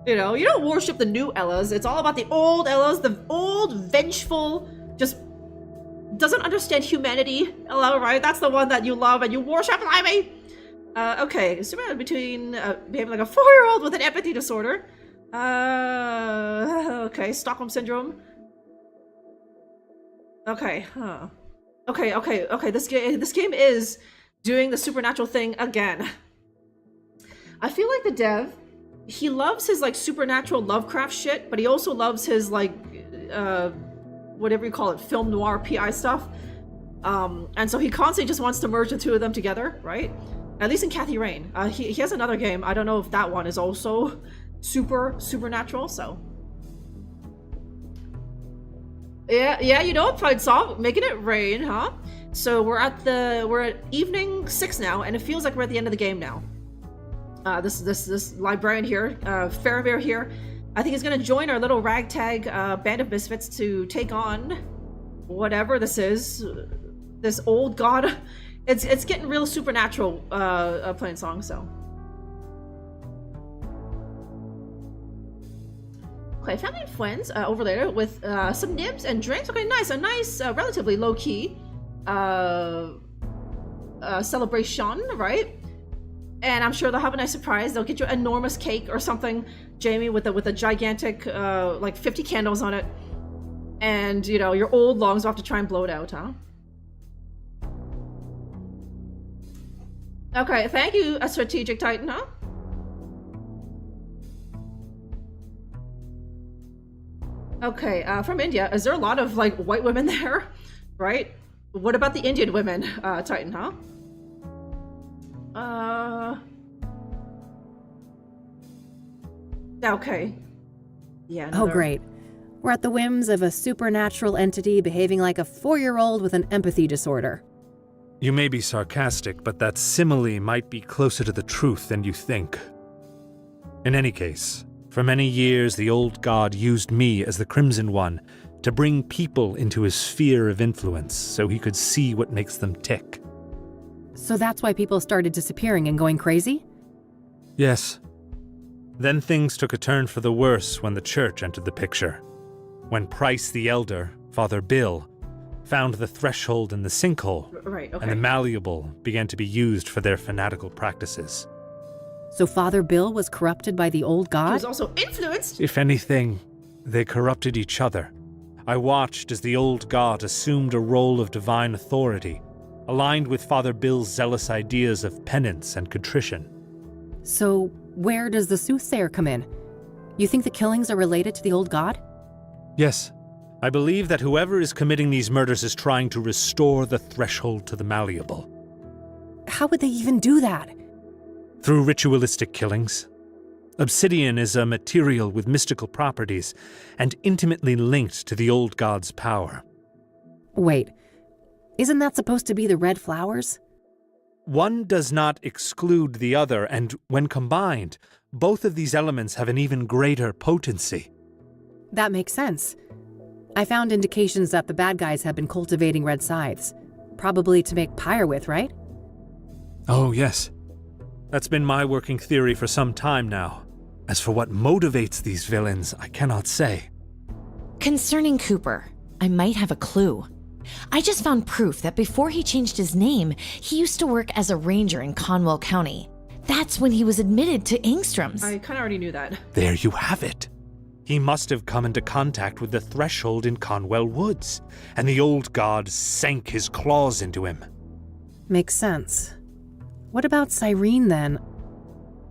You know, you don't worship the new Ellas. It's all about the old Ellas, the old, vengeful, just doesn't understand humanity Ella, right? That's the one that you love and you worship, Limey! Okay, so between behaving like a 4-year-old with an empathy disorder. Okay, Stockholm Syndrome. Okay, huh. Okay, this game is doing the supernatural thing again. I feel like the dev, he loves his, like, supernatural Lovecraft shit, but he also loves his, like, whatever you call it, film noir PI stuff. And so he constantly just wants to merge the two of them together, right? At least in Kathy Rain. He has another game. I don't know if that one is also supernatural, so. Yeah, you know, Pride Song, making it rain, huh? So we're at evening 6 now, and it feels like we're at the end of the game now. This librarian here, Faramir here, I think he's gonna join our little ragtag band of misfits to take on whatever this is. This old god. It's getting real supernatural playing song, so. Okay, family and friends over there with some nibs and drinks. Okay, nice, a nice, relatively low-key celebration, right? And I'm sure they'll have a nice surprise. They'll get you an enormous cake or something, Jamie, with a gigantic, like 50 candles on it. And, you know, your old lungs will have to try and blow it out, huh? Okay, thank you, a strategic titan, huh? Okay, from India. Is there a lot of, like, white women there? Right? What about the Indian women, titan, huh? Okay. Yeah. Oh, great. We're at the whims of a supernatural entity behaving like a 4-year-old with an empathy disorder. You may be sarcastic, but that simile might be closer to the truth than you think. In any case, for many years the old god used me as the Crimson One to bring people into his sphere of influence so he could see what makes them tick. So that's why people started disappearing and going crazy? Yes. Then things took a turn for the worse when the church entered the picture. When Price the Elder, Father Bill, found the threshold in the sinkhole, right, okay. And the malleable began to be used for their fanatical practices. So Father Bill was corrupted by the old god? He was also influenced? If anything, they corrupted each other. I watched as the old god assumed a role of divine authority, aligned with Father Bill's zealous ideas of penance and contrition. So where does the Soothsayer come in? You think the killings are related to the old god? Yes. I believe that whoever is committing these murders is trying to restore the threshold to the malleable. How would they even do that? Through ritualistic killings. Obsidian is a material with mystical properties and intimately linked to the old god's power. Wait, isn't that supposed to be the red flowers? One does not exclude the other, and when combined, both of these elements have an even greater potency. That makes sense. I found indications that the bad guys have been cultivating red scythes, probably to make pyre with, right? Oh, yes. That's been my working theory for some time now. As for what motivates these villains, I cannot say. Concerning Cooper, I might have a clue. I just found proof that before he changed his name, he used to work as a ranger in Conwell County. That's when he was admitted to Engstrom's. I kind of already knew that. There you have it. He must have come into contact with the threshold in Conwell Woods, and the old god sank his claws into him. Makes sense. What about Cyrene, then?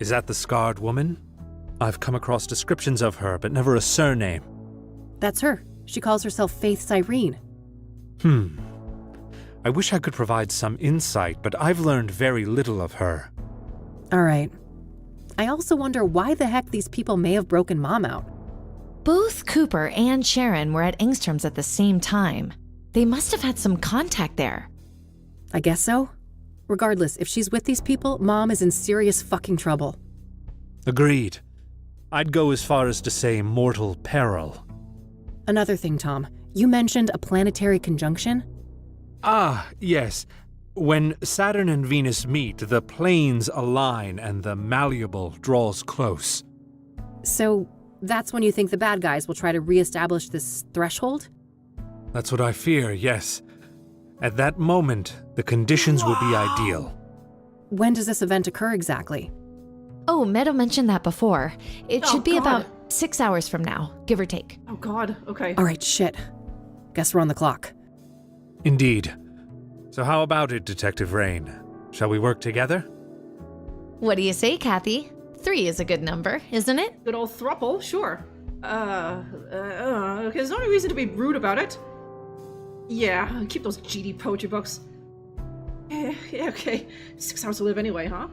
Is that the scarred woman? I've come across descriptions of her, but never a surname. That's her. She calls herself Faith Cyrene. I wish I could provide some insight, but I've learned very little of her. All right. I also wonder why the heck these people may have broken Mom out. Both Cooper and Sharon were at Engstrom's at the same time. They must have had some contact there. I guess so. Regardless, if she's with these people, Mom is in serious fucking trouble. Agreed. I'd go as far as to say mortal peril. Another thing, Tom. You mentioned a planetary conjunction? Ah, yes. When Saturn and Venus meet, the planes align and the malleable draws close. So, that's when you think the bad guys will try to reestablish this threshold? That's what I fear, yes. At that moment, the conditions will be ideal. When does this event occur exactly? Oh, Meadow mentioned that before. It should be God. about 6 hours from now, give or take. Oh God, okay. All right, shit. Guess we're on the clock. Indeed. So how about it, Detective Rain? Shall we work together? What do you say, Kathy? 3 is a good number, isn't it? Good old thruple, sure. Okay, there's no reason to be rude about it. Yeah, keep those GD poetry books. Yeah, okay. 6 hours to live anyway, huh?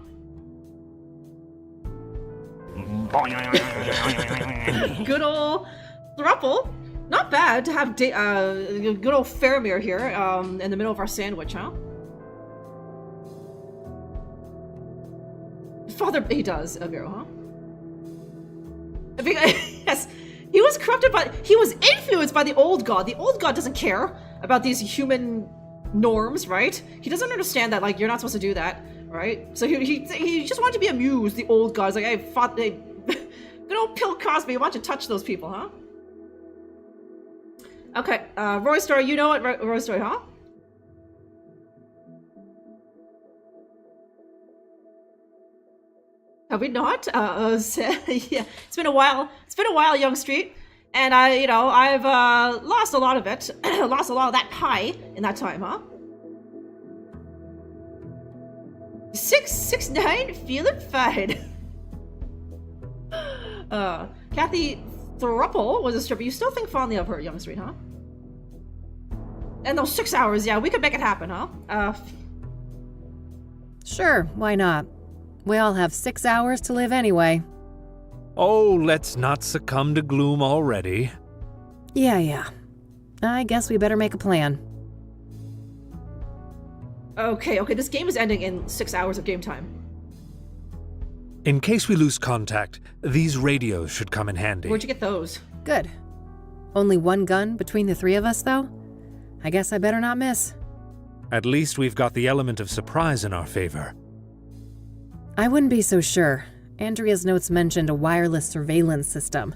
Good old thruple. Not bad to have good old Faramir here in the middle of our sandwich, huh? Father, he does, Vero, huh? Yes, he was corrupted by, he was influenced by the old god. The old god doesn't care about these human norms, right? He doesn't understand that, like, you're not supposed to do that, right? So he just wanted to be amused, the old god. He's like, hey, good old Bill Cosby, why don't you touch those people, huh? Okay, Roy Story, you know it, Roy Story, huh? Have we not? Yeah, it's been a while. It's been a while, Young Street, and I've lost a lot of it. Lost a lot of that pie in that time, huh? 669, feeling fine. Kathy Thruple was a stripper. You still think fondly of her, Young Street, huh? And those 6 hours, yeah, we could make it happen, huh? Sure, why not? We all have 6 hours to live anyway. Oh, let's not succumb to gloom already. Yeah. I guess we better make a plan. Okay, this game is ending in 6 hours of game time. In case we lose contact, these radios should come in handy. Where'd you get those? Good. Only one gun between the 3 of us, though? I guess I better not miss. At least we've got the element of surprise in our favor. I wouldn't be so sure. Andrea's notes mentioned a wireless surveillance system.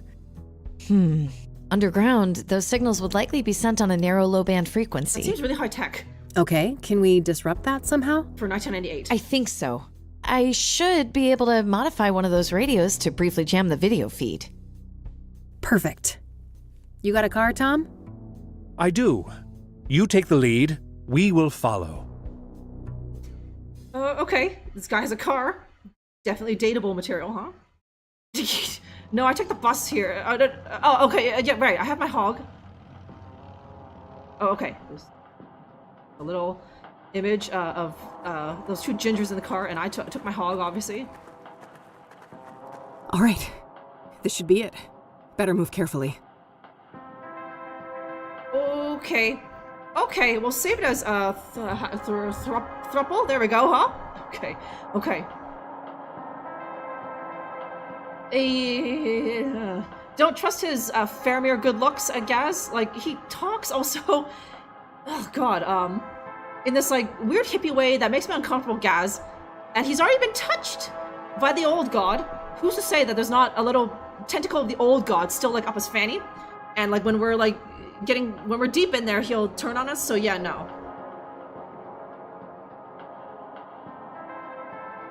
Underground, those signals would likely be sent on a narrow low-band frequency. That seems really high-tech. Okay, can we disrupt that somehow? For 1998. I think so. I should be able to modify one of those radios to briefly jam the video feed. Perfect. You got a car, Tom? I do. You take the lead, we will follow. Okay. This guy has a car. Definitely dateable material, huh? No, I took the bus here. Okay, yeah, right. I have my hog. Oh, okay. There's a little image of those 2 gingers in the car, and I took my hog, obviously. All right. This should be it. Better move carefully. Okay, we'll save it as thruple. There we go, huh? Okay. Don't trust his Faramir good looks, Gaz. Like, he talks also. Oh God, in this like weird hippie way that makes me uncomfortable, Gaz. And he's already been touched by the old god. Who's to say that there's not a little tentacle of the old god still like up his fanny? And like when we're like when we're deep in there, he'll turn on us. So yeah, no.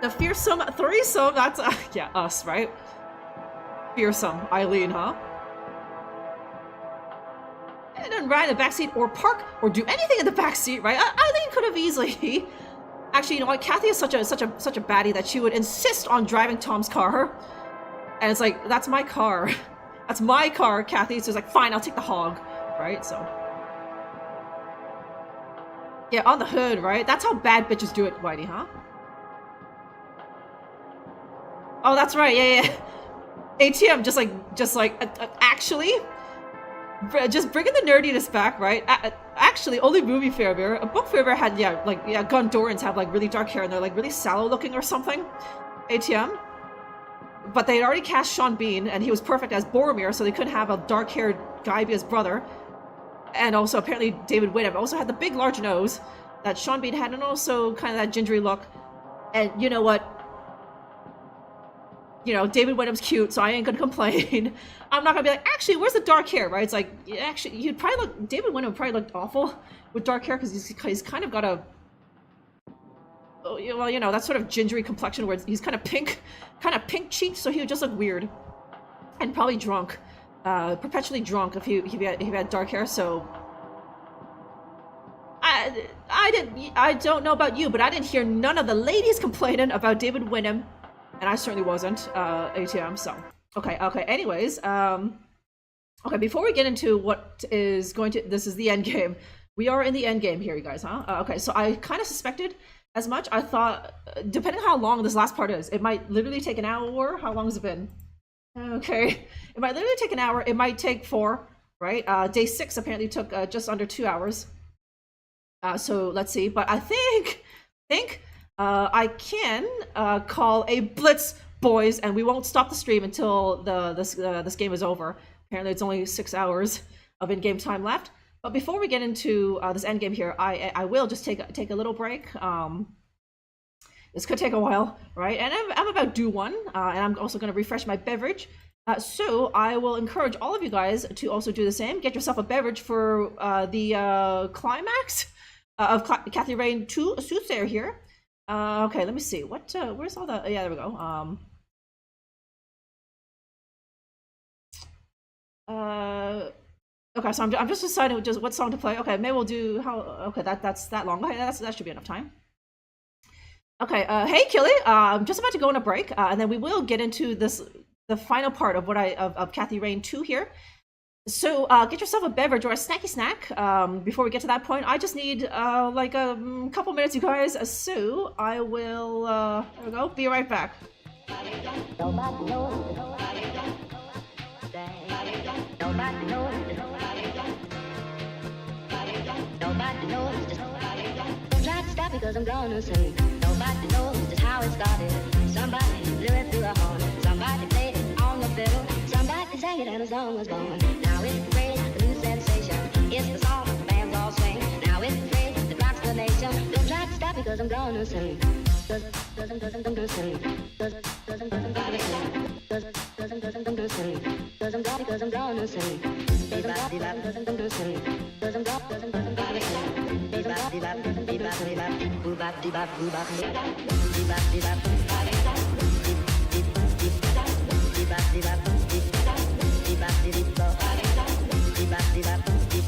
The fearsome threesome. That's yeah, us, right? Fearsome Eileen, huh? And then ride in the backseat or park or do anything in the backseat, right? Eileen could have easily. Actually, you know what? Kathy is such a baddie that she would insist on driving Tom's car, and it's like, that's my car, that's my car, Kathy. So it's like, fine, I'll take the hog, right? So Yeah, on the hood, right? That's how bad bitches do it, Whitey, huh? Oh, that's right. Yeah. ATM, just like, actually, just bringing the nerdiness back, right? Actually, only movie Fairbear. A book Fairbear had, Gondorans have like really dark hair and they're like really sallow looking or something. ATM. But they had already cast Sean Bean and he was perfect as Boromir, so they couldn't have a dark haired guy be his brother. And also, apparently, David Wyndham also had the big, large nose that Sean Bean had, and also kind of that gingery look. And you know what? You know, David Wyndham's cute, so I ain't gonna complain. I'm not gonna be like, actually, where's the dark hair, right? It's like, actually, David Wyndham probably looked awful with dark hair, because he's kind of got a, well, you know, that sort of gingery complexion where he's kind of pink cheeked, so he would just look weird. And probably drunk. Perpetually drunk if he had dark hair, so... I don't know about you, but I didn't hear none of the ladies complaining about David Wyndham. And I certainly wasn't, ATM, so... Okay, anyways, okay, before we get into what is going to... This is the end game. We are in the end game here, you guys, huh? Okay, so I kind of suspected as much. I thought, depending on how long this last part is, it might literally take an hour. How long has it been? Okay, it might literally take an hour. It might take 4, right? Day 6 apparently took just under 2 hours. So let's see. But I think I can call a blitz, boys, and we won't stop the stream until this game is over. Apparently, it's only 6 hours of in-game time left. But before we get into this end game here, I will just take a little break. This could take a while, right? And I'm about due one, and I'm also going to refresh my beverage. So I will encourage all of you guys to also do the same. Get yourself a beverage for the climax of Kathy Rain 2 Soothsayer here. Okay, let me see. Where's all the... Yeah, there we go. Okay, so I'm just deciding just what song to play. Okay, maybe we'll do... Okay, that's that long. Okay, that should be enough time. Okay, hey Killy, I'm just about to go on a break, and then we will get into the final part of of Kathy Rain 2 here. So get yourself a beverage or a snacky snack. Before we get to that point, I just need like a couple minutes, you guys. So I will there we go. Be right back. Nobody knows. Don't try to stop me 'cause I'm gonna sing. Nobody knows just how it started. Somebody blew it through a horn. Somebody played it on the fiddle. Somebody sang it and a song was born. Now it's the phrase, the new sensation. It's the song the bands all swing. Now it's the phrase that rocks the nation. Don't try to stop me 'cause I'm gonna sing. 'Cause I'm gonna sing. 'Cause I'm gonna sing. 'Cause I'm gonna sing. 'Cause I'm gonna sing. 'Cause I'm gonna sing. 'Cause I'm gonna sing.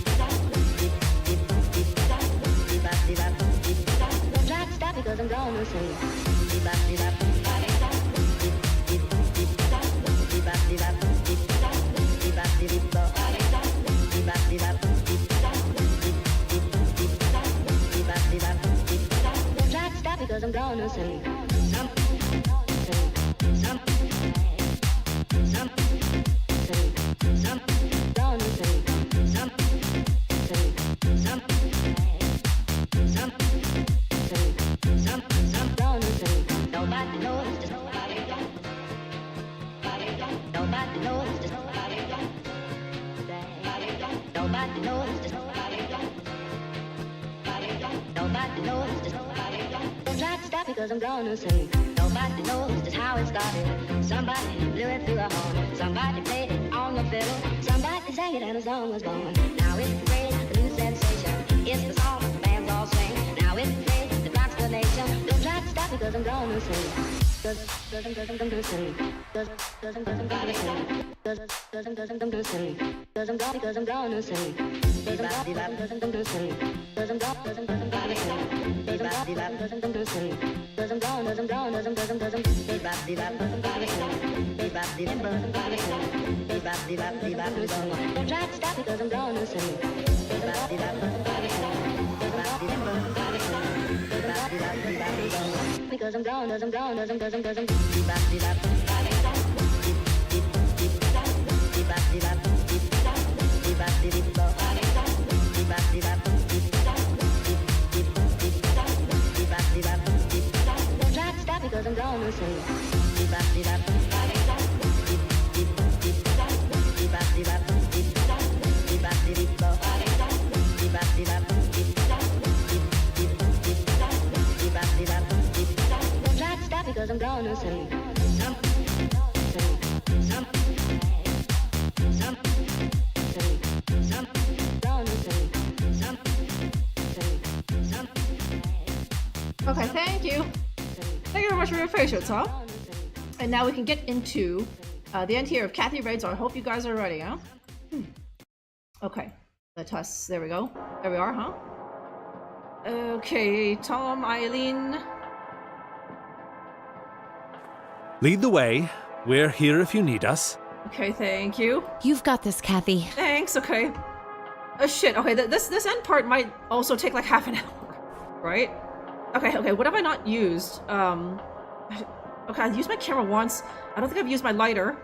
Because I'm gonna sing. Try to stop because I'm gonna sing. Because I'm gonna sing. Nobody knows just how it started. Somebody blew it through a horn. Somebody played it on the fiddle. Somebody sang it and a song was born. Now it's the phrase, the new sensation. It's the song the bands all swing. Now it's the phrase that rocks the nation. Don't try to stop because I'm gonna sing. 'Cause I'm gonna sing. 'Cause I'm gonna sing. 'Cause I'm gonna sing. 'Cause I'm gonna sing. 'Cause I'm gonna sing. 'Cause I'm gonna sing. 'Cause I'm gonna sing. 'Cause I'm gonna sing. 'Cause I'm gonna sing. 'Cause I'm gonna sing. 'Cause I'm gonna sing. 'Cause I'm gonna sing. Don't try to stop because I'm gonna sing. 'Cause I'm gonna sing. Because I'm gone, because I'm gone, because I'm try to stop because I'm gone and sing. Try to stop because I'm gone and sing. Okay, thank you. Thank you very much for your patience, huh? And now we can get into the end here of Kathy Raid, so I hope you guys are ready, huh? Okay, let us, there we go. There we are, huh? Okay, Tom, Eileen. Lead the way. We're here if you need us. Okay, thank you. You've got this, Kathy. Thanks, okay. Shit, okay, this end part might also take like half an hour, right? Okay, what have I not used? Okay, I used my camera once. I don't think I've used my lighter.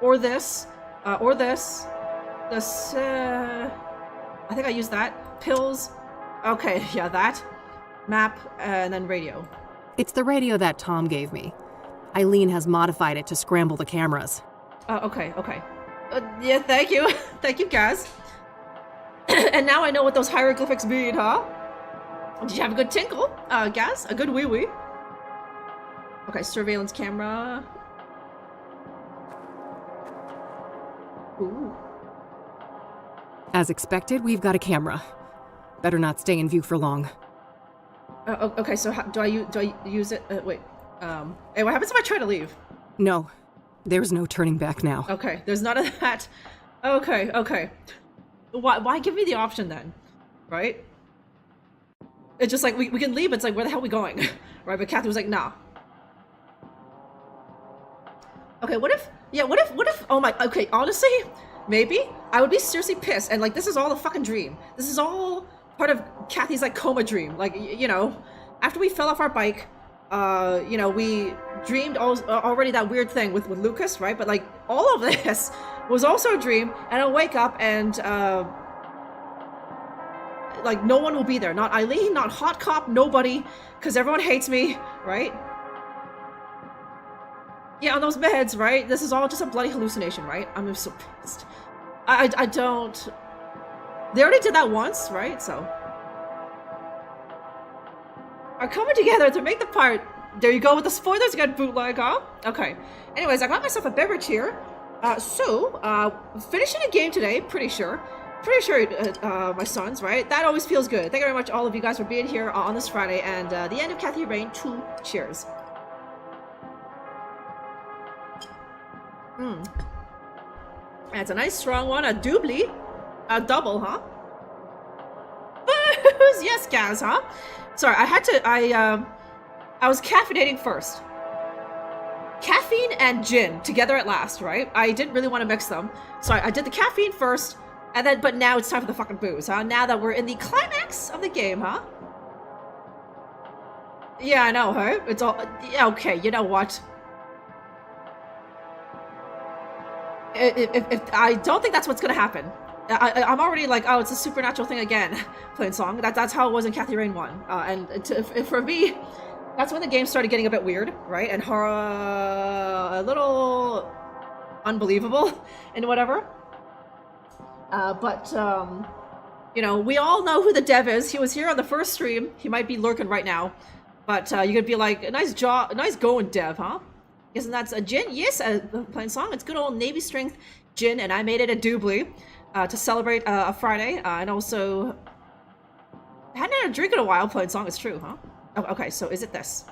Or this. This, I think I used that. Pills. Okay, yeah, that. Map, and then radio. It's the radio that Tom gave me. Eileen has modified it to scramble the cameras. Okay. Yeah, thank you. Thank you, Gaz. And now I know what those hieroglyphics mean, huh? Did you have a good tinkle, Gaz? A good wee-wee? Okay, surveillance camera. Ooh. As expected, we've got a camera. Better not stay in view for long. Okay, so how, do I use it? Wait. Hey, what happens if I try to leave? No. There's no turning back now. Okay, there's none of that. Okay. Why give me the option then? Right? It's just like, we can leave, it's like, where the hell are we going? Right, but Kathy was like, nah. Okay, what if, oh my, okay, honestly, maybe, I would be seriously pissed, and like, this is all a fucking dream. This is all part of Kathy's like coma dream. Like, you know, after we fell off our bike, you know, we dreamed already that weird thing with Lucas, right? But like, all of this was also a dream, and I'll wake up and, like, no one will be there. Not Eileen, not Hot Cop, nobody, because everyone hates me, right? Yeah, on those meds, right? This is all just a bloody hallucination, right? I'm so pissed. I don't... They already did that once, right? So... Are coming together to make the part... There you go with the spoilers again, bootleg, huh? Okay. Anyways, I got myself a beverage here. Finishing a game today, pretty sure. My sons, right? That always feels good. Thank you very much, all of you guys, for being here on this Friday, and the end of Kathy Rain 2. Cheers. That's a nice strong one. A doubly. A double, huh? Yes, Gaz, huh? Sorry, I was caffeinating first. Caffeine and gin together at last, right? I didn't really want to mix them. So I did the caffeine first, and then, but now it's time for the fucking booze, huh? Now that we're in the climax of the game, huh? Yeah, I know, huh? It's all, yeah, okay, you know what? If I don't think that's what's gonna happen. I'm already like, oh, it's a supernatural thing again, playing song. That's how it was in Kathy Rain 1. And for me, that's when the game started getting a bit weird, right? And a little unbelievable and whatever. You know, we all know who the dev is. He was here on the first stream. He might be lurking right now. But you could be like, nice going, dev, huh? Isn't that a gin? Yes, playing song. It's good old Navy strength gin, and I made it a doubly to celebrate a Friday. And also, I hadn't had a drink in a while playing song. It's true, huh? Oh, okay, so is it this?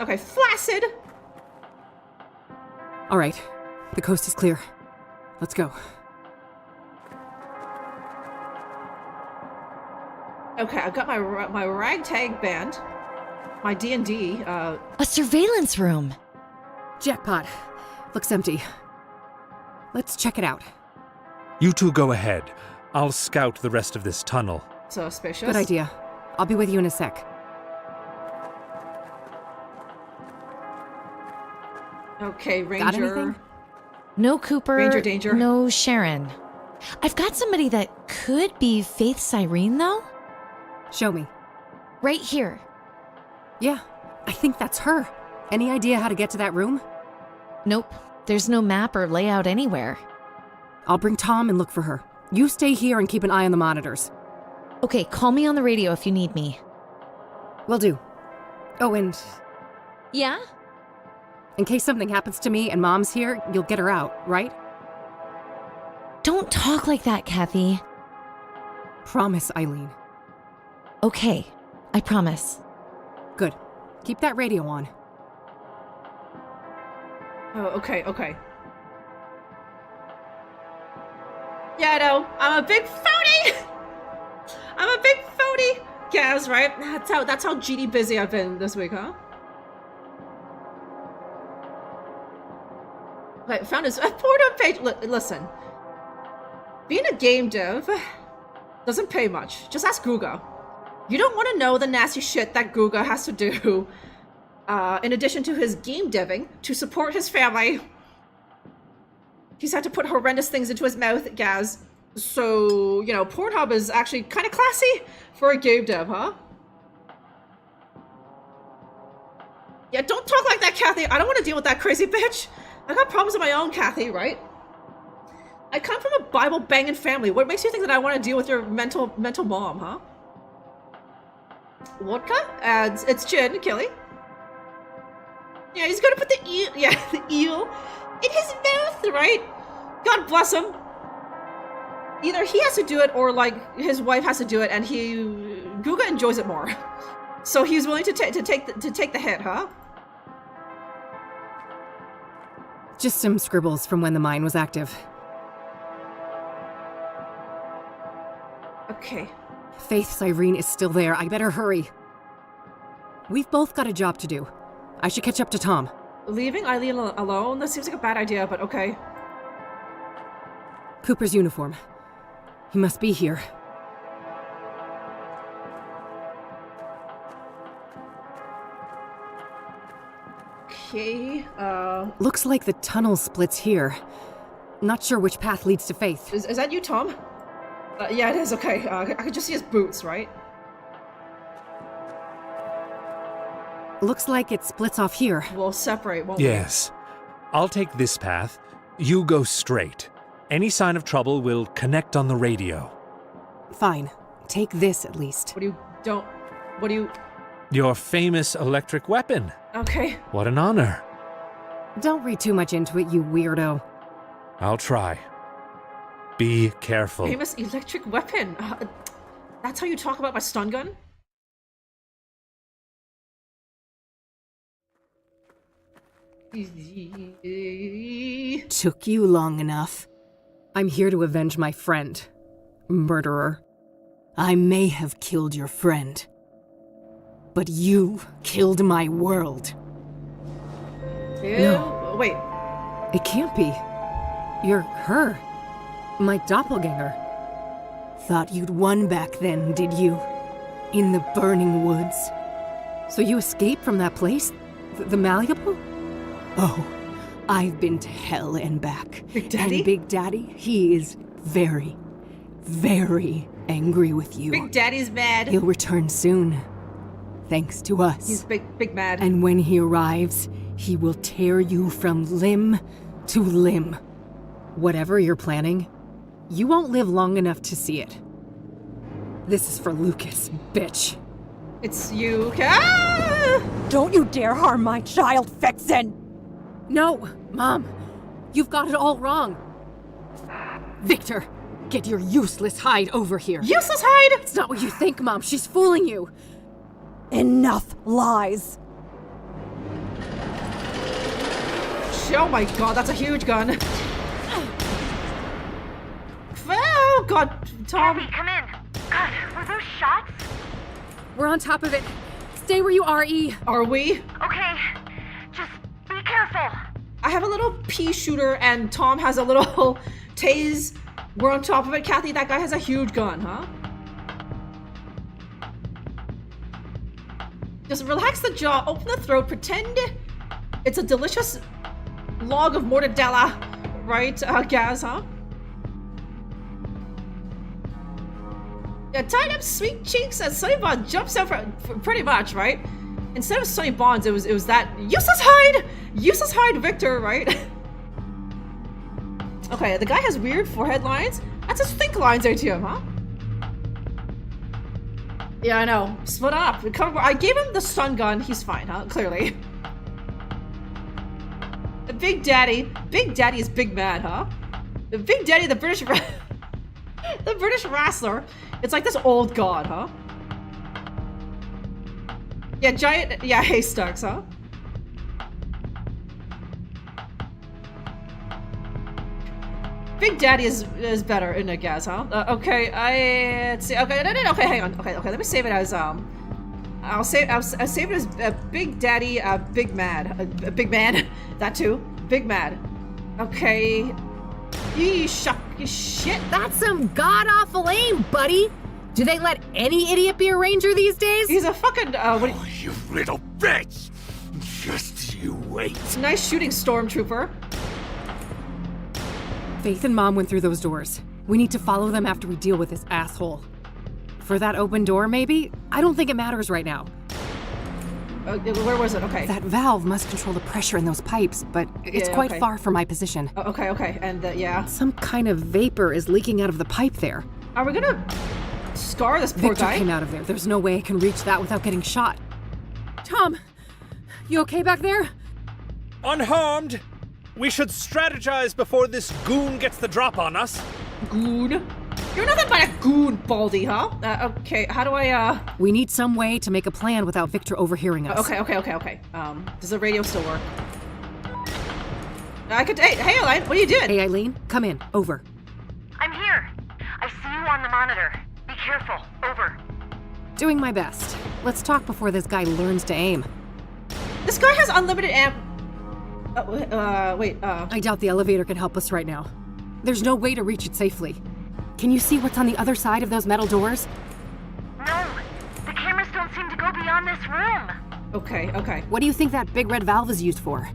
Okay, flaccid. All right, the coast is clear. Let's go. Okay, I've got my ragtag band, my D&D. A surveillance room. Jackpot. Looks empty. Let's check it out. You two go ahead. I'll scout the rest of this tunnel. Suspicious. Good idea. I'll be with you in a sec. Okay, Ranger. Got anything? No Cooper. Ranger danger. No Sharon. I've got somebody that could be Faith Cyrene, though. Show me. Right here. Yeah, I think that's her. Any idea how to get to that room? Nope. There's no map or layout anywhere. I'll bring Tom and look for her. You stay here and keep an eye on the monitors. Okay, call me on the radio if you need me. Will do. Oh, and Yeah? in case something happens to me and Mom's here, you'll get her out, right? Don't talk like that, Kathy. Promise, Eileen. Okay, I promise. Good. Keep that radio on. Oh, okay. Yeah, I know. I'm a big phony! I'm a big phony! Gaz, right? That's how GD busy I've been this week, huh? Wait, found his Pornhub page. Listen. Being a game dev doesn't pay much. Just ask Guga. You don't want to know the nasty shit that Guga has to do, in addition to his game deving, to support his family. He's had to put horrendous things into his mouth, Gaz. So, you know, Pornhub is actually kind of classy for a game dev, huh? Yeah, don't talk like that, Kathy. I don't want to deal with that crazy bitch. I got problems of my own, Kathy, right? I come from a Bible-banging family. What makes you think that I want to deal with your mental mom, huh? Vodka? It's gin, Kelly. Yeah, he's gonna put the eel in his mouth, right? God bless him. Either he has to do it or, like, his wife has to do it, and Guga enjoys it more. So he's willing to take the hit, huh? Just some scribbles from when the mine was active. Okay. Faith Cyrene is still there. I better hurry. We've both got a job to do. I should catch up to Tom. Leaving Eileen alone? That seems like a bad idea, but okay. Cooper's uniform. He must be here. Okay, Looks like the tunnel splits here. Not sure which path leads to Faith. Is that you, Tom? Yeah, it is, okay. I can just see his boots, right? Looks like it splits off here. We'll separate, won't we? Yes. I'll take this path. You go straight. Any sign of trouble will connect on the radio. Fine. Take this at least. What do you... Your famous electric weapon. Okay. What an honor. Don't read too much into it, you weirdo. I'll try. Be careful. Famous electric weapon. That's how you talk about my stun gun? Took you long enough. I'm here to avenge my friend. Murderer. I may have killed your friend. But you killed my world. Ew. No. Wait. It can't be. You're her. My doppelganger. Thought you'd won back then, did you? In the burning woods. So you escaped from that place? The Malleable? Oh, I've been to hell and back. Big Daddy? And Big Daddy, he is very, very angry with you. Big Daddy's mad. He'll return soon. Thanks to us. He's big mad. And when he arrives, he will tear you from limb to limb. Whatever you're planning, you won't live long enough to see it. This is for Lucas, bitch. It's you. Ah! Don't you dare harm my child, Vixen! No, Mom. You've got it all wrong. Victor, get your useless hide over here. Useless hide? It's not what you think, Mom. She's fooling you. Enough lies. Oh my god, that's a huge gun. Oh god, Tom. Abby, come in. God, were those shots? We're on top of it. Stay where you are, E. Are we? Okay, just be careful. I have a little pea shooter and Tom has a little tase. We're on top of it. Kathy, that guy has a huge gun, huh? Just relax the jaw, open the throat, pretend it's a delicious log of mortadella, right, Gaz, huh? Yeah, tied up sweet cheeks as Sonny Bond jumps out for pretty much, right? Instead of Sonny Bonds, it was that useless hide Victor, right? Okay, the guy has weird forehead lines. That's his think lines there to him, huh? Yeah, I know. Split up. I gave him the stun gun. He's fine, huh? Clearly. The Big Daddy. Big Daddy is big mad, huh? The Big Daddy, the British the British wrestler. It's like this old god, huh? Yeah, giant. Yeah, haystacks, huh? Big Daddy is better in a guess, huh? Okay, let's see. Okay, no, okay, hang on. Okay, let me save it as I'll save it as Big Daddy, Big Mad, Big Man. That too, Big Mad. Okay. Shit. That's some god-awful aim, buddy. Do they let any idiot be a ranger these days? He's a fucking Oh, you little bitch! Just you wait. Nice shooting, Stormtrooper. Faith and Mom went through those doors. We need to follow them after we deal with this asshole. For that open door, maybe? I don't think it matters right now. Where was it? Okay. That valve must control the pressure in those pipes, but it's quite far from my position. Okay, and yeah. Some kind of vapor is leaking out of the pipe there. Are we gonna scar this poor Victor guy? came out of there. There's no way I can reach that without getting shot. Tom, you okay back there? Unharmed. We should strategize before this goon gets the drop on us. Goon? You're nothing but a goon, Baldy, huh? Okay, how do I, We need some way to make a plan without Victor overhearing us. Okay. Does the radio still work? I could. Hey, Eileen, what are you doing? Hey, Eileen, come in. Over. I'm here. I see you on the monitor. Be careful. Over. Doing my best. Let's talk before this guy learns to aim. This guy has unlimited amp. Wait. I doubt the elevator can help us right now. There's no way to reach it safely. Can you see what's on the other side of those metal doors? No. The cameras don't seem to go beyond this room. Okay. What do you think that big red valve is used for?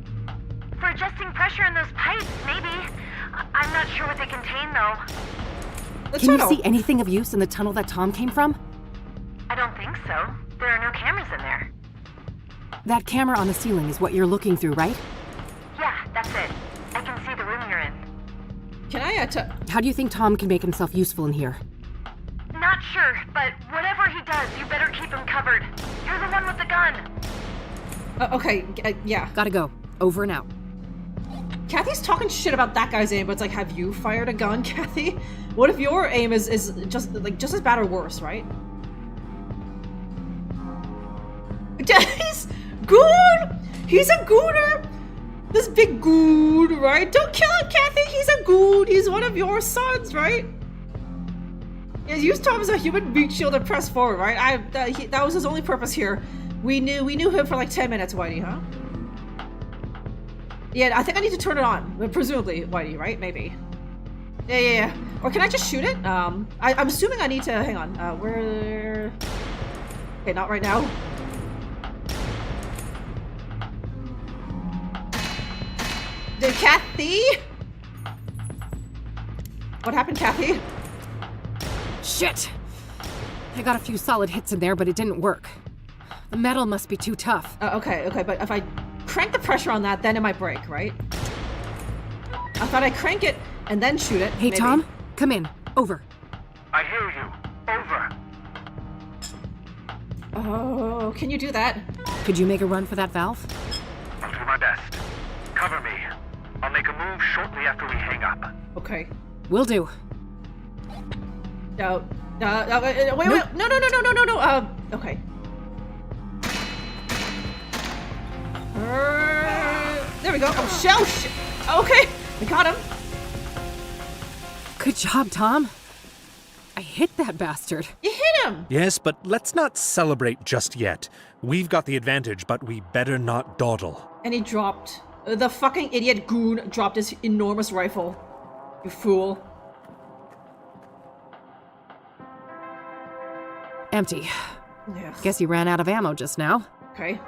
For adjusting pressure in those pipes, maybe. I'm not sure what they contain, though. Can you see anything of use in the tunnel that Tom came from? I don't think so. There are no cameras in there. That camera on the ceiling is what you're looking through, right? Yeah, that's it. I can see the room you're in. Can I, How do you think Tom can make himself useful in here? Not sure, but whatever he does, you better keep him covered. You're the one with the gun. Okay, yeah. Gotta go. Over and out. Kathy's talking shit about that guy's aim, but it's like, have you fired a gun, Kathy? What if your aim is just as bad or worse, right? He's goon! He's a gooner! This big goon, right? Don't kill him, Kathy! He's a goon! He's one of your sons, right? Yeah, use Tom as a human meat shield and press forward, right? That was his only purpose here. We knew him for like 10 minutes, Whitey, huh? Yeah, I think I need to turn it on. Presumably, Whitey, right? Maybe. Yeah. Or can I just shoot it? I'm assuming I need to, hang on, where... Okay, not right now. Kathy? What happened, Kathy? Shit! I got a few solid hits in there, but it didn't work. The metal must be too tough. Okay, but if I crank the pressure on that, then it might break, right? I thought I'd crank it and then shoot it. Hey, maybe. Tom, come in. Over. I hear you. Over. Oh, can you do that? Could you make a run for that valve? I'll do my best. Cover me. I'll make a move shortly after we hang up. Okay. Will do. Wait. No. Okay. There we go. Oh, shit. Okay. I got him. Good job, Tom. I hit that bastard. You hit him. Yes, but let's not celebrate just yet. We've got the advantage, but we better not dawdle. And he dropped The fucking idiot goon dropped his enormous rifle. You fool. Empty. Yeah. Guess he ran out of ammo just now. Okay.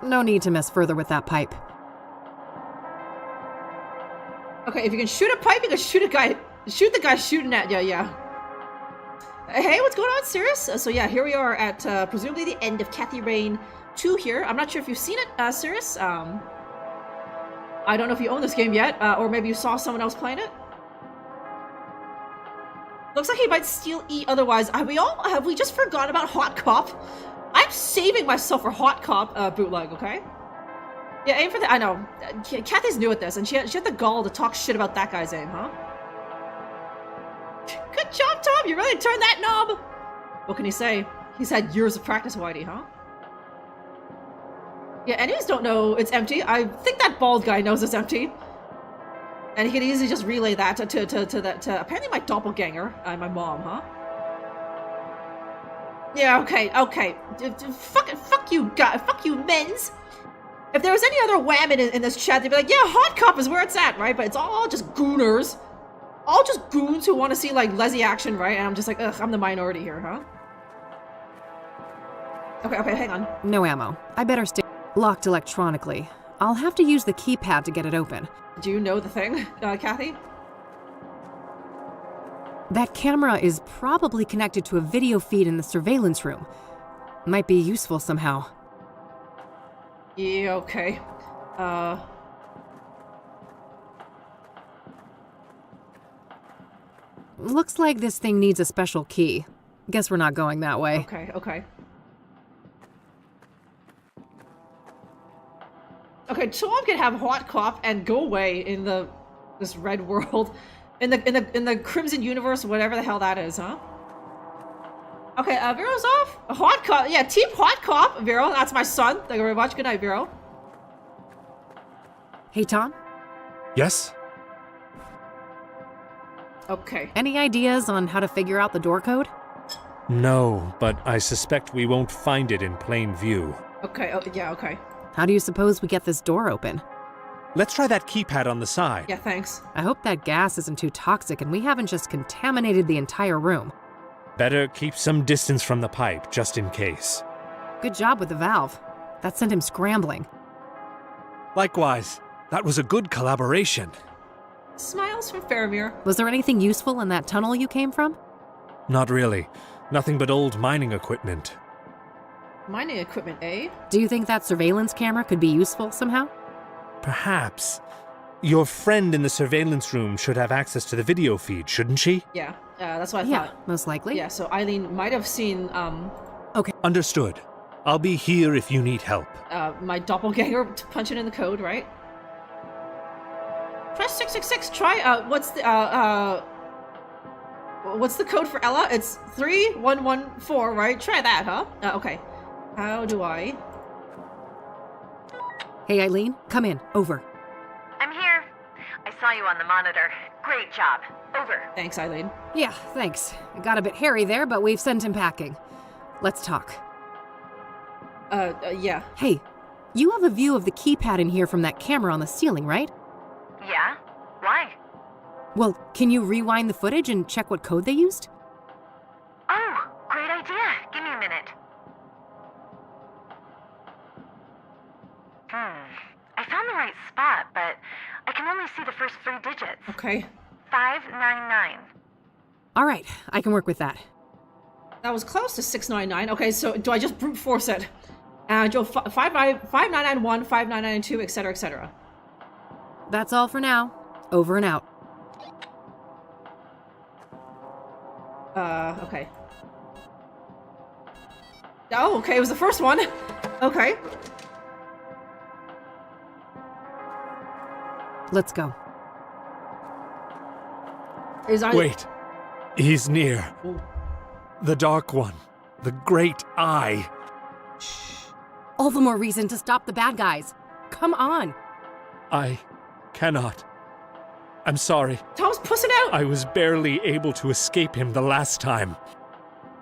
No need to mess further with that pipe. Okay, if you can shoot a pipe, you can shoot a guy. Shoot the guy shooting at you, yeah. Hey, what's going on, Cirrus? So yeah, here we are at presumably the end of Kathy Rain 2 here. I'm not sure if you've seen it, Cirrus. I don't know if you own this game yet, or maybe you saw someone else playing it. Looks like he might steal E otherwise. Have we just forgotten about Hot Cop? I'm saving myself for Hot Cop bootleg, okay? Yeah, aim for the— I know. Kathy's new at this, and she had the gall to talk shit about that guy's aim, huh? Good job, Tom! You really turned that knob! What can he say? He's had years of practice, Whitey, huh? Yeah, enemies don't know it's empty. I think that bald guy knows it's empty. And he can easily just relay that to apparently my doppelganger, my mom, huh? Yeah, okay. Fuck you, guys. Fuck you, men's. If there was any other whammon in this chat, they'd be like, yeah, Hot Cop is where it's at, right? But it's all just gooners. All just goons who want to see, like, Leslie action, right? And I'm just like, ugh, I'm the minority here, huh? Okay, hang on. No ammo. I better stay locked electronically. I'll have to use the keypad to get it open. Do you know the thing, Kathy? That camera is probably connected to a video feed in the surveillance room. Might be useful somehow. Yeah, okay. Looks like this thing needs a special key. Guess we're not going that way. Okay. Okay, Tom can have Hot Cop and go away in this red world. In the Crimson Universe, whatever the hell that is, huh? Okay, Vero's off. Hot Cop, yeah, Team Hot Cop, Vero, that's my son. Thank you very much. Good night, Vero. Hey, Tom? Yes? Okay. Any ideas on how to figure out the door code? No, but I suspect we won't find it in plain view. Okay, yeah, okay. How do you suppose we get this door open? Let's try that keypad on the side. Yeah, thanks. I hope that gas isn't too toxic and we haven't just contaminated the entire room. Better keep some distance from the pipe, just in case. Good job with the valve. That sent him scrambling. Likewise. That was a good collaboration. Smiles from Faramir. Was there anything useful in that tunnel you came from? Not really. Nothing but old mining equipment. Mining equipment, eh? Do you think that surveillance camera could be useful somehow? Perhaps. Your friend in the surveillance room should have access to the video feed, shouldn't she? Yeah, that's what I thought. Yeah, most likely. Yeah, so Eileen might have seen, Okay. Understood. I'll be here if you need help. My doppelganger punching in the code, right? Press 666, try, what's the code for Ella? It's 3114, right? Try that, huh? Okay. How do I? Hey, Eileen, come in. Over. I'm here. I saw you on the monitor. Great job. Over. Thanks, Eileen. Yeah, thanks. It got a bit hairy there, but we've sent him packing. Let's talk. Yeah. Hey, you have a view of the keypad in here from that camera on the ceiling, right? Yeah? Why? Well, can you rewind the footage and check what code they used? Oh, great idea. Give me a minute. I found the right spot, but I can only see the first 3 digits. Okay. 599. All right, I can work with that. That was close to 699. Okay, so do I just brute force it? Joe, 5991, 5992, etc., etc. That's all for now. Over and out. Okay. Oh, okay, it was the first one. Okay. Let's go. Wait. He's near. Ooh. The Dark One. The Great Eye. All the more reason to stop the bad guys. Come on. I cannot. I'm sorry. Tom's pussing out! I was barely able to escape him the last time.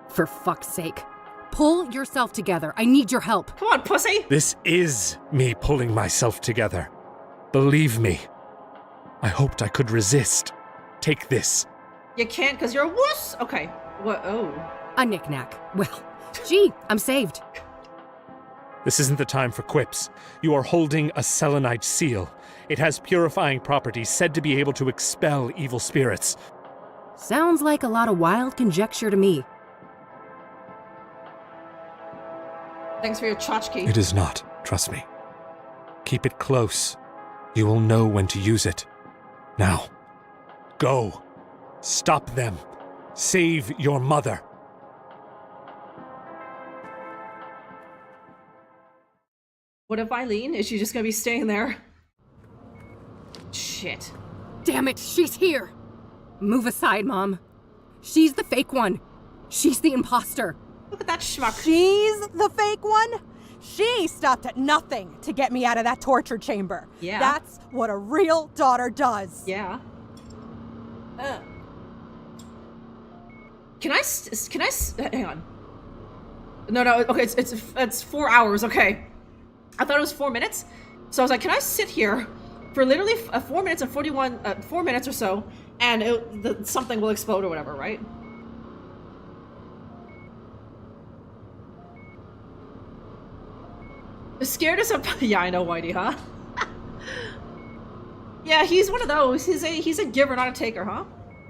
For fuck's sake. Pull yourself together. I need your help. Come on, pussy. This is me pulling myself together. Believe me. I hoped I could resist. Take this. You can't because you're a wuss. Okay. What? Oh. A knick-knack. Well, gee, I'm saved. This isn't the time for quips. You are holding a selenite seal. It has purifying properties said to be able to expel evil spirits. Sounds like a lot of wild conjecture to me. Thanks for your tchotchke. It is not, trust me. Keep it close. You will know when to use it. Now, go. Stop them. Save your mother. What if Eileen? Is she just gonna be staying there? Shit. Damn it, she's here. Move aside, Mom. She's the fake one. She's the imposter. Look at that schmuck. She's the fake one? She stopped at nothing to get me out of that torture chamber. Yeah. That's what a real daughter does. Yeah. Can I hang on. No, okay, it's 4 hours, okay. I thought it was 4 minutes. So I was like, can I sit here for literally 4 minutes and 4 minutes or so, and something will explode or whatever, right? Scared as a yeah, I know, Whitey, huh? Yeah, he's one of those. He's a giver, not a taker, huh?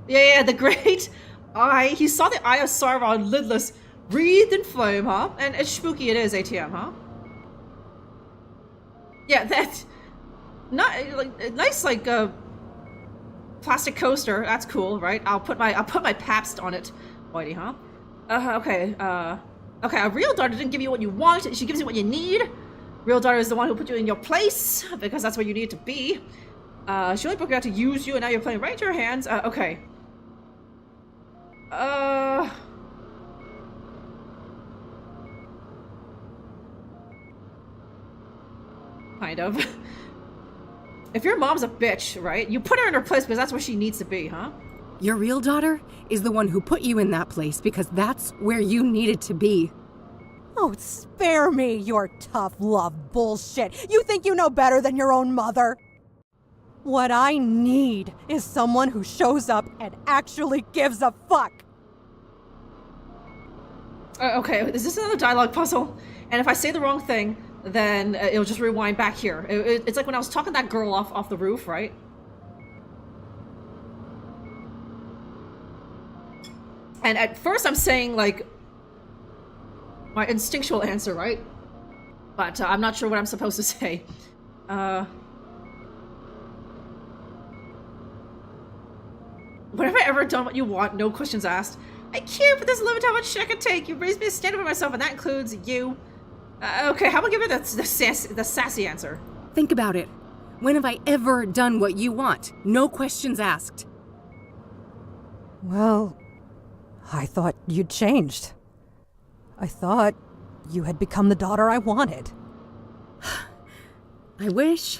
Yeah, the great eye. He saw the eye of Sarvon, lidless, wreathed in flame, huh? And it's spooky it is, ATM, huh? Yeah, that not like nice like plastic coaster. That's cool, right? I'll put my Pabst on it, Whitey, huh? Okay. Okay. A real daughter didn't give you what you want. She gives you what you need. Real daughter is the one who put you in your place because that's where you need to be. She only broke out to use you, and now you're playing right into her hands. Okay. Kind of. If your mom's a bitch, right? You put her in her place because that's where she needs to be, huh? Your real daughter is the one who put you in that place because that's where you needed to be. Oh, spare me your tough love bullshit. You think you know better than your own mother? What I need is someone who shows up and actually gives a fuck. Okay, is this another dialogue puzzle? And if I say the wrong thing, then it'll just rewind back here. It's like when I was talking that girl off the roof, right? And at first I'm saying, like, my instinctual answer, right? But I'm not sure what I'm supposed to say. When have I ever done what you want? No questions asked. I can't, but there's a limit to how much shit I can take. You've raised me to stand up for myself, and that includes you. Okay, how about give her the sassy answer? Think about it. When have I ever done what you want? No questions asked. Well, I thought you'd changed. I thought you had become the daughter I wanted. I wish.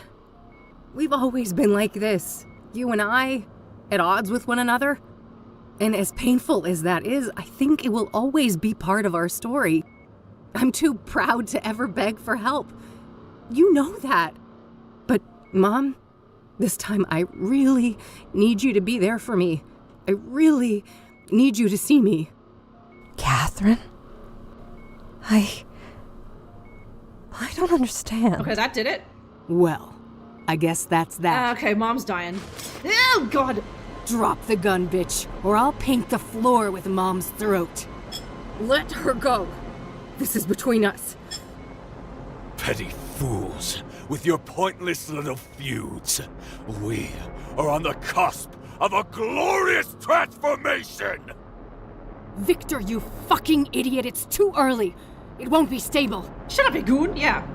We've always been like this. You and I, at odds with one another. And as painful as that is, I think it will always be part of our story. I'm too proud to ever beg for help. You know that. But, Mom, this time I really need you to be there for me. I really need you to see me. Catherine? I don't understand. Okay, that did it? Well, I guess that's that. Okay, Mom's dying. Oh, God! Drop the gun, bitch, or I'll paint the floor with Mom's throat. Let her go. This is between us. Petty fools, with your pointless little feuds. We are on the cusp of a glorious transformation! Victor, you fucking idiot, it's too early. It won't be stable. Shut up, you goon, yeah.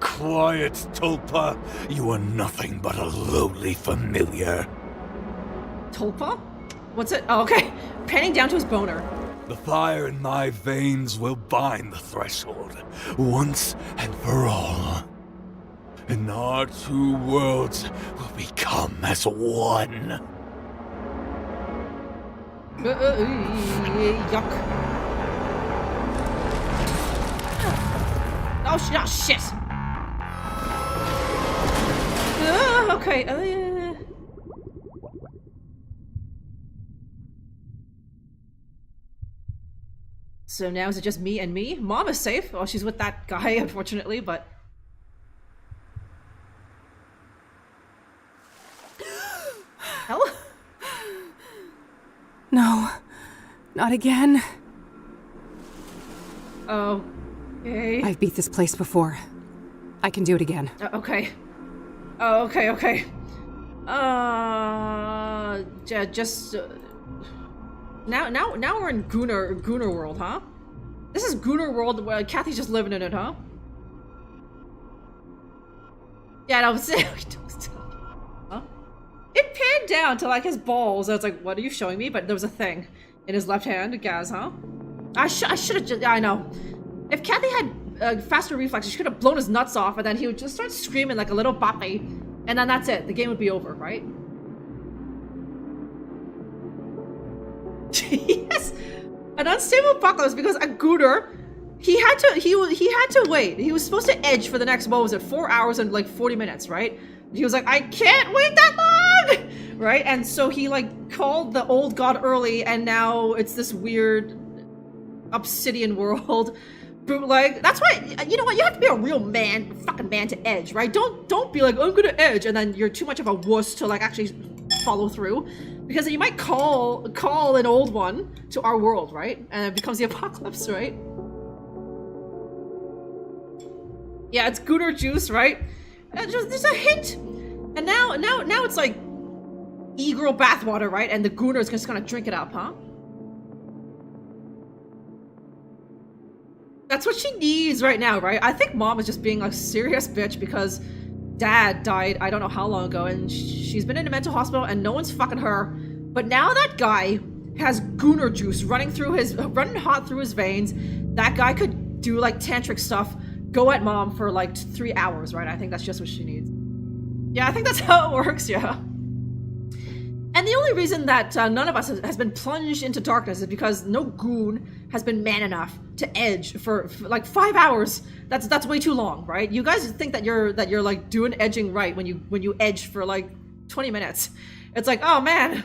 Quiet, Tulpa. You are nothing but a lowly familiar. Tulpa? What's it? Oh, okay. Panning down to his boner. The fire in my veins will bind the threshold, once and for all. And our two worlds will become as one. Yuck. Oh, shit. Okay. So now is it just me and me? Mom is safe. Well, she's with that guy, unfortunately, but... Hell? No, not again. Okay. I've beat this place before. I can do it again. Okay. Oh, okay. Just... Now we're in Gooner World, huh? This is Gooner World where Kathy's just living in it, huh? Yeah, no, huh? It panned down to like his balls. I was like, what are you showing me? But there was a thing in his left hand, Gaz, huh? I should have just, I know. If Kathy had faster reflexes, she could have blown his nuts off and then he would just start screaming like a little boppy. And then that's it. The game would be over, right? Yes! An unstable apocalypse because a Gooner, he had to wait. He was supposed to edge for the next, what was it, 4 hours and like 40 minutes, right? He was like, I can't wait that long! Right? And so he like called the old god early and now it's this weird obsidian world. Bootleg. That's why, you know what, you have to be a real man, fucking man to edge, right? Don't be like, I'm gonna edge, and then you're too much of a wuss to like actually follow through. Because you might call an old one to our world, right? And it becomes the apocalypse, right? Yeah, it's Gooner juice, right? There's a hint. And now it's like e-girl bathwater, right? And the Gooner is just gonna drink it up, huh? That's what she needs right now, right? I think Mom is just being a serious bitch because Dad died I don't know how long ago and she's been in a mental hospital and no one's fucking her. But now that guy has Gooner juice running hot through his veins. That guy could do like tantric stuff, go at Mom for like 3 hours, right? I think that's just what she needs. Yeah, I think that's how it works, yeah. And the only reason that none of us has been plunged into darkness is because no goon has been man enough to edge for like 5 hours. That's way too long, right? You guys think that you're like doing edging right when you edge for like 20 minutes. It's like, oh man,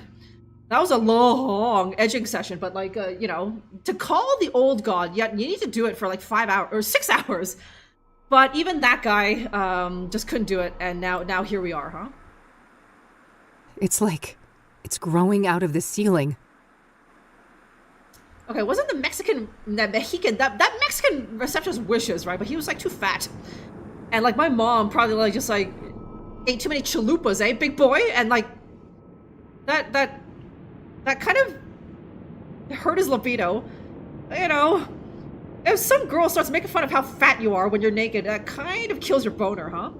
that was a long edging session. But like, you know, to call the old god, yet you need to do it for like 5 hours or 6 hours. But even that guy just couldn't do it, and now here we are, huh? It's like it's growing out of the ceiling. Okay, wasn't that Mexican receptionist wishes, right? But he was like too fat. And like my mom probably like just like ate too many chalupas, eh, big boy? And like that kind of hurt his libido. You know, if some girl starts making fun of how fat you are when you're naked, that kind of kills your boner, huh?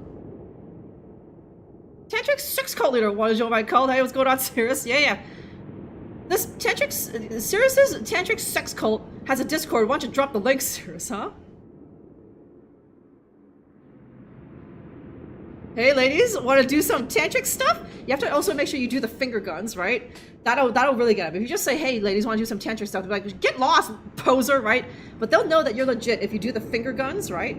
Tantric sex cult leader, what is your mind called? Hey, what's going on, Sirius? Yeah. This Sirius's tantric sex cult has a Discord. Why don't you drop the link, Sirius, huh? Hey, ladies, want to do some tantric stuff? You have to also make sure you do the finger guns, right? That'll really get them. If you just say, hey, ladies, want to do some tantric stuff, they'll be like, get lost, poser, right? But they'll know that you're legit if you do the finger guns, right?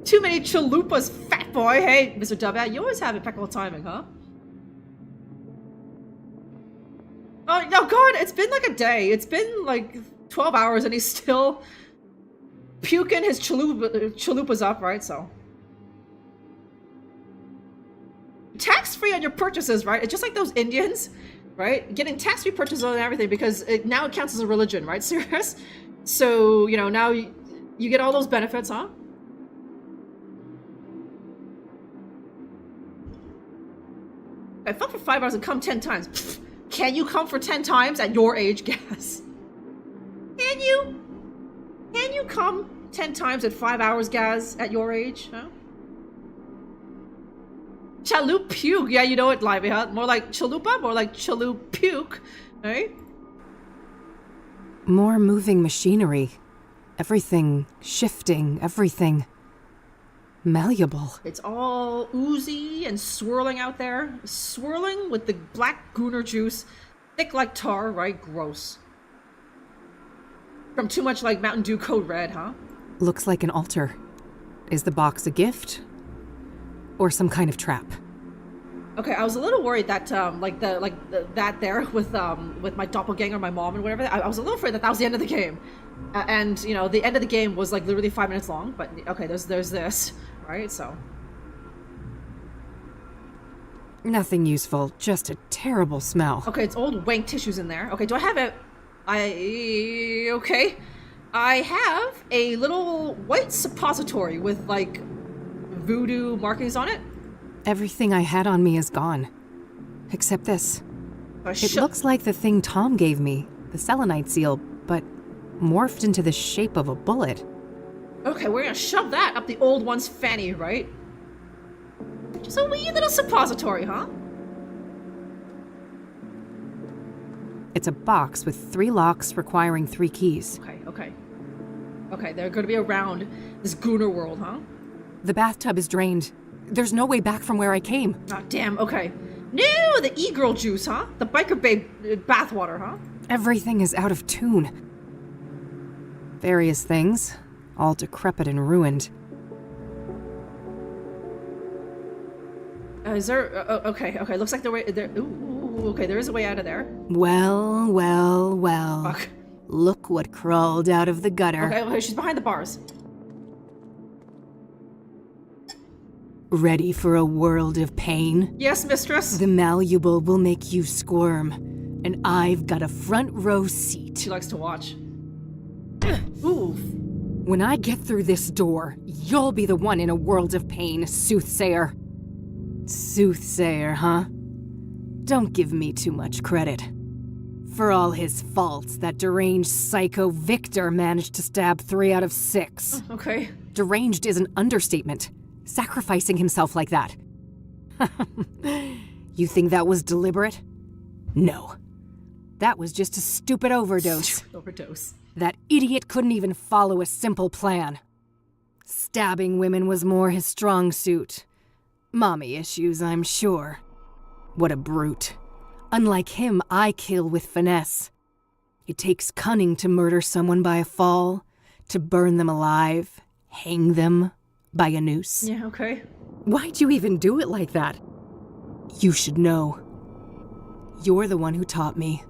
Too many chalupas, fat boy. Hey, Mr. W, you always have impeccable timing, huh? Oh, no, God, it's been like a day. It's been like 12 hours and he's still puking his chalupas up, right? So. Tax-free on your purchases, right? It's just like those Indians, right? Getting tax-free purchases on everything because now it counts as a religion, right? Serious? So, you know, now you get all those benefits, huh? I fuck for 5 hours and come 10 times. Pfft, can you come for 10 times at your age, Gaz? Can you? Can you come 10 times at 5 hours, Gaz, at your age? Huh? Chalup puke. Yeah, you know it, Lively, huh? More like chalupa, more like chalup puke, right? More moving machinery. Everything shifting, everything malleable. It's all oozy and swirling out there. Swirling with the black gooner juice. Thick like tar, right? Gross. From too much, like, Mountain Dew Code Red, huh? Looks like an altar. Is the box a gift? Or some kind of trap? Okay, I was a little worried that, that there with my doppelganger, my mom, and whatever. I was a little afraid that was the end of the game, and you know, the end of the game was like literally 5 minutes long. But okay, there's this, right? So nothing useful, just a terrible smell. okay, it's old wank tissues in there. Okay, do I have it? Okay, I have a little white suppository with like voodoo markings on it. Everything I had on me is gone. Except this. It looks like the thing Tom gave me, the selenite seal, but morphed into the shape of a bullet. Okay, we're gonna shove that up the old one's fanny, right? Just a wee little suppository, huh? It's a box with 3 locks requiring 3 keys. Okay, they're gonna be around this Gooner world, huh? The bathtub is drained. There's no way back from where I came. Ah, damn, okay. No, the e-girl juice, huh? The biker babe bathwater, huh? Everything is out of tune. Various things, all decrepit and ruined. Is there... okay, looks like okay, there is a way out of there. Well. Fuck. Look what crawled out of the gutter. Okay, she's behind the bars. Ready for a world of pain? Yes, mistress. The malleable will make you squirm, and I've got a front row seat. She likes to watch. Ooh. When I get through this door, you'll be the one in a world of pain, Soothsayer. Soothsayer, huh? Don't give me too much credit. For all his faults, that deranged psycho Victor managed to stab 3 out of 6. Okay. Deranged is an understatement. Sacrificing himself like that. You think that was deliberate? No. That was just a stupid overdose. Overdose. That idiot couldn't even follow a simple plan. Stabbing women was more his strong suit. Mommy issues, I'm sure. What a brute. Unlike him, I kill with finesse. It takes cunning to murder someone by a fall, to burn them alive, hang them by a noose. Yeah, okay. Why'd you even do it like that? You should know. You're the one who taught me.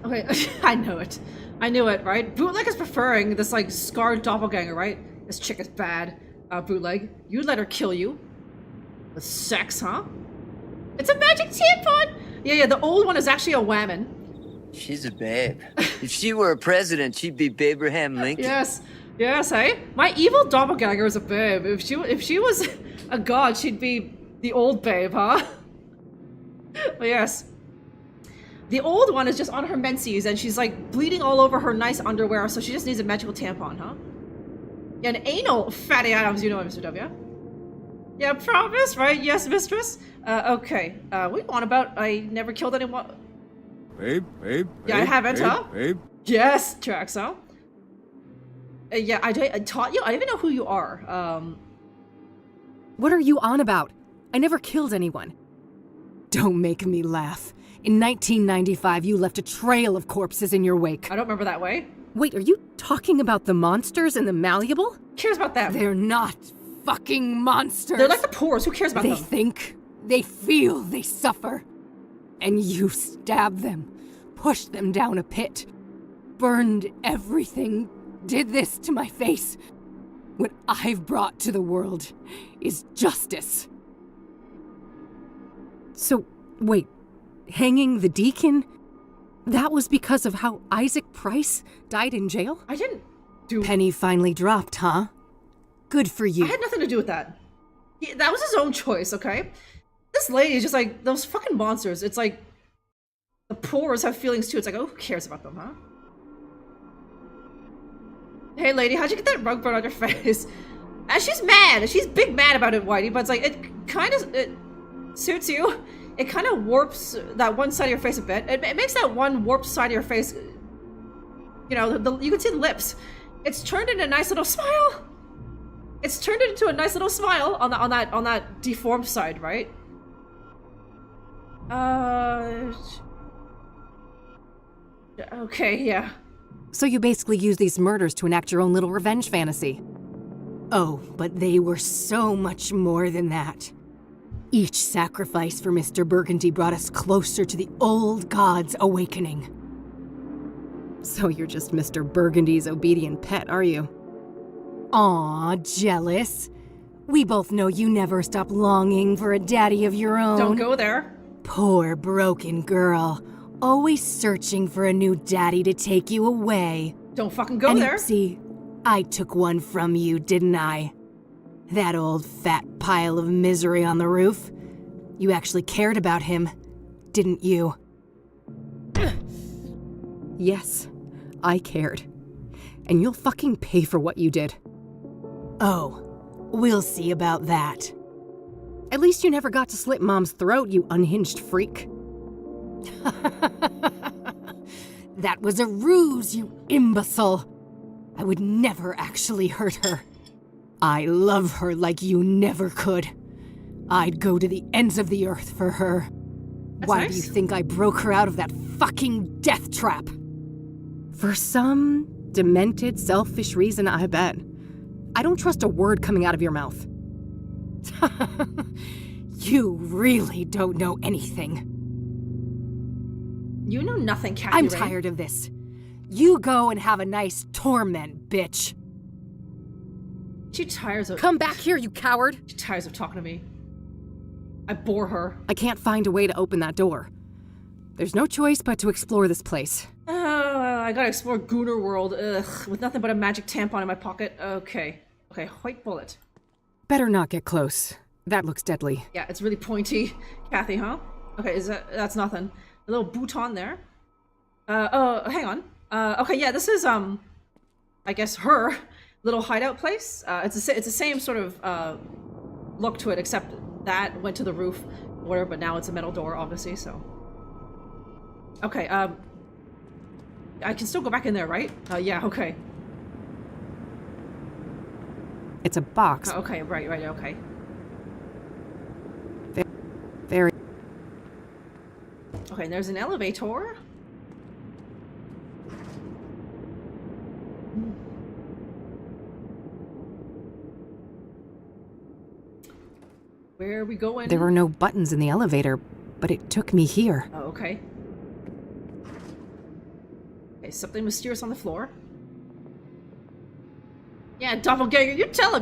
Okay, I knew it, right? Bootleg is preferring this, like, scarred doppelganger, right? This chick is bad. Bootleg, you'd let her kill you? With sex, huh? It's a magic tampon! Yeah, the old one is actually a whammon. She's a babe. If she were a president, she'd be Abraham Lincoln. Yes, hey? My evil doppelganger is a babe. If she was a god, she'd be the old babe, huh? But yes. The old one is just on her menses, and she's like bleeding all over her nice underwear, so she just needs a magical tampon, huh? Yeah, an anal fatty Adams, you know it, Mr. W. Yeah, promise, right? Yes, mistress? Okay. What do you want about I never killed anyone? Babe. Yeah, I haven't, huh? Babe. Yes, Traxo. Yeah, I taught you? I don't even know who you are. What are you on about? I never killed anyone. Don't make me laugh. In 1995, you left a trail of corpses in your wake. I don't remember that way. Wait, are you talking about the monsters in the Malleable? Who cares about them? They're not fucking monsters. They're like the Poors. Who cares about them? They think, they feel, they suffer. And you stabbed them, pushed them down a pit, burned everything, did this to my face. What I've brought to the world is justice. So, wait, hanging the deacon? That was because of how Isaac Price died in jail? I didn't do... Penny finally dropped, huh? Good for you. I had nothing to do with that. That was his own choice, okay? This lady is just like, those fucking monsters. It's like, the Poors have feelings too. It's like, oh, who cares about them, huh? Hey lady, how'd you get that rug burn on your face? And she's mad. She's big mad about it, Whitey, but it's like, it suits you. It kind of warps that one side of your face a bit. It makes that one warped side of your face, you know, you can see the lips. It's turned into a nice little smile. It's turned it into a nice little smile on that deformed side, right? Okay, yeah. So you basically use these murders to enact your own little revenge fantasy. Oh, but they were so much more than that. Each sacrifice for Mr. Burgundy brought us closer to the old gods awakening. So you're just Mr. Burgundy's obedient pet, are you? Aw, jealous. We both know you never stop longing for a daddy of your own. Don't go there. Poor broken girl. Always searching for a new daddy to take you away. Don't fucking go and there. Oopsie, I took one from you, didn't I? That old fat pile of misery on the roof. You actually cared about him, didn't you? Yes, I cared. And you'll fucking pay for what you did. Oh, we'll see about that. At least you never got to slit Mom's throat, you unhinged freak. That was a ruse, you imbecile. I would never actually hurt her. I love her like you never could. I'd go to the ends of the earth for her. Why do you think I broke her out of that fucking death trap? For some demented, selfish reason, I bet. I don't trust a word coming out of your mouth. You really don't know anything. You know nothing, Kathy I'm Rain. tired of this. You go and have a nice torment, bitch. She tires of... Come back here, you coward. She tires of talking to me. I bore her. I can't find a way to open that door. There's no choice but to explore this place. I gotta explore Gooner World, with nothing but a magic tampon in my pocket. Okay, white bullet. Better not get close. That looks deadly. Yeah, it's really pointy. Kathy, huh? Okay, that's nothing. A little bouton there. Oh, hang on. Okay, yeah, this is, I guess her little hideout place. It's the same sort of, look to it, except that went to the roof, whatever, but now it's a metal door, obviously, so. Okay, I can still go back in there, right? Yeah, okay. It's a box. Okay, right, okay. Very. Okay, there's an elevator. Where are we going? There were no buttons in the elevator, but it took me here. Oh, okay. Okay, something mysterious on the floor. Yeah, doppelganger, you tell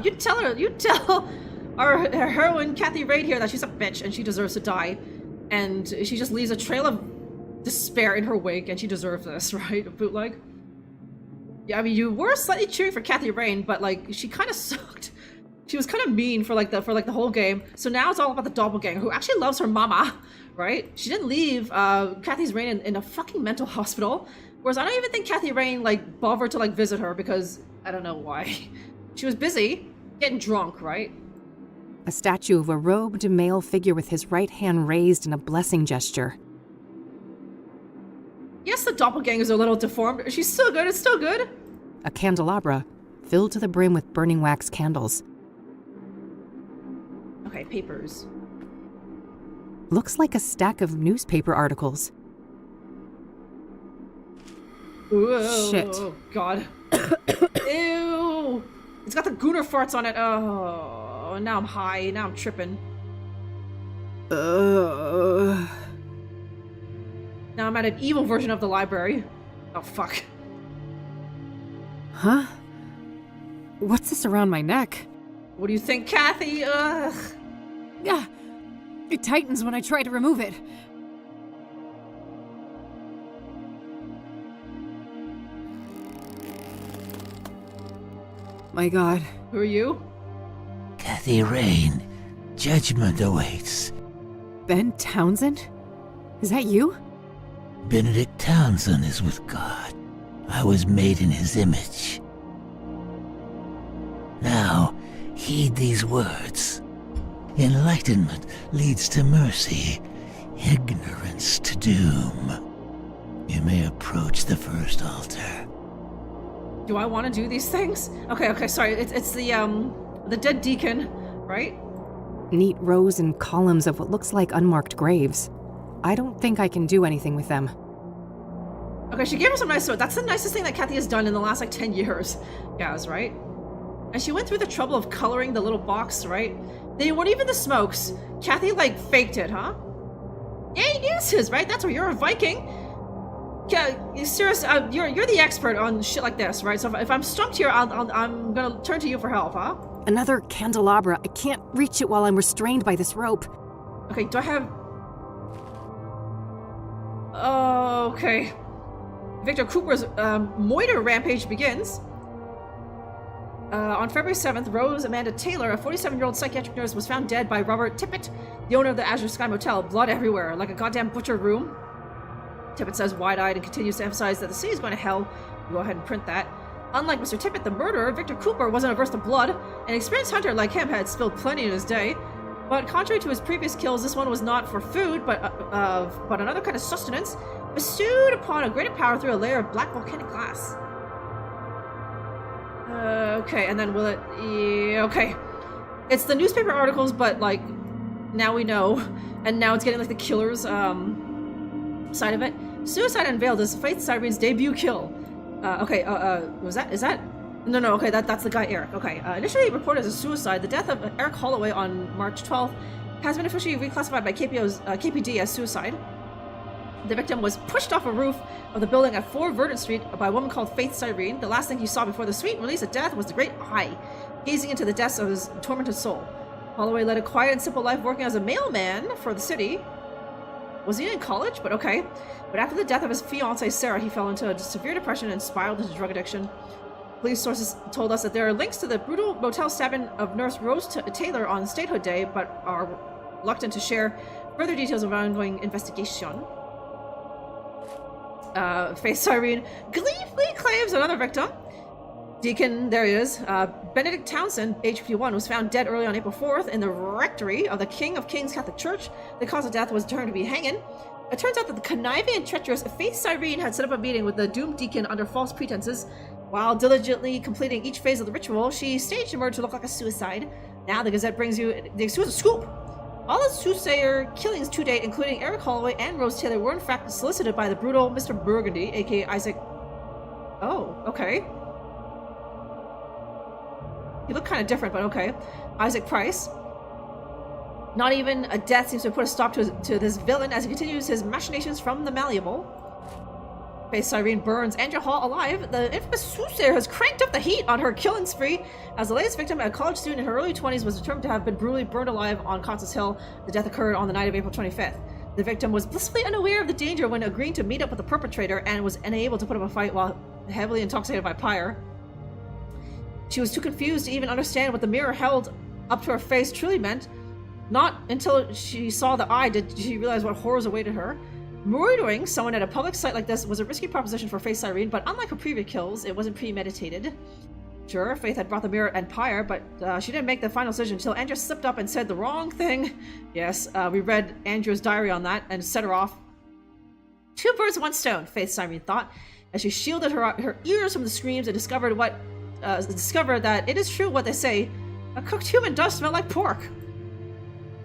our heroine Kathy Rain here that she's a bitch and she deserves to die. And she just leaves a trail of despair in her wake and she deserves this, right? A bootleg? Yeah, I mean, you were slightly cheering for Kathy Rain, but like, she kind of sucked. She was kind of mean for the whole game. So now it's all about the doppelganger, who actually loves her mama, right? She didn't leave Kathy Rain in a fucking mental hospital. Whereas I don't even think Kathy Rain like bothered to like visit her because I don't know why. She was busy getting drunk, right? A statue of a robed male figure with his right hand raised in a blessing gesture. Yes, the doppelgangers are a little deformed. She's still good. It's still good. A candelabra filled to the brim with burning wax candles. Okay, papers. Looks like a stack of newspaper articles. Whoa, Shit. Oh, God. Ew. It's got the gooner farts on it. Oh, now I'm high. Now I'm tripping. Now I'm at an evil version of the library. Oh, fuck. Huh? What's this around my neck? What do you think, Kathy? Ugh. Yeah, it tightens when I try to remove it. My God. Who are you? Kathy Rain. Judgment awaits. Ben Townsend? Is that you? Benedict Townsend is with God. I was made in his image. Now, heed these words. Enlightenment leads to mercy, ignorance to doom. You may approach the first altar. Do I want to do these things? Okay, sorry. It's the dead deacon, right? Neat rows and columns of what looks like unmarked graves. I don't think I can do anything with them. Okay, she gave her some nice sword. That's the nicest thing that Kathy has done in the last, like, 10 years. Gaz, right? And she went through the trouble of coloring the little box, right? They weren't even the smokes. Kathy, like, faked it, huh? Yeah, uses, right? That's where you're a Viking. Yeah, serious. You're the expert on shit like this, right? So if I'm stumped here, I'm gonna turn to you for help, huh? Another candelabra. I can't reach it while I'm restrained by this rope. Okay, do I have... Oh, okay. Victor Cooper's moiter rampage begins. On February 7th, Rose Amanda Taylor, a 47-year-old psychiatric nurse, was found dead by Robert Tippett, the owner of the Azure Sky Motel. Blood everywhere, like a goddamn butcher room. Tippett says wide-eyed and continues to emphasize that the city is going to hell. Go ahead and print that. Unlike Mr. Tippett, the murderer, Victor Cooper, wasn't averse to blood. An experienced hunter like him had spilled plenty in his day. But contrary to his previous kills, this one was not for food, but another kind of sustenance, bestowed upon a greater power through a layer of black volcanic glass. Okay, and then will it... Yeah, okay. It's the newspaper articles, but, like, now we know. And now it's getting, like, the killer's, side of it. Suicide Unveiled is Faith Cyrene's debut kill. Is that... No, okay, that's the guy, Eric. Okay, initially reported as a suicide, the death of Eric Holloway on March 12th has been officially reclassified by KPD as suicide. The victim was pushed off a roof of the building at 4 Verdant Street by a woman called Faith Cyrene. The last thing he saw before the sweet release of death was the great eye, gazing into the depths of his tormented soul. Holloway led a quiet and simple life working as a mailman for the city. Was he in college? But okay. But after the death of his fiancée, Sarah, he fell into a severe depression and spiraled into drug addiction. Police sources told us that there are links to the brutal motel stabbing of nurse Rose Taylor on Statehood Day, but are reluctant to share further details of ongoing investigation. Faith Cyrene gleefully claims another victim. Deacon, there he is. Benedict Townsend, age 51, was found dead early on April 4th in the rectory of the King of Kings Catholic Church. The cause of death was determined to be hanging. It turns out that the conniving and treacherous Faith Cyrene had set up a meeting with the doomed deacon under false pretenses. While diligently completing each phase of the ritual, she staged a murder to look like a suicide. Now the Gazette brings you the exclusive scoop. All the Soothsayer killings to date, including Eric Holloway and Rose Taylor, were in fact solicited by the brutal Mr. Burgundy, aka Isaac... Oh, okay. He looked kind of different, but okay. Isaac Price. Not even a death seems to put a stop to this villain as he continues his machinations from the malleable. Faith Cyrene burns Andrea Hall alive. The infamous Soothsayer has cranked up the heat on her killing spree, as the latest victim, a college student in her early 20s, was determined to have been brutally burned alive on Constance Hill. The death occurred on the night of April 25th. The victim was blissfully unaware of the danger when agreeing to meet up with the perpetrator and was unable to put up a fight while heavily intoxicated by pyre. She was too confused to even understand what the mirror held up to her face truly meant. Not until she saw the eye did she realize what horrors awaited her. Murdering someone at a public site like this was a risky proposition for Faith Cyrene, but unlike her previous kills, it wasn't premeditated. Sure, Faith had brought the mirror and pyre, but she didn't make the final decision until Andrea slipped up and said the wrong thing. Yes, we read Andrea's diary on that and set her off. 2 birds, 1 stone, Faith Cyrene thought, as she shielded her ears from the screams and discovered that it is true what they say: a cooked human does smell like pork.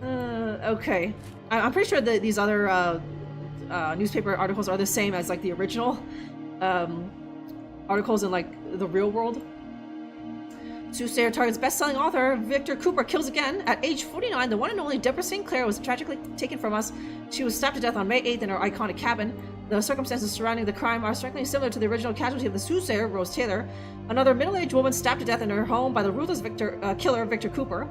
Okay. I'm pretty sure that these other newspaper articles are the same as like the original articles in like the real world. Soothsayer targets best-selling author Victor Cooper kills again. At age 49, the one and only Deborah St. Clair was tragically taken from us. She was stabbed to death on May 8th in her iconic cabin. The circumstances surrounding the crime are strikingly similar to the original casualty of the Soothsayer, Rose Taylor. Another middle-aged woman stabbed to death in her home by the ruthless killer Victor Cooper.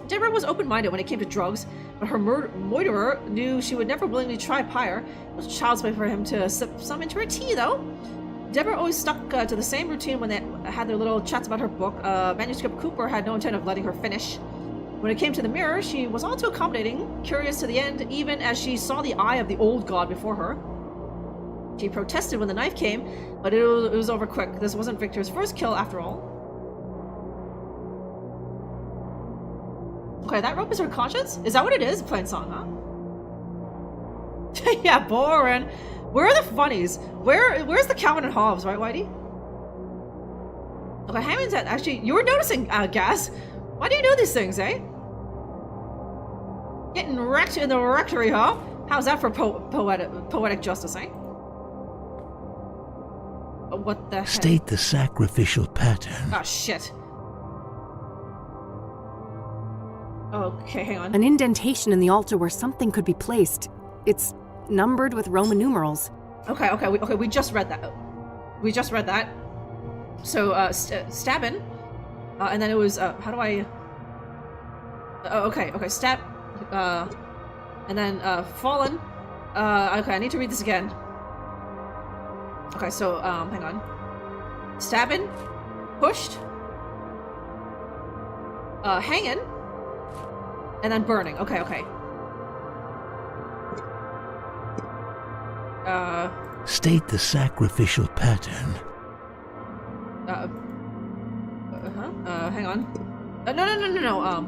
Deborah was open-minded when it came to drugs, but her murderer knew she would never willingly try pyre. It was child's play for him to sip some into her tea, though. Deborah always stuck to the same routine when they had their little chats about her book. Manuscript Cooper had no intent of letting her finish. When it came to the mirror, she was all too accommodating, curious to the end, even as she saw the eye of the old god before her. She protested when the knife came, but it was over quick. This wasn't Victor's first kill after all. Okay, that rope is her conscience? Is that what it is? Plain song, huh? Yeah, boring. Where are the funnies? Where's the Calvin and Hobbes, right, Whitey? Okay, Hammond's actually, you were noticing, Gas. Why do you know these things, eh? Getting wrecked in the rectory, huh? How's that for poetic justice, eh? What the heck? State the sacrificial pattern. Oh, shit. Okay, hang on. An indentation in the altar where something could be placed. It's numbered with Roman numerals. Okay, we just read that. We just read that. So, stabbing. And then it was, how do I... okay, stab... and then, fallen. Okay, I need to read this again. Okay, so, hang on. Stabbing. Pushed. Hanging. And then burning. Okay. State the sacrificial pattern. Hang on. No.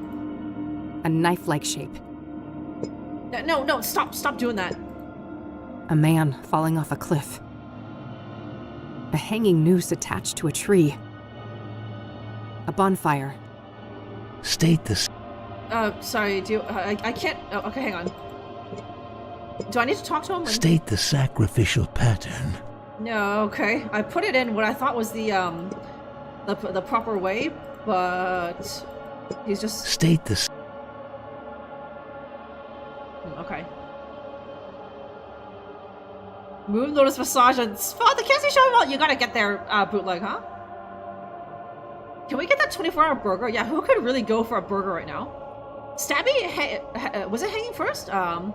A knife-like shape. No, stop doing that. A man falling off a cliff. A hanging noose attached to a tree. A bonfire. State the... Sorry, I can't... Oh, okay, hang on. Do I need to talk to him? State the sacrificial pattern. No, okay. I put it in what I thought was the proper way, but he's just... State the... Okay. Moon Lotus Massage and Father Cassie Show. Well, you gotta get there, bootleg, huh? Can we get that 24-hour burger? Yeah, who could really go for a burger right now? Stabby? Was it hanging first? I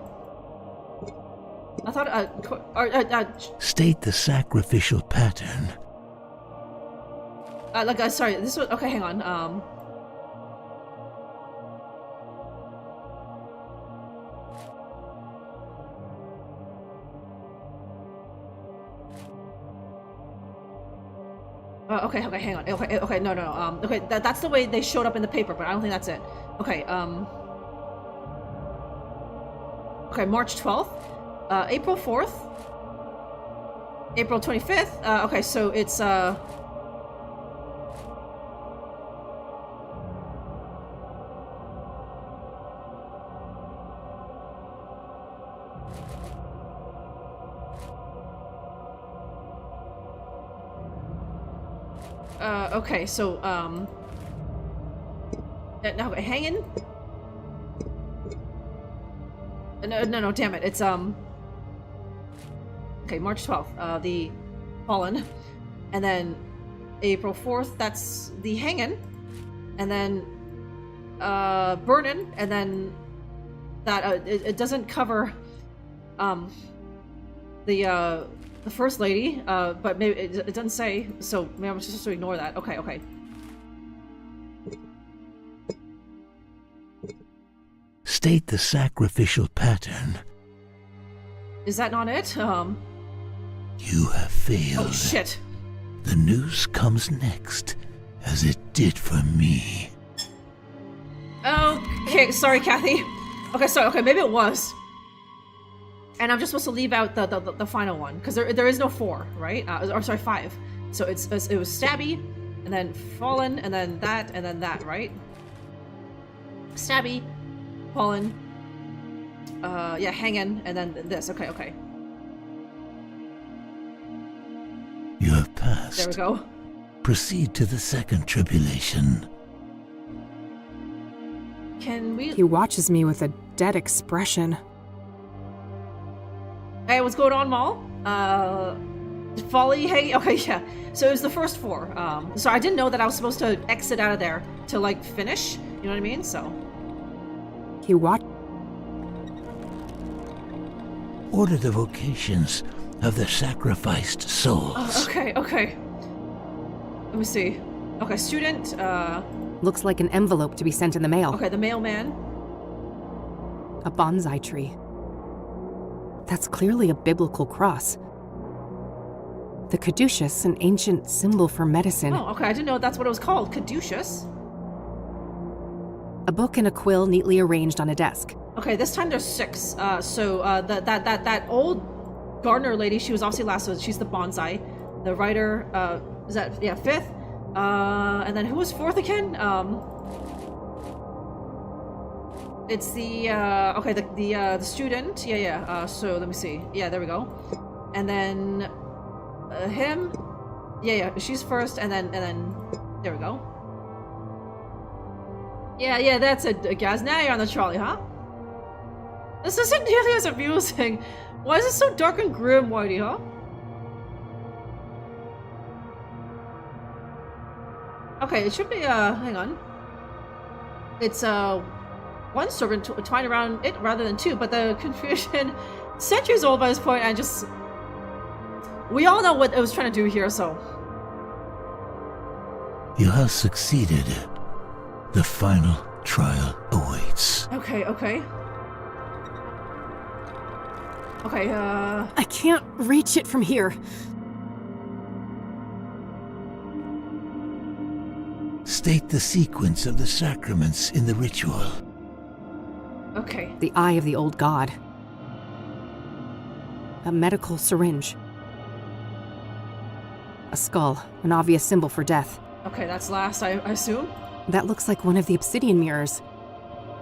thought, State the sacrificial pattern. Sorry, this was... Okay, hang on, okay, hang on. Okay, no. Okay, that's the way they showed up in the paper, but I don't think that's it. Okay, okay, March 12th, April 4th, April 25th. Okay, so it's, okay, so, no, hanging? No, damn it, it's, okay, March 12th, the fallen, and then April 4th, that's the hanging, and then, burning, and then that, it doesn't cover, the first lady, but maybe it doesn't say, so maybe I'm supposed to ignore that. Okay. State the sacrificial pattern. Is that not it? You have failed. Oh, shit. The news comes next, as it did for me. Okay, sorry, Kathy. Okay, maybe it was. And I'm just supposed to leave out the final one, because there is no 4, right? Or sorry, 5. So it was stabby, and then fallen, and then that, right? Stabby, fallen, yeah, hanging, and then this. Okay. You have passed. There we go. Proceed to the second tribulation. Can we... He watches me with a dead expression. Hey, what's going on, Maul? Folly, hey, okay, yeah. So it was the first 4. So I didn't know that I was supposed to exit out of there to, like, finish. You know what I mean? So. He watched. Order the vocations of the sacrificed souls. Oh, okay. Let me see. Okay, student, Looks like an envelope to be sent in the mail. Okay, the mailman. A bonsai tree. That's clearly a biblical cross. The caduceus, an ancient symbol for medicine. Oh, okay, I didn't know that's what it was called, caduceus. A book and a quill neatly arranged on a desk. Okay, this time there's 6. So that old gardener lady, she was obviously last, so she's the bonsai. The writer, is that, yeah, 5th? And then who was 4th again? It's the, okay, the student. Yeah. So let me see. Yeah, there we go. And then, him. Yeah, she's first, and then, there we go. Yeah, that's it, guys. Now you're on the trolley, huh? This isn't nearly as amusing. Why is it so dark and grim, Whitey, huh? Okay, it should be, hang on. It's, one servant twined around it rather than two, but the confusion centuries old by this point, and just... We all know what it was trying to do here, so... You have succeeded. The final trial awaits. Okay. Okay, I can't reach it from here. State the sequence of the sacraments in the ritual. Okay. The eye of the old god. A medical syringe. A skull, an obvious symbol for death. Okay, that's last, I assume? That looks like one of the obsidian mirrors.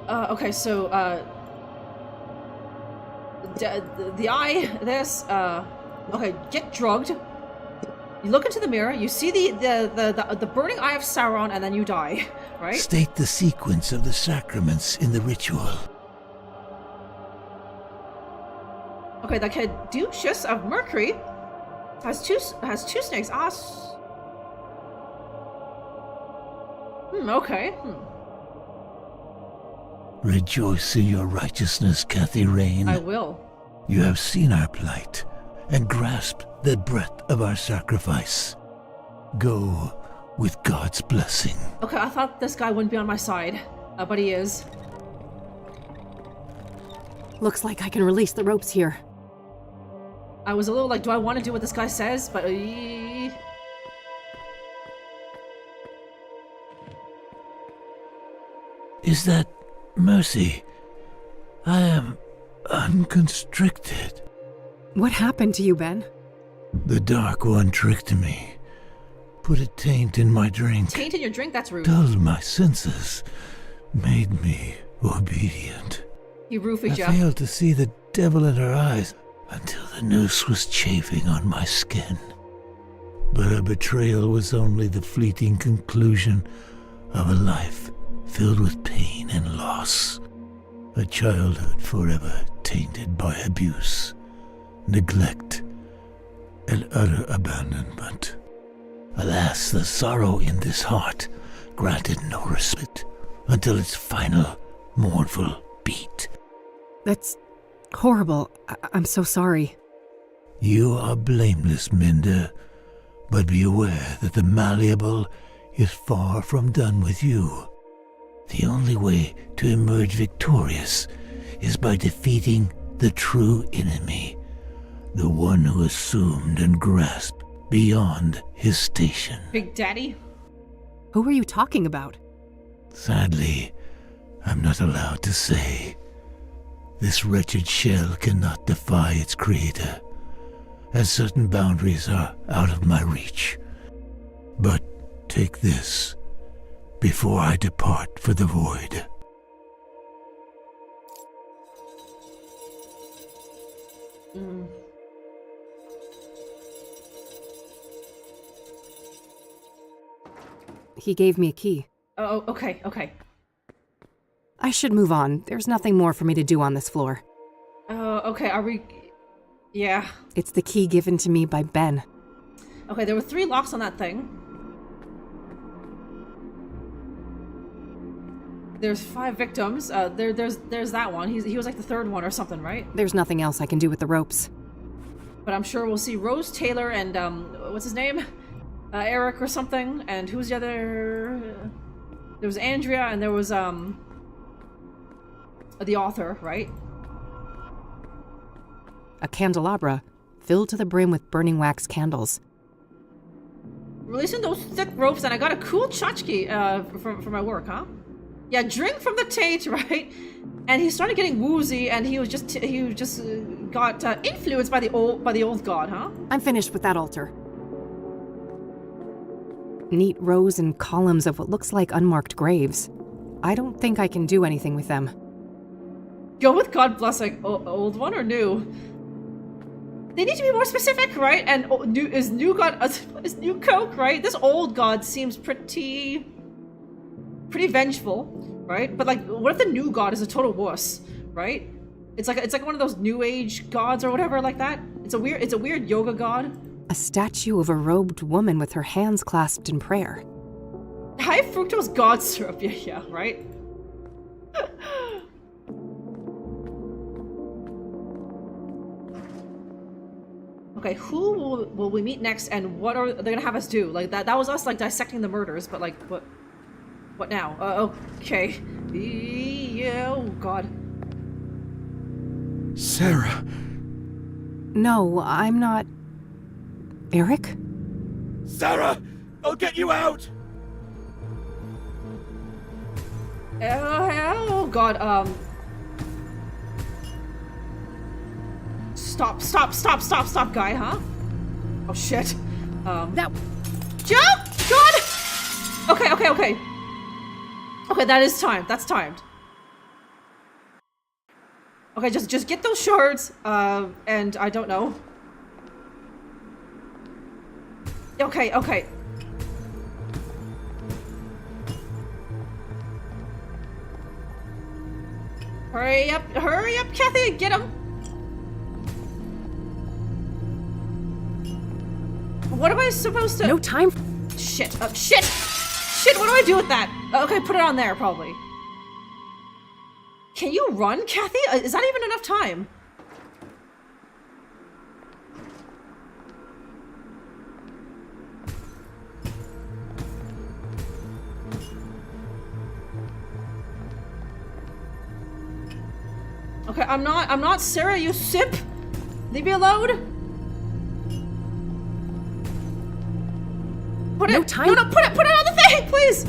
Okay, so, the eye, this, okay, get drugged. You look into the mirror, you see the burning eye of Sauron, and then you die, right? State the sequence of the sacraments in the ritual. Okay, the caduceus of Mercury has two snakes. Okay. Rejoice in your righteousness, Kathy Rain. I will. You have seen our plight and grasped the breadth of our sacrifice. Go with God's blessing. Okay, I thought this guy wouldn't be on my side, but he is. Looks like I can release the ropes here. I was a little like, do I want to do what this guy says? But... Is that mercy? I am unconstricted. What happened to you, Ben? The Dark One tricked me. Put a taint in my drink. Taint in your drink? That's rude. Dulled my senses. Made me obedient. He roofied you. I failed to see the devil in her eyes until the noose was chafing on my skin. But her betrayal was only the fleeting conclusion of a life filled with pain and loss. A childhood forever tainted by abuse, neglect, and utter abandonment. Alas, the sorrow in this heart granted no respite until its final mournful beat. That's horrible. I'm so sorry. You are blameless, Minda, but be aware that the malleable is far from done with you. The only way to emerge victorious is by defeating the true enemy, the one who assumed and grasped beyond his station. Big Daddy? Who are you talking about? Sadly, I'm not allowed to say. This wretched shell cannot defy its creator, as certain boundaries are out of my reach. But take this before I depart for the void. He gave me a key. Oh, okay. I should move on. There's nothing more for me to do on this floor. Okay, are we... Yeah. It's the key given to me by Ben. Okay, there were 3 locks on that thing. There's 5 victims. There's that one. He was like the 3rd one or something, right? There's nothing else I can do with the ropes. But I'm sure we'll see Rose Taylor and, what's his name? Eric or something. And who's the other... There was Andrea and there was, the author, right? A candelabra filled to the brim with burning wax candles. Releasing those thick ropes, and I got a cool tchotchke for my work, huh? Yeah, drink from the taint, right? And he started getting woozy, and he just got influenced by the old god, huh? I'm finished with that altar. Neat rows and columns of what looks like unmarked graves. I don't think I can do anything with them. Go with God blessing. Old one or new? They need to be more specific, right? And is new Coke, right? This old god seems pretty vengeful, right? But like, what if the new god is a total wuss, right? It's like one of those new age gods or whatever like that. It's a weird yoga god. A statue of a robed woman with her hands clasped in prayer. High fructose god syrup, yeah, right? Okay, who will we meet next, and what are they gonna have us do? Like that was us like dissecting the murders, but like what now? Okay. Oh god. Sarah. No, I'm not. Eric? Sarah! I'll get you out! Oh god, Stop, guy, huh? Oh shit. That. Jump! God! Okay. Okay, that is timed. That's timed. Okay, just get those shards, and I don't know. Okay. Hurry up, Kathy, get him! What am I supposed to— No time. Shit, shit, what do I do with that? Okay, put it on there, probably. Can you run, Kathy? Is that even enough time? Okay, I'm not Sarah, you simp! Leave me alone! Put it— No time. No, put it on the thing, please!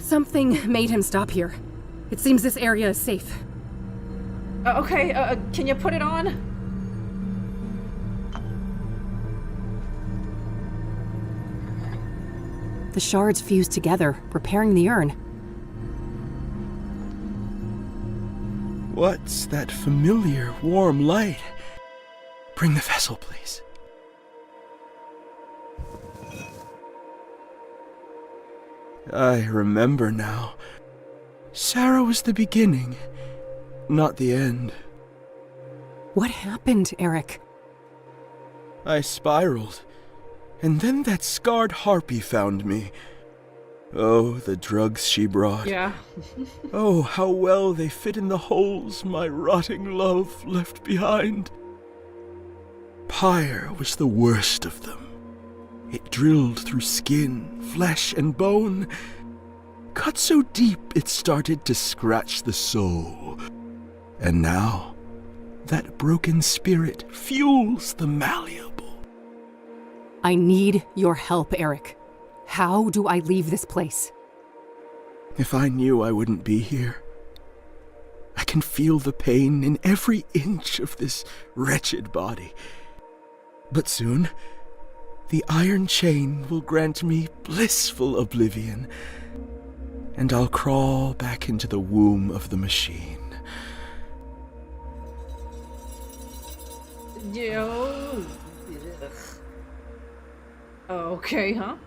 Something made him stop here. It seems this area is safe. Okay, can you put it on? The shards fuse together, repairing the urn. What's that familiar, warm light? Bring the vessel, please. I remember now. Sarah was the beginning, not the end. What happened, Eric? I spiraled, and then that scarred harpy found me. Oh, the drugs she brought. Yeah. Oh, how well they fit in the holes my rotting love left behind. Pyre was the worst of them. It drilled through skin, flesh, and bone. Cut so deep it started to scratch the soul. And now, that broken spirit fuels the malleable. I need your help, Eric. How do I leave this place? If I knew I wouldn't be here. I can feel the pain in every inch of this wretched body. But soon, the iron chain will grant me blissful oblivion, and I'll crawl back into the womb of the machine. Yo. Okay, huh?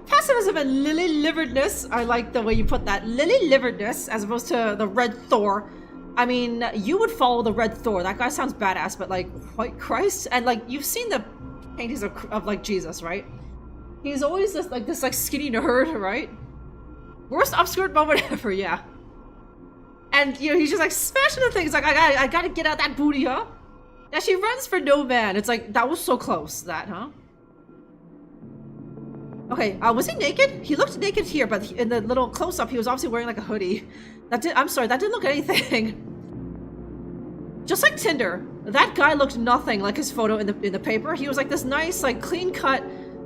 Pessimism and lily-liveredness. I like the way you put that. Lily-liveredness as opposed to the red Thor. I mean, you would follow the red Thor. That guy sounds badass, but like, white Christ? And like, you've seen the paintings of like Jesus, right? He's always this skinny nerd, right? Worst upskirt moment ever, yeah. And you know, he's just like smashing the things like, I gotta get out that booty, huh? Yeah, she runs for no man. It's like, that was so close, that, huh? Okay, was he naked? He looked naked here, but in the little close-up, he was obviously wearing like a hoodie. I'm sorry, that didn't look anything. Just like Tinder, that guy looked nothing like his photo in the paper. He was like this nice, like clean-cut,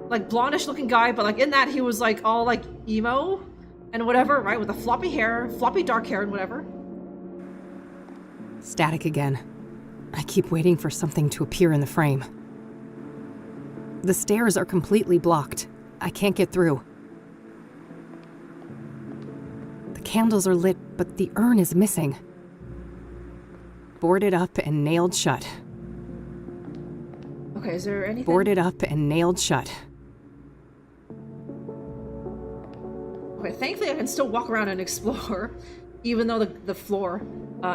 like blondish-looking guy, but like in that he was like all like emo and whatever, right? With the floppy hair, floppy dark hair and whatever. Static again. I keep waiting for something to appear in the frame. The stairs are completely blocked. I can't get through. candles are lit, but the urn is missing. Boarded up and nailed shut. Okay, is there anything? Boarded up and nailed shut. Okay, thankfully I can still walk around and explore, even though the floor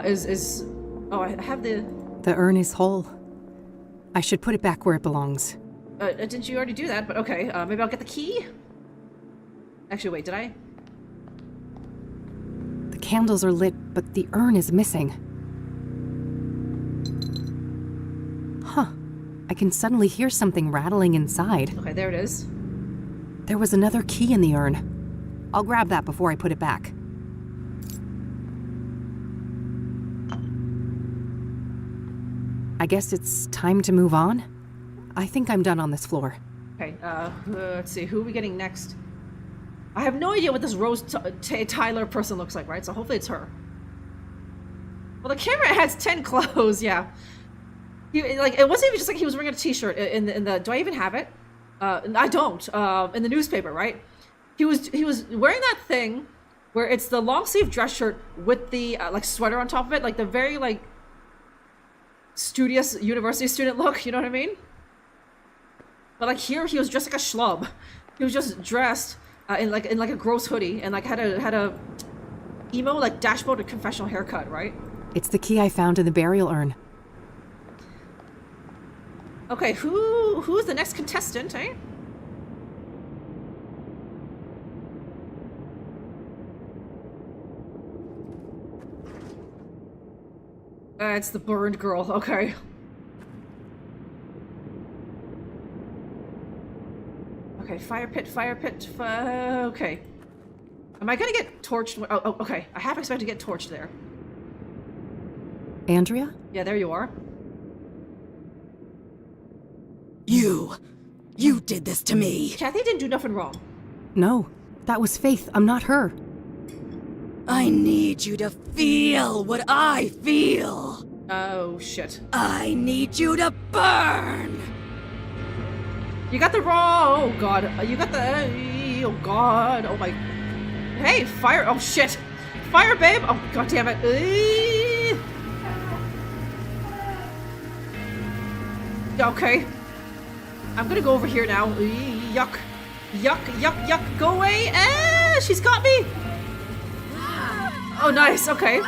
is. Oh, I have the. The urn is whole. I should put it back where it belongs. Didn't you already do that? But okay, maybe I'll get the key? Actually, wait, did I? The candles are lit, but the urn is missing. Huh. I can suddenly hear something rattling inside. Okay, there it is. There was another key in the urn. I'll grab that before I put it back. I guess it's time to move on. I think I'm done on this floor. Okay, let's see, who are we getting next? I have no idea what this Rose Tyler person looks like, right? So hopefully it's her. Well, the camera has 10 clothes, yeah. It wasn't even just like he was wearing a t-shirt in the do I even have it? I don't. In the newspaper, right? He was wearing that thing where it's the long sleeve dress shirt with the like sweater on top of it, like the very like studious university student look, you know what I mean? But like here he was dressed like a schlub. He was just dressed in like a gross hoodie and like had a emo like dashboard confessional haircut, right? It's the key I found in the burial urn. Okay, who's the next contestant, eh? It's the burned girl, okay. Okay, fire pit, okay. Am I gonna get torched? Oh, okay. I half expect to get torched there. Andrea? Yeah, there you are. You did this to me. Kathy didn't do nothing wrong. No, that was Faith. I'm not her. I need you to feel what I feel. Oh, shit. I need you to burn. You got the raw. Oh, God. You got the. Oh, God. Oh, my. Hey, fire. Oh, shit. Fire, babe. Oh, God damn it. Okay. I'm gonna go over here now. Yuck. Yuck, yuck, yuck. Go away. She's got me. Oh, nice. Okay.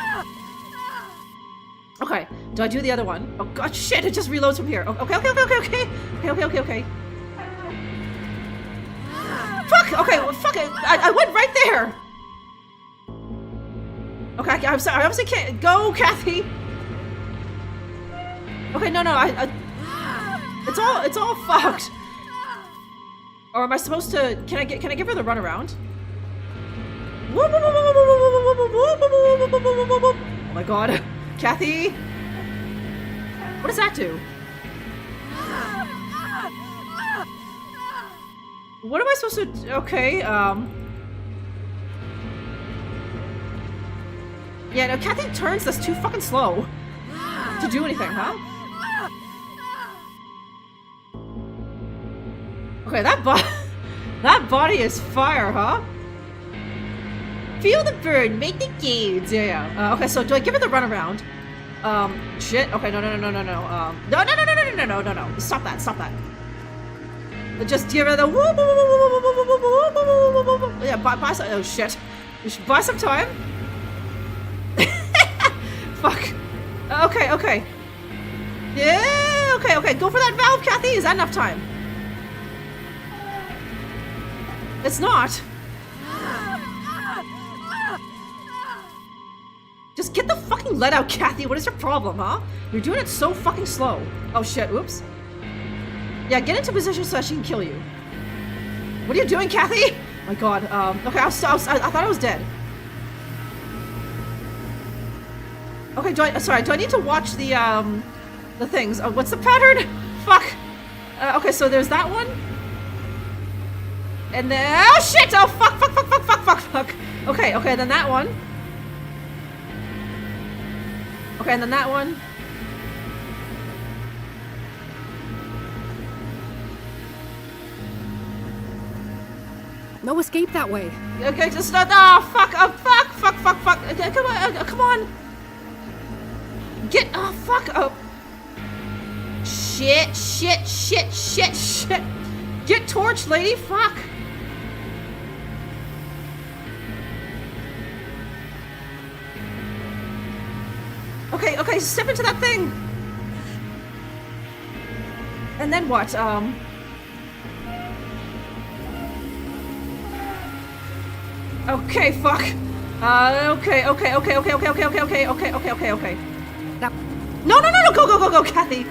Okay. Do I do the other one? Oh, God, shit. It just reloads from here. Okay. Okay. Fuck. Okay, well, fuck it. I went right there. Okay, I'm sorry. I obviously can't. Go, Kathy. Okay, no. It's all fucked. Or am I supposed to? Can I give her the runaround? Oh my God, Kathy. What does that do? What am I supposed to? Okay. Yeah, no. Kathy turns this too fucking slow to do anything, huh? Okay, that body is fire, huh? Feel the burn, make the gains. Yeah. Okay, so do I give it the runaround? Shit. Okay, no. No. Stop that. Just give her the yeah. Buy some. Oh shit. We should buy some time. Fuck. Okay. Yeah. Okay. Go for that valve, Kathy. Is that enough time? It's not. Just get the fucking lead out, Kathy. What is your problem, huh? You're doing it so fucking slow. Oh shit, oops. Yeah, get into position so that she can kill you. What are you doing, Kathy? Oh my God. Okay, I thought I was dead. Okay, do I need to watch the things? What's the pattern? Fuck. Okay, so there's that one. And then, oh shit! Oh fuck! Okay, then that one. Okay, and then that one. No escape that way. Okay, just not. Oh fuck! fuck. Come on, come on. Get, oh, fuck. Oh. Shit. Get torched, lady, fuck. Okay, step into that thing. And then what? Okay, fuck. Okay. Now, no, go, Kathy.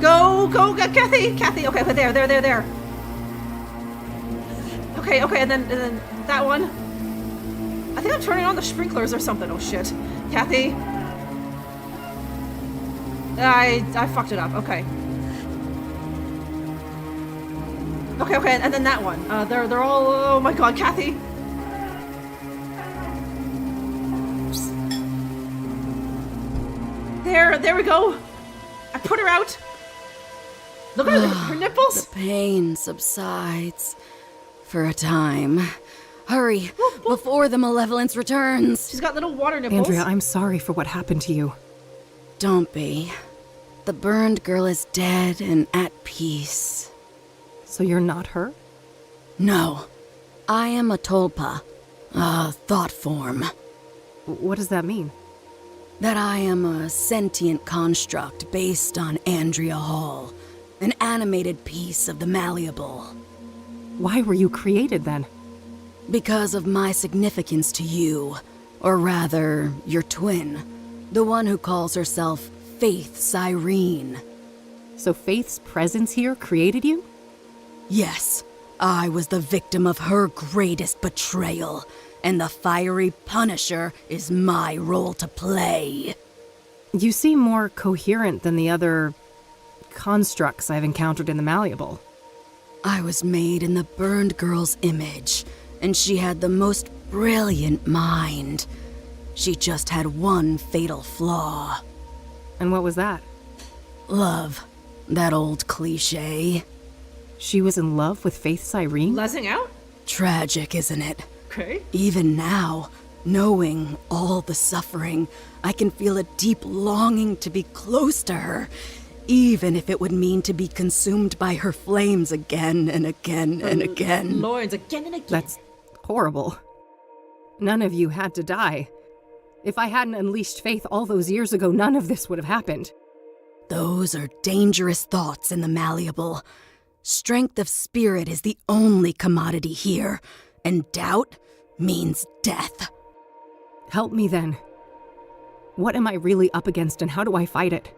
Go, Kathy. Okay, there. Okay, and then that one. I think I'm turning on the sprinklers or something. Oh shit, Kathy. I fucked it up. Okay, and then that one. They're all. Oh my god, Kathy. There we go. I put her out. Look at her nipples. The pain subsides for a time. Hurry, before the malevolence returns. She's got little water nipples. Andrea, I'm sorry for what happened to you. Don't be. The burned girl is dead and at peace. So you're not her? No. I am a tulpa, a thought form. What does that mean? That I am a sentient construct based on Andrea Hall, an animated piece of the malleable. Why were you created then? Because of my significance to you, or rather, your twin, the one who calls herself Faith Cyrene. So Faith's presence here created you? Yes, I was the victim of her greatest betrayal, and the fiery Punisher is my role to play. You seem more coherent than the other constructs I've encountered in the malleable. I was made in the burned girl's image, and she had the most brilliant mind. She just had one fatal flaw. And what was that? Love. That old cliché. She was in love with Faith Cyrene? Lesing out? Tragic, isn't it? Okay. Even now, knowing all the suffering, I can feel a deep longing to be close to her, even if it would mean to be consumed by her flames again and again and again. Lords, again and again. That's horrible. None of you had to die. If I hadn't unleashed Faith all those years ago, none of this would have happened. Those are dangerous thoughts in the malleable. Strength of spirit is the only commodity here, and doubt means death. Help me then. What am I really up against and how do I fight it?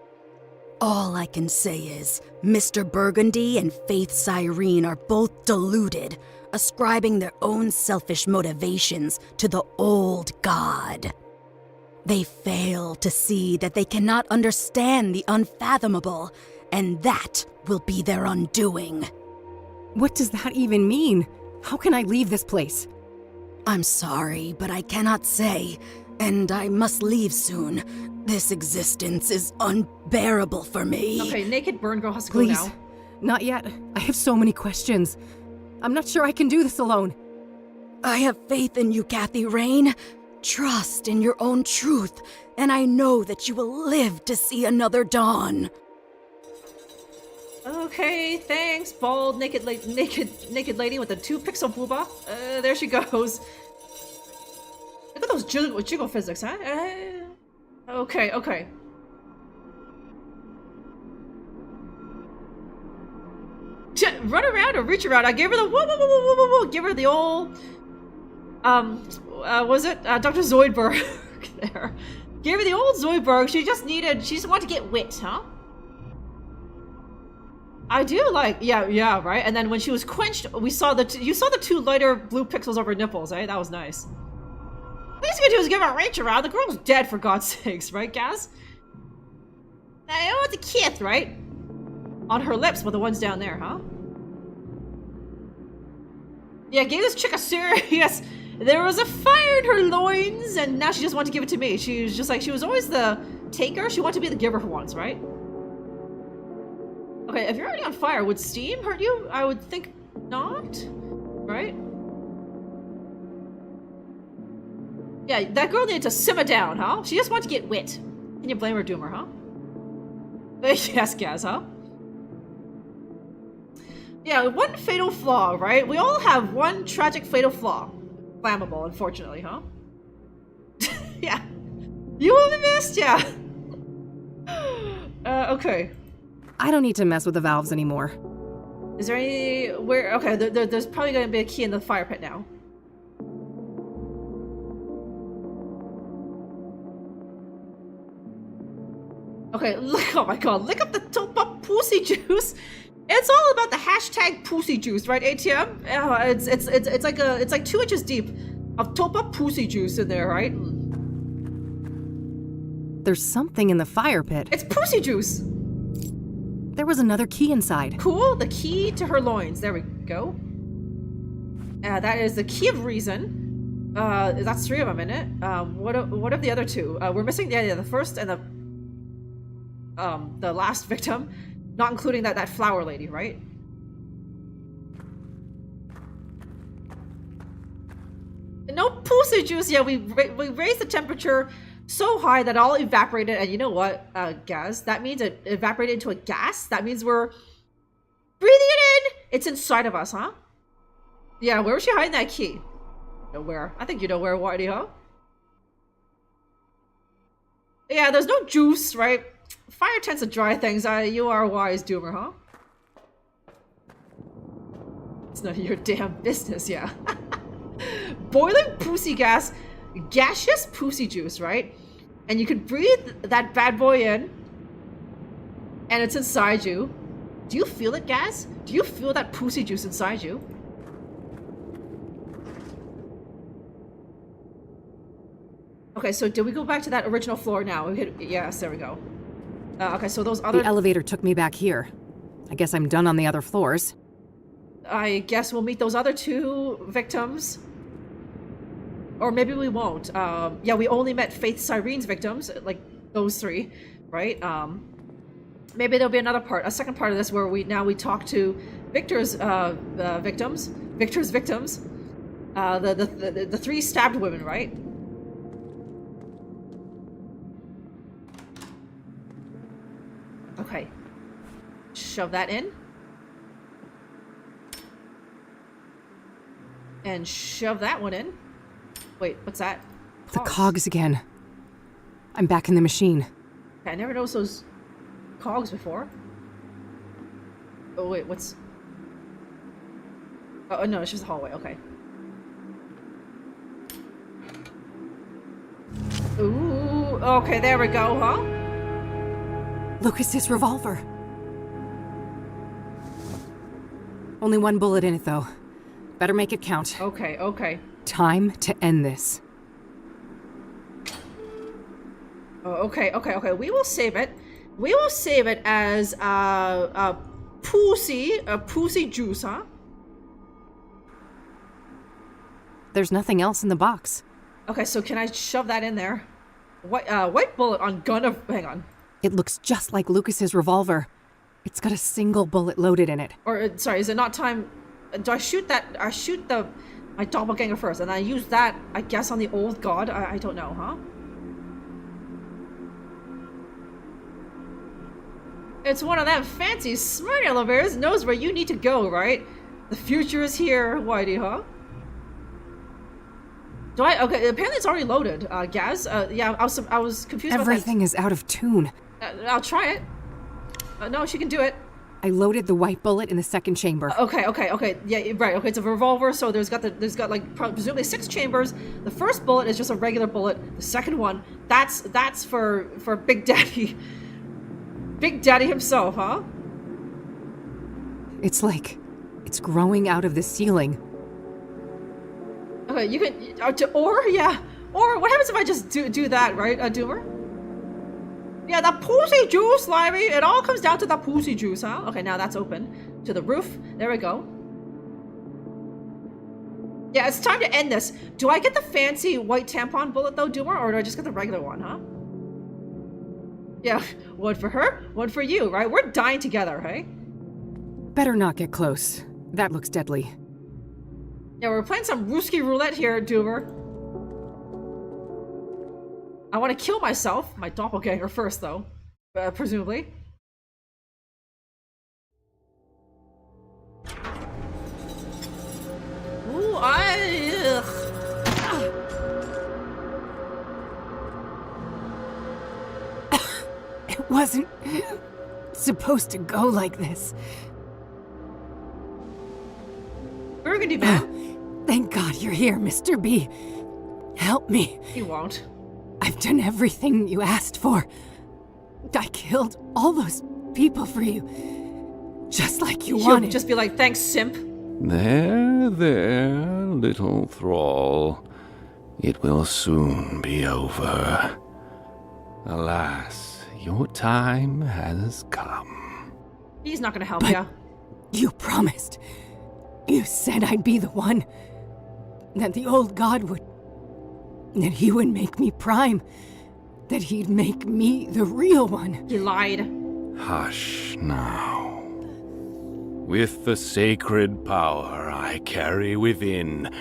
All I can say is, Mr. Burgundy and Faith Cyrene are both deluded, ascribing their own selfish motivations to the old god. They fail to see that they cannot understand the unfathomable, and that will be their undoing. What does that even mean? How can I leave this place? I'm sorry, but I cannot say, and I must leave soon. This existence is unbearable for me. Okay, naked burn girl has to go Please, now. not yet. I have so many questions. I'm not sure I can do this alone. I have faith in you, Kathy Rain. Trust in your own truth, and I know that you will live to see another dawn. Okay, thanks, bald, naked lady with a 2-pixel booba. There she goes. Look at those jiggle physics, huh? Okay. Run around or reach around. I gave her the whoa. Give her the old was it Dr. Zoidberg there? Gave her the old Zoidberg. She just wanted to get wit, huh? I do like, yeah, right. And then when she was quenched, you saw the 2 lighter blue pixels over her nipples, right? That was nice. Least you can do is give her a reach around. The girl's dead, for God's sakes, right, Gaz? I want the kiss, right? On her lips, but the ones down there, huh? Yeah, gave this chick a serious... There was a fire in her loins, and now she just wanted to give it to me. She was just like, she was always the taker. She wanted to be the giver for once, right? Okay, if you're already on fire, would steam hurt you? I would think not. Right? Yeah, that girl needed to simmer down, huh? She just wanted to get wet. Can you blame her, Doomer, huh? Yes, Gaz, huh? Yeah, one fatal flaw, right? We all have one tragic fatal flaw. Flammable, unfortunately, huh? Yeah. You will be missed, yeah. Okay. I don't need to mess with the valves anymore. Is there any... where... Okay, there's probably going to be a key in the fire pit now. Okay, look, oh my god, look up the top-up pussy juice. It's all about the hashtag pussy juice, right, ATM? It's like 2 inches deep of top-up pussy juice in there, right? There's something in the fire pit. It's pussy juice. There was another key inside. Cool, the key to her loins. There we go. That is the key of reason. That's 3 of them in it. What of the other 2? We're missing the first and the last victim, not including that flower lady, right? No pussy juice. Yeah, we raised the temperature so high that it all evaporated, and you know what, Gaz? That means it evaporated into a gas. That means we're breathing it in. It's inside of us, huh? Yeah, where was she hiding that key? Nowhere. I think you know where, Whitey, huh? Yeah, there's no juice, right? Fire tends to dry things. You are a wise, Doomer, huh? It's none of your damn business, yeah. Boiling pussy gas, gaseous pussy juice, right? And you can breathe that bad boy in, and it's inside you. Do you feel it, Gaz? Do you feel that pussy juice inside you? Okay, so did we go back to that original floor now? Yes, there we go. Okay, so those other... The elevator took me back here. I guess I'm done on the other floors. I guess we'll meet those other 2 victims. Or maybe we won't. Yeah, we only met Faith Cyrene's victims, like those 3, right? Maybe there'll be a second part of this where we talk to Victor's victims. Victor's victims. The 3 stabbed women, right? Okay. Shove that in. And shove that one in. Wait, what's that? The cogs again. I'm back in the machine. I never noticed those cogs before. Oh, wait, what's... Oh, no, it's just a hallway. Okay. Ooh, okay, there we go, huh? Lucas's revolver. Only 1 bullet in it, though. Better make it count. Okay, okay. Time to end this. Oh, okay. We will save it. We will save it as pussy juice, huh? There's nothing else in the box. Okay, so can I shove that in there? White bullet on gun of... Hang on. It looks just like Lucas's revolver. It's got a single bullet loaded in it. Or, sorry, is it not time... Do I shoot that... I shoot my doppelganger first, and I use that, I guess, on the old god? I don't know, huh? It's one of them fancy smart elevators, knows where you need to go, right? The future is here, Whitey, huh? Okay, apparently it's already loaded, Gaz. Yeah, I was confused about that. Everything is out of tune. I'll try it. No, she can do it. I loaded the white bullet in the second chamber. Okay. Yeah, right. Okay, it's a revolver, so there's got like presumably 6 chambers. The first bullet is just a regular bullet. The second one, that's for Big Daddy. Big Daddy himself, huh? It's like it's growing out of the ceiling. Okay, you can or what happens if I just do that, right, Doomer? Yeah, the pussy juice, Slimy! It all comes down to the pussy juice, huh? Okay, now that's open. To the roof. There we go. Yeah, it's time to end this. Do I get the fancy white tampon bullet, though, Doomer? Or do I just get the regular one, huh? Yeah, one for her, one for you, right? We're dying together, hey? Better not get close. That looks deadly. Yeah, we're playing some Ruski roulette here, Doomer. I want to kill myself, my doppelganger first, though. Presumably. Ooh, It wasn't supposed to go like this. Burgundy man. Thank God you're here, Mr. B. Help me. He won't. I've done everything you asked for. I killed all those people for you. Just like you wanted. He'll just be like, thanks, simp. There, little thrall. It will soon be over. Alas, your time has come. He's not gonna help you. You promised. You said I'd be the one. That the old god would... That he would make me prime. That he'd make me the real one. You lied. Hush now. With the sacred power I carry within,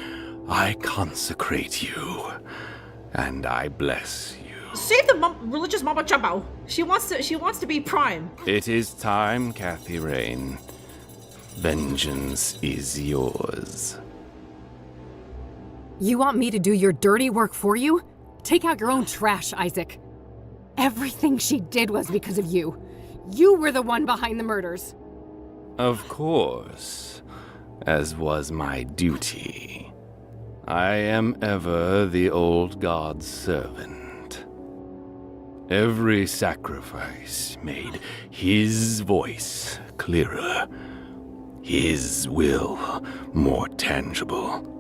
I consecrate you, and I bless you. Save the religious mama jumbo. She wants to be prime. It is time, Kathy Rain. Vengeance is yours. You want me to do your dirty work for you? Take out your own trash, Isaac. Everything she did was because of you. You were the one behind the murders. Of course, as was my duty. I am ever the old god's servant. Every sacrifice made his voice clearer, his will more tangible.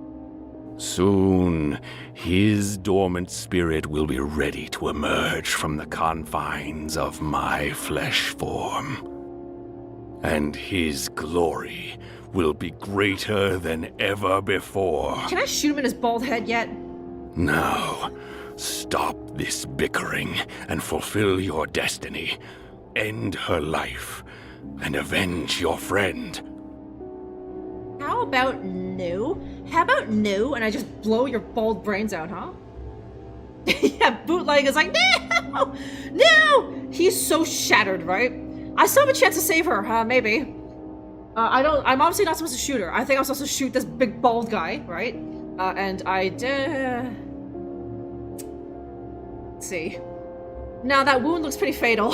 Soon, his dormant spirit will be ready to emerge from the confines of my flesh form. And his glory will be greater than ever before. Can I shoot him in his bald head yet? Now, stop this bickering and fulfill your destiny. End her life and avenge your friend. How about no? How about no? And I just blow your bald brains out, huh? Yeah, Bootleg is like, no! No! He's so shattered, right? I still have a chance to save her, maybe. I'm obviously not supposed to shoot her. I think I'm supposed to shoot this big bald guy, right? And I did... Let's see. Now that wound looks pretty fatal.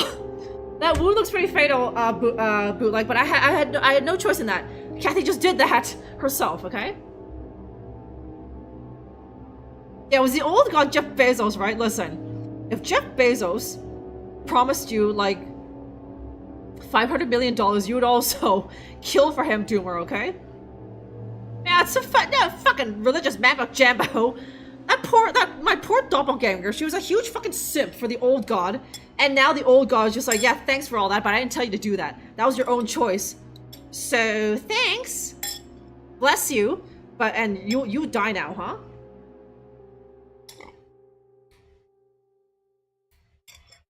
That wound looks pretty fatal, Bootleg, but I had no choice in that. Kathy just did that herself, okay? Yeah, it was the old god Jeff Bezos, right? Listen, if Jeff Bezos promised you, like, $500 million, you would also kill for him, Doomer, okay? Yeah, it's a fucking religious mambo jambo. My poor doppelganger, she was a huge fucking simp for the old god, and now the old god is just like, yeah, thanks for all that, but I didn't tell you to do that. That was your own choice. So, thanks. Bless you. But, and you die now, huh?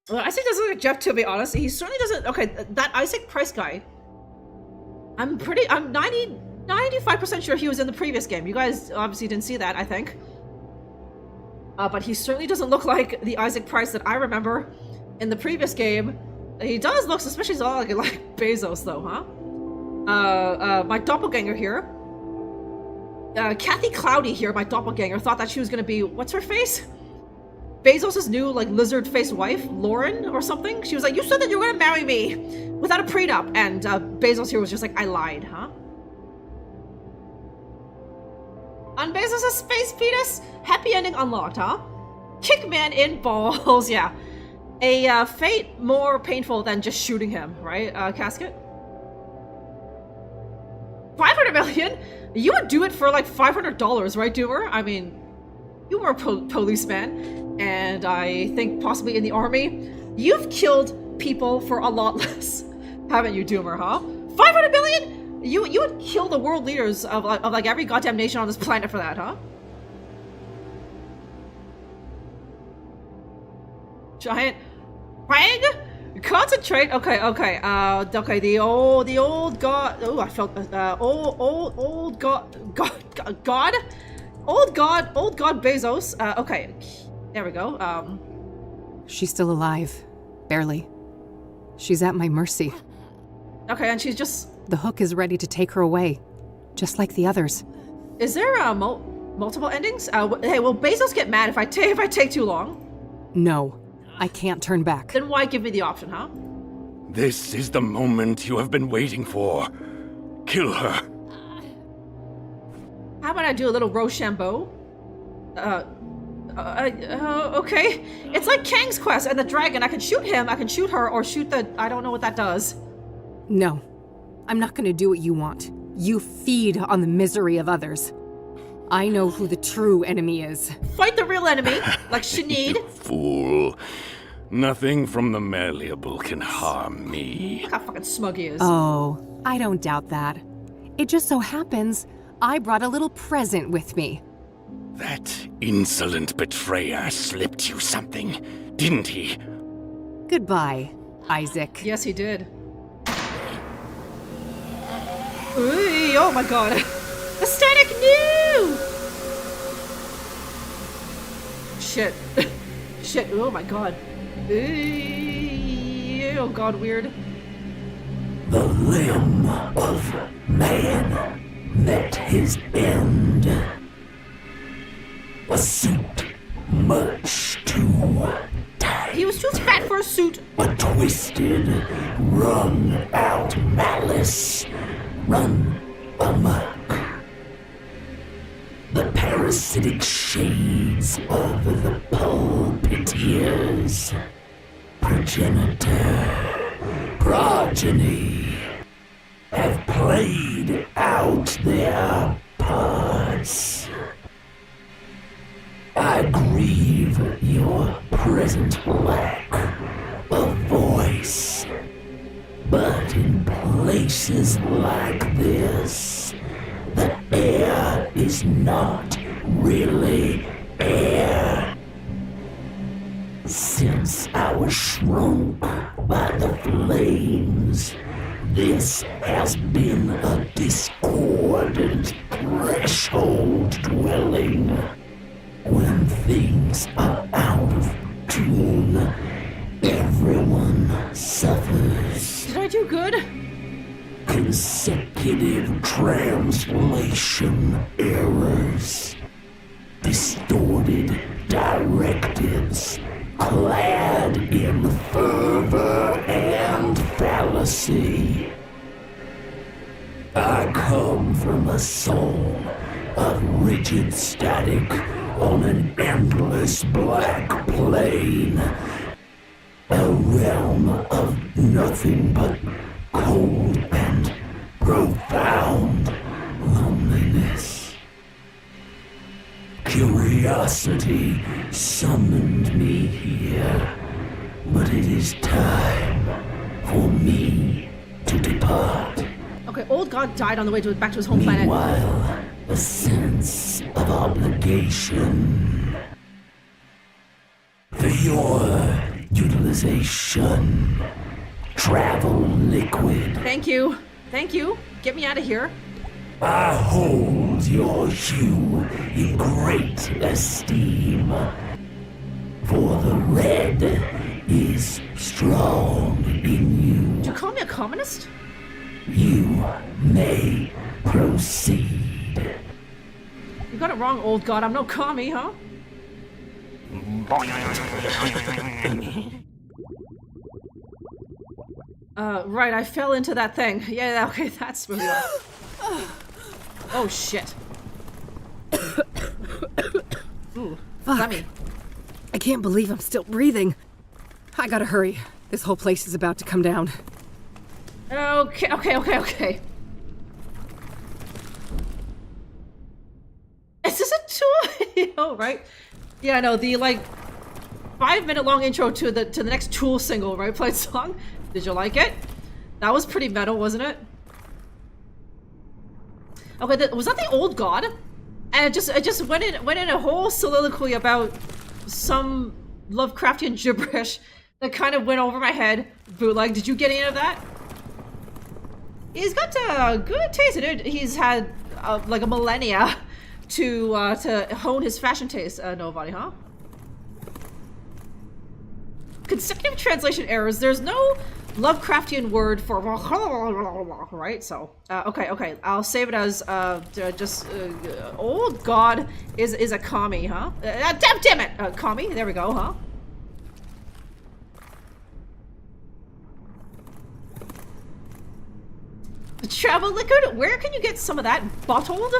Well, Isaac doesn't look like Jeff, to be honest. He certainly doesn't... Okay, that Isaac Price guy... I'm 95% sure he was in the previous game. You guys obviously didn't see that, I think. But he certainly doesn't look like the Isaac Price that I remember in the previous game. He does look suspiciously like Bezos, though, huh? My doppelganger here. Kathy Cloudy here, my doppelganger, thought that she was gonna be... What's her face? Bezos' new, like, lizard-faced wife, Lauren, or something? She was like, you said that you were gonna marry me without a prenup. And Bezos here was just like, I lied, huh? On Bezos' space penis? Happy ending unlocked, huh? Kickman in balls, yeah. A fate more painful than just shooting him, right, Casket? 500 million? You would do it for like $500, right, Doomer? I mean, you were a policeman, and I think possibly in the army. You've killed people for a lot less, haven't you, Doomer, huh? 500 million? You would kill the world leaders of like every goddamn nation on this planet for that, huh? Giant Rang? Concentrate. Okay. Okay. The old god. Oh, I felt old god. Old god Bezos. Okay. There we go. She's still alive. Barely. She's at my mercy. Okay, and she's just... The hook is ready to take her away. Just like the others. Is there multiple endings? Hey, will Bezos get mad if I take too long? No. I can't turn back. Then why give me the option, huh? This is the moment you have been waiting for. Kill her. How about I do a little Rochambeau? Okay. It's like Kang's Quest and the dragon. I can shoot him, I can shoot her, or shoot the... I don't know what that does. No. I'm not gonna do what you want. You feed on the misery of others. I know who the true enemy is. Fight the real enemy, like Sinead. You fool. Nothing from the malleable can harm me. Look how fucking smug he is. Oh, I don't doubt that. It just so happens I brought a little present with me. That insolent betrayer slipped you something, didn't he? Goodbye, Isaac. Yes, he did. Ooh, oh my god. The static new! Shit. Shit, oh my god. Ooh, oh god, weird. The limb of man met his end. A suit much too tight. He was too fat for a suit. A twisted, wrung-out malice run amok. The parasitic shades of the pulpiteers, progenitor, progeny, have played out their parts. I grieve your present lack of voice, but in places like this, the air is not really air. Since I was shrunk by the flames, this has been a discordant threshold dwelling. When things are out of tune, everyone suffers. Did I do good? Consecutive translation errors, distorted directives, clad in fervor and fallacy. I come from a soul of rigid static on an endless black plane, a realm of nothing but cold and profound loneliness. Curiosity summoned me here, but it is time for me to depart. Okay, old god died on the way back to his home planet. Meanwhile, a sense of obligation for your utilization. Travel liquid. Thank you. Thank you. Get me out of here. I hold your hue in great esteem, for the red is strong in you. Did you call me a communist? You may proceed. You got it wrong, old god. I'm no commie, huh? Right, I fell into that thing. Yeah, okay, that's where we are. Oh, shit. Ooh, Fuck. me. I can't believe I'm still breathing. I gotta hurry. This whole place is about to come down. Okay. Is this a tool video, right? Yeah, no, the, like, 5-minute long intro to the next Tool single, right? Played song. Did you like it? That was pretty metal, wasn't it? Okay, was that the old god? And it just went in a whole soliloquy about some Lovecraftian gibberish that kind of went over my head. Bootleg, did you get any of that? He's got a good taste. He's had like a millennia to hone his fashion taste. Nobody, huh? Consecutive translation errors. There's no Lovecraftian word for right. So okay. I'll save it as old god is a commie, huh? Damn it, commie. There we go, huh? Travel liquid? Where can you get some of that bottled?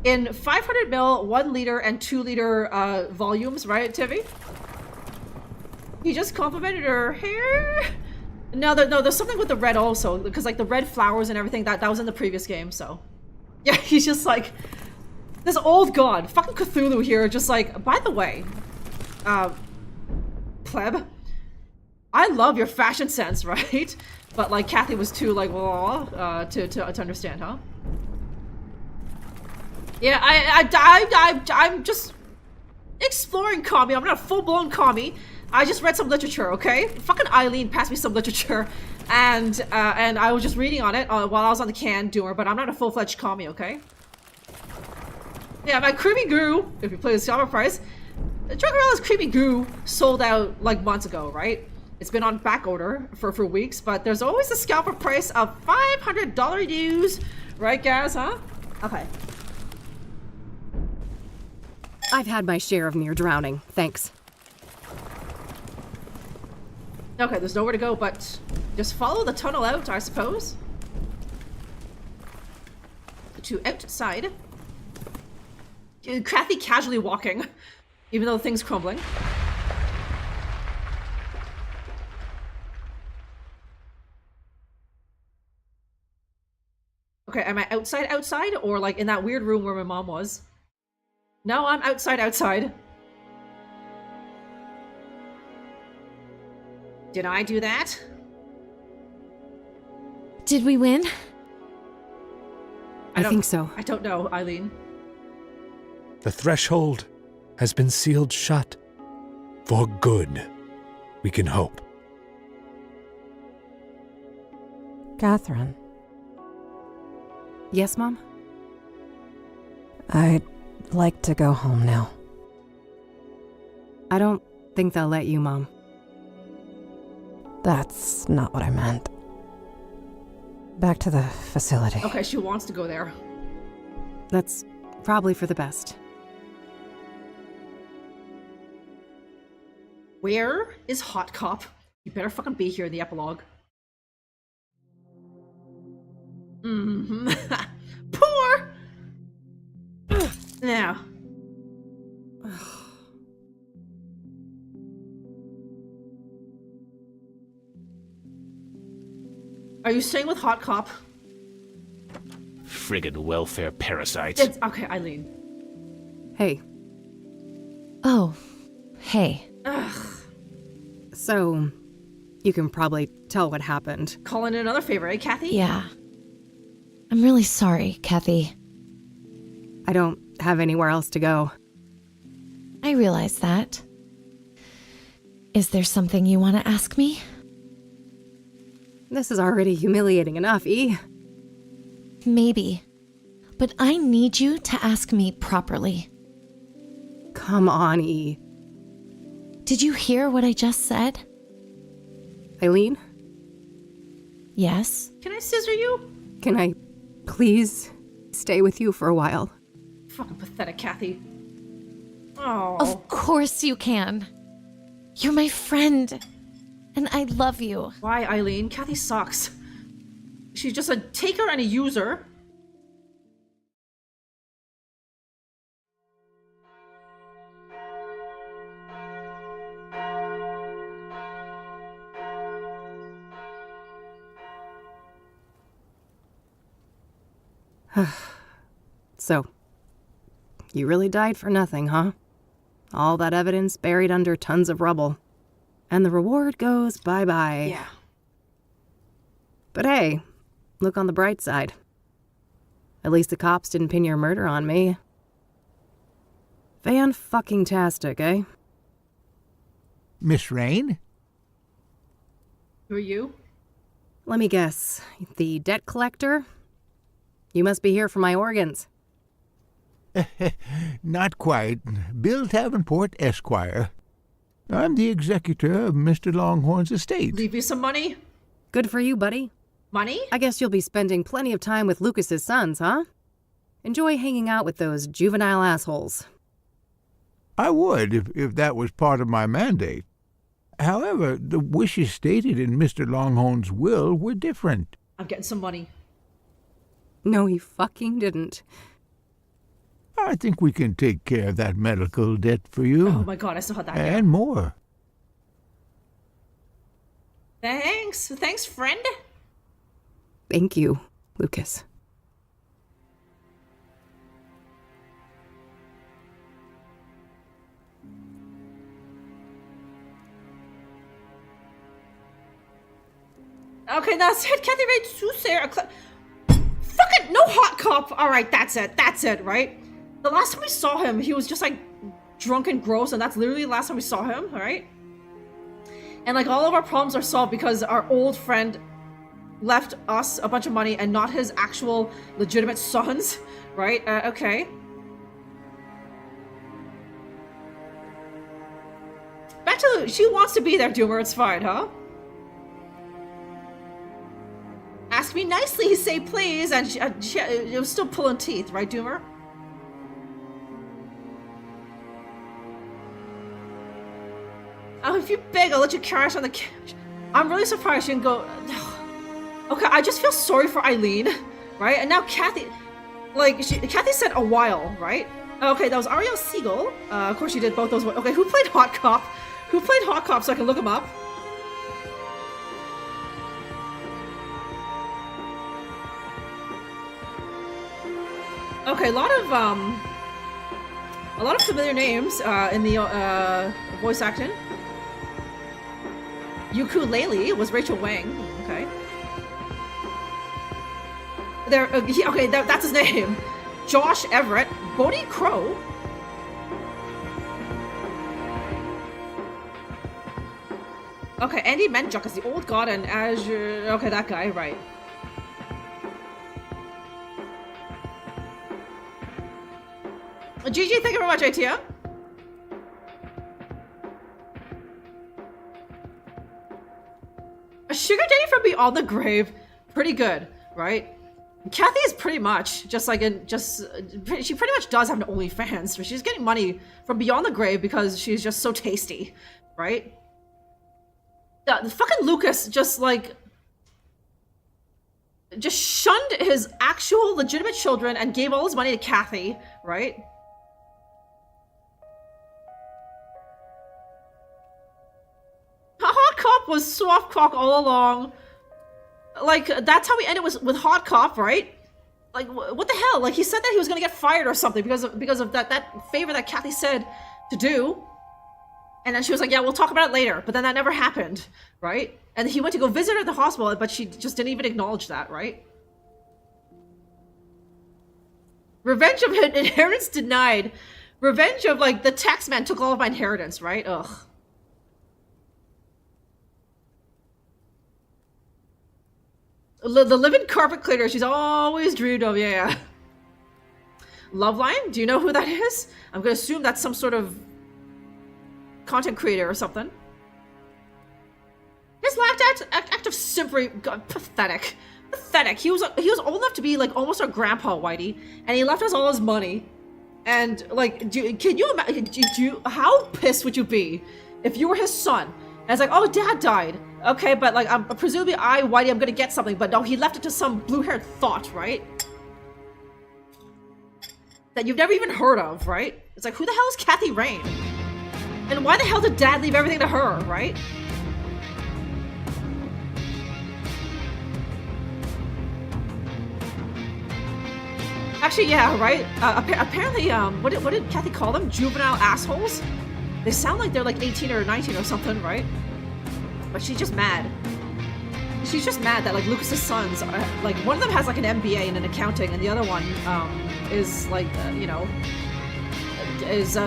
In 500 ml, 1 liter, and 2 liter volumes, right, Tivy? He just complimented her hair. No, there's something with the red also, because like the red flowers and everything that was in the previous game. So, yeah, he's just like this old god, fucking Cthulhu here. Just like, by the way, pleb, I love your fashion sense, right? But like Kathy was too like to understand, huh? Yeah, I'm just exploring commie. I'm not a full-blown commie. I just read some literature, okay? Fucking Eileen passed me some literature, and I was just reading on it while I was on the can doer, but I'm not a full-fledged commie, okay? Yeah, my creamy goo, if you play the Scalper Price, Drunkerella's creamy goo sold out like months ago, right? It's been on back order for weeks, but there's always a scalper price of $500 dues, right, guys, huh? Okay. I've had my share of near drowning, thanks. Okay, there's nowhere to go, but just follow the tunnel out, I suppose. To outside. Kathy casually walking, even though the thing's crumbling. Okay, am I outside, or like in that weird room where my mom was? No, I'm outside. Did I do that? Did we win? I think so. I don't know, Eileen. The threshold has been sealed shut. For good, we can hope. Catherine. Yes, Mom? I'd like to go home now. I don't think they'll let you, Mom. That's not what I meant. Back to the facility. Okay, she wants to go there. That's probably for the best. Where is Hot Cop? You better fucking be here in the epilogue. Mm-hmm. Poor! Now. Are you staying with Hot Cop? Friggin' welfare parasite. Okay, Eileen. Hey. Oh, hey. Ugh. So, you can probably tell what happened. Calling in another favor, eh, Kathy? Yeah. I'm really sorry, Kathy. I don't have anywhere else to go. I realize that. Is there something you want to ask me? This is already humiliating enough, E. Maybe. But I need you to ask me properly. Come on, E. Did you hear what I just said? Eileen? Yes? Can I scissor you? Can I please stay with you for a while? Fucking pathetic, Kathy. Oh. Of course you can. You're my friend. And I love you. Why, Eileen? Kathy sucks. She's just a taker and a user. So, you really died for nothing, huh? All that evidence buried under tons of rubble. And the reward goes bye-bye. Yeah. But hey, look on the bright side. At least the cops didn't pin your murder on me. Fan-fucking-tastic, eh? Miss Rain? Who are you? Let me guess. The debt collector? You must be here for my organs. Not quite. Bill Davenport, Esquire. I'm the executor of Mr. Longhorn's estate. Leave you some money? Good for you, buddy. Money? I guess you'll be spending plenty of time with Lucas's sons, huh? Enjoy hanging out with those juvenile assholes. I would, if that was part of my mandate. However, the wishes stated in Mr. Longhorn's will were different. I'm getting some money. No, he fucking didn't. I think we can take care of that medical debt for you. Oh my god, I still had that. And more. Thanks. Thanks, friend. Thank you, Lucas. Okay, that's it. Kathy Ray Soothsayer. Fucking no hot cop. All right, that's it. That's it, right? The last time we saw him, he was just like drunk and gross, and that's literally the last time we saw him, all right? And like all of our problems are solved because our old friend left us a bunch of money and not his actual legitimate sons, right? Okay. Back to she wants to be there, Doomer. It's fine, huh? Ask me nicely, say please, and she was still pulling teeth, right, Doomer? Oh, if you beg, I'll let you crash on the couch. I'm really surprised she didn't go. Okay, I just feel sorry for Eileen, right? And now Kathy, like, Kathy said a while, right? Okay, that was Ariel Siegel. Of course, she did both those. Okay, who played Hot Cop? Who played Hot Cop so I can look him up? Okay, a lot of familiar names in the voice acting. Ukulele was Rachel Wang. Okay. That's his name. Josh Everett, Bodie Crow. Okay, Andy Menjuk is the old god and Azure. Okay, that guy, right. GG, thank you very much, ATM. A sugar daddy from beyond the grave. Pretty good, right? Kathy is pretty much just like she pretty much does have an OnlyFans. She's getting money from beyond the grave because she's just so tasty, right? The fucking Lucas just shunned his actual legitimate children and gave all his money to Kathy, right? Hot Cop was soft cock all along. Like, that's how we ended with Hot Cop, right? Like, what the hell? Like, he said that he was gonna get fired or something because of that favor that Kathy said to do. And then she was like, yeah, we'll talk about it later. But then that never happened, right? And he went to go visit her at the hospital, but she just didn't even acknowledge that, right? Revenge of inheritance denied. Revenge of, like, the tax man took all of my inheritance, right? Ugh. The living carpet cleaner she's always dreamed of, yeah. Loveline? Do you know who that is? I'm gonna assume that's some sort of content creator or something. His last act of simpery, God, pathetic. Pathetic. He was old enough to be like almost our grandpa, Whitey, and he left us all his money. And like, can you imagine? How pissed would you be if you were his son? And it's like, oh, dad died. Okay, but like, presumably Whitey, I'm gonna get something. But no, he left it to some blue-haired thought, right? That you've never even heard of, right? It's like, who the hell is Kathy Rain? And why the hell did dad leave everything to her, right? Actually, yeah, right? Apparently, what did Kathy call them? Juvenile assholes? They sound like they're like 18 or 19 or something, right? But she's just mad. She's just mad that like Lucas's sons are, like, one of them has like an MBA in accounting and the other one is like,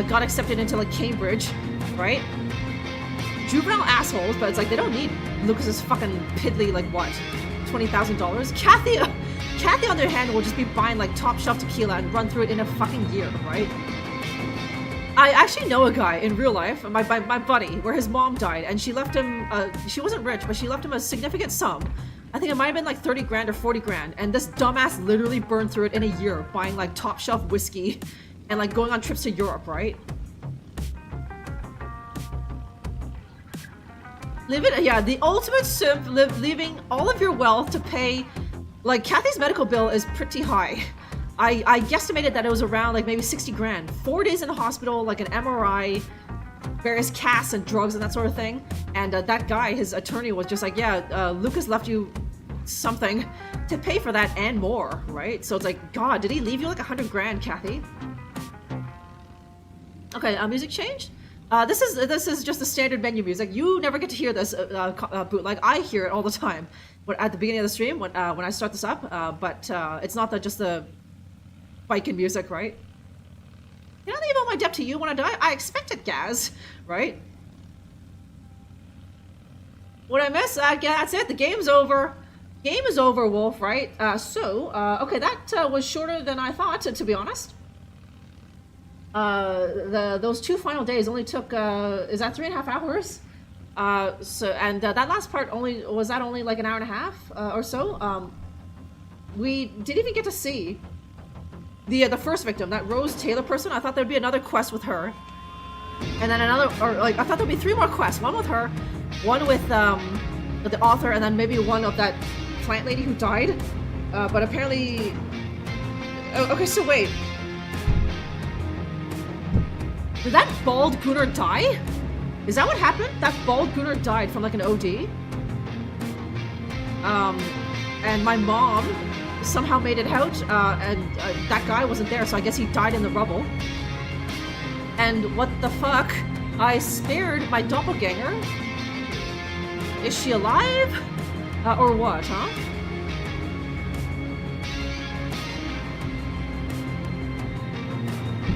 got accepted into like Cambridge, right? Juvenile assholes, but it's like they don't need Lucas's fucking piddly, like, what? $20,000? Kathy, on the other hand, will just be buying, like, top shelf tequila and run through it in a fucking year, right? I actually know a guy in real life, my buddy, where his mom died, and she left him, she wasn't rich, but she left him a significant sum. I think it might have been like 30 grand or 40 grand, and this dumbass literally burned through it in a year, buying like top shelf whiskey and like going on trips to Europe, right? The ultimate simp, leaving all of your wealth to pay, like Kathy's medical bill is pretty high. I guesstimated that it was around like maybe 60 grand. 4 days in the hospital, like an MRI, various casts and drugs and that sort of thing. And that guy, his attorney, was just like, yeah, Lucas left you something to pay for that and more, right? So it's like, God, did he leave you like 100 grand, Kathy? Okay, music change. This is just the standard menu music. You never get to hear this bootleg. I hear it all the time at the beginning of the stream when I start this up. But it's not just the biking music, right? Can I leave all my debt to you when I die? I expect it, Gaz, right? What I miss? Yeah, that's it. The game's over. Game is over, Wolf, right? Okay, that was shorter than I thought, to be honest. Those 2 final days only took, is that 3.5 hours? That last part only like an hour and a half or so. We didn't even get to see the first victim, that Rose Taylor person. I thought there'd be another quest with her, and then I thought there'd be 3 more quests. One with her, one with the author, and then maybe one of that plant lady who died. But apparently, okay. So wait. Did that bald gooner die? Is that what happened? That bald gooner died from like an OD? And my mom somehow made it out, and that guy wasn't there, so I guess he died in the rubble. And what the fuck? I spared my doppelganger? Is she alive? Or what, huh?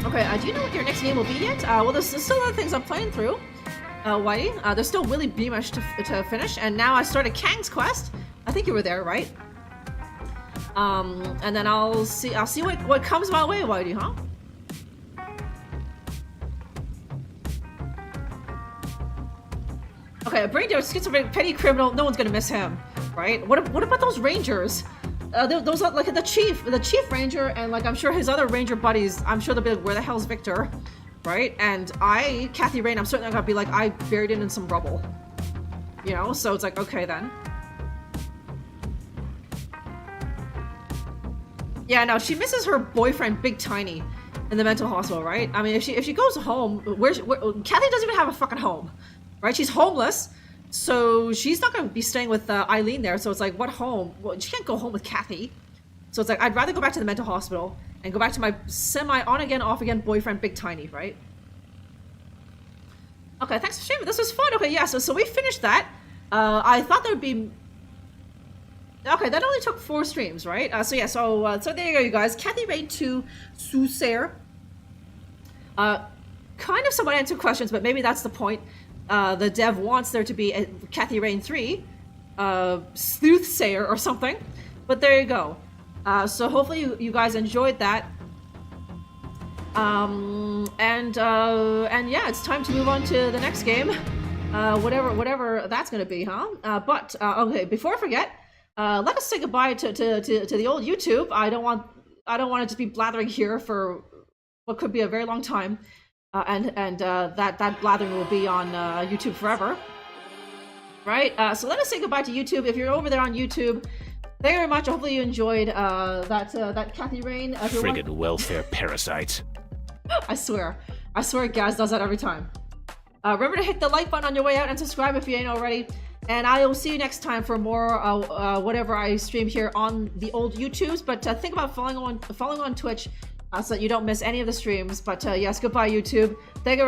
Okay, do you know what your next game will be yet? Well, there's still other things I'm playing through, Whitey. There's still Willy Beamish to finish, and now I started Kang's quest. I think you were there, right? And then I'll see what comes my way, Whitey, huh? Okay, a brain dead schizophrenic petty criminal. No one's gonna miss him, right? What about those rangers? Those are like the chief ranger, and like I'm sure his other ranger buddies. I'm sure they'll be like, where the hell's Victor, right? And Kathy Rain, I'm certainly not gonna be like, I buried it in some rubble, you know. So it's like, okay then. Yeah, no, she misses her boyfriend, Big Tiny, in the mental hospital, right? I mean, if she goes home, Kathy doesn't even have a fucking home, right? She's homeless, so she's not going to be staying with Eileen there. So it's like, what home? Well, she can't go home with Kathy. So it's like, I'd rather go back to the mental hospital and go back to my semi on-again, off-again boyfriend, Big Tiny, right? Okay, thanks for streaming. This was fun. Okay, yeah, so we finished that. I thought there would be... Okay, that only took 4 streams, right? So there you go, you guys. Kathy Rain 2, Soothsayer. Kind of somewhat answered questions, but maybe that's the point. The dev wants there to be a Kathy Rain 3, Sleuthsayer or something. But there you go. So hopefully you guys enjoyed that. And yeah, it's time to move on to the next game. Whatever that's gonna be, huh? Okay, before I forget, let us say goodbye to the old YouTube. I don't want to just be blathering here for what could be a very long time, and that blathering will be on YouTube forever, right? So let us say goodbye to YouTube. If you're over there on YouTube, thank you very much. Hopefully you enjoyed that Kathy Rain. Friggin' welfare parasites. I swear, Gaz does that every time. Remember to hit the like button on your way out and subscribe if you ain't already. And I will see you next time for more whatever I stream here on the old YouTubes. But think about following on Twitch so that you don't miss any of the streams. But yes, goodbye YouTube. Thank you.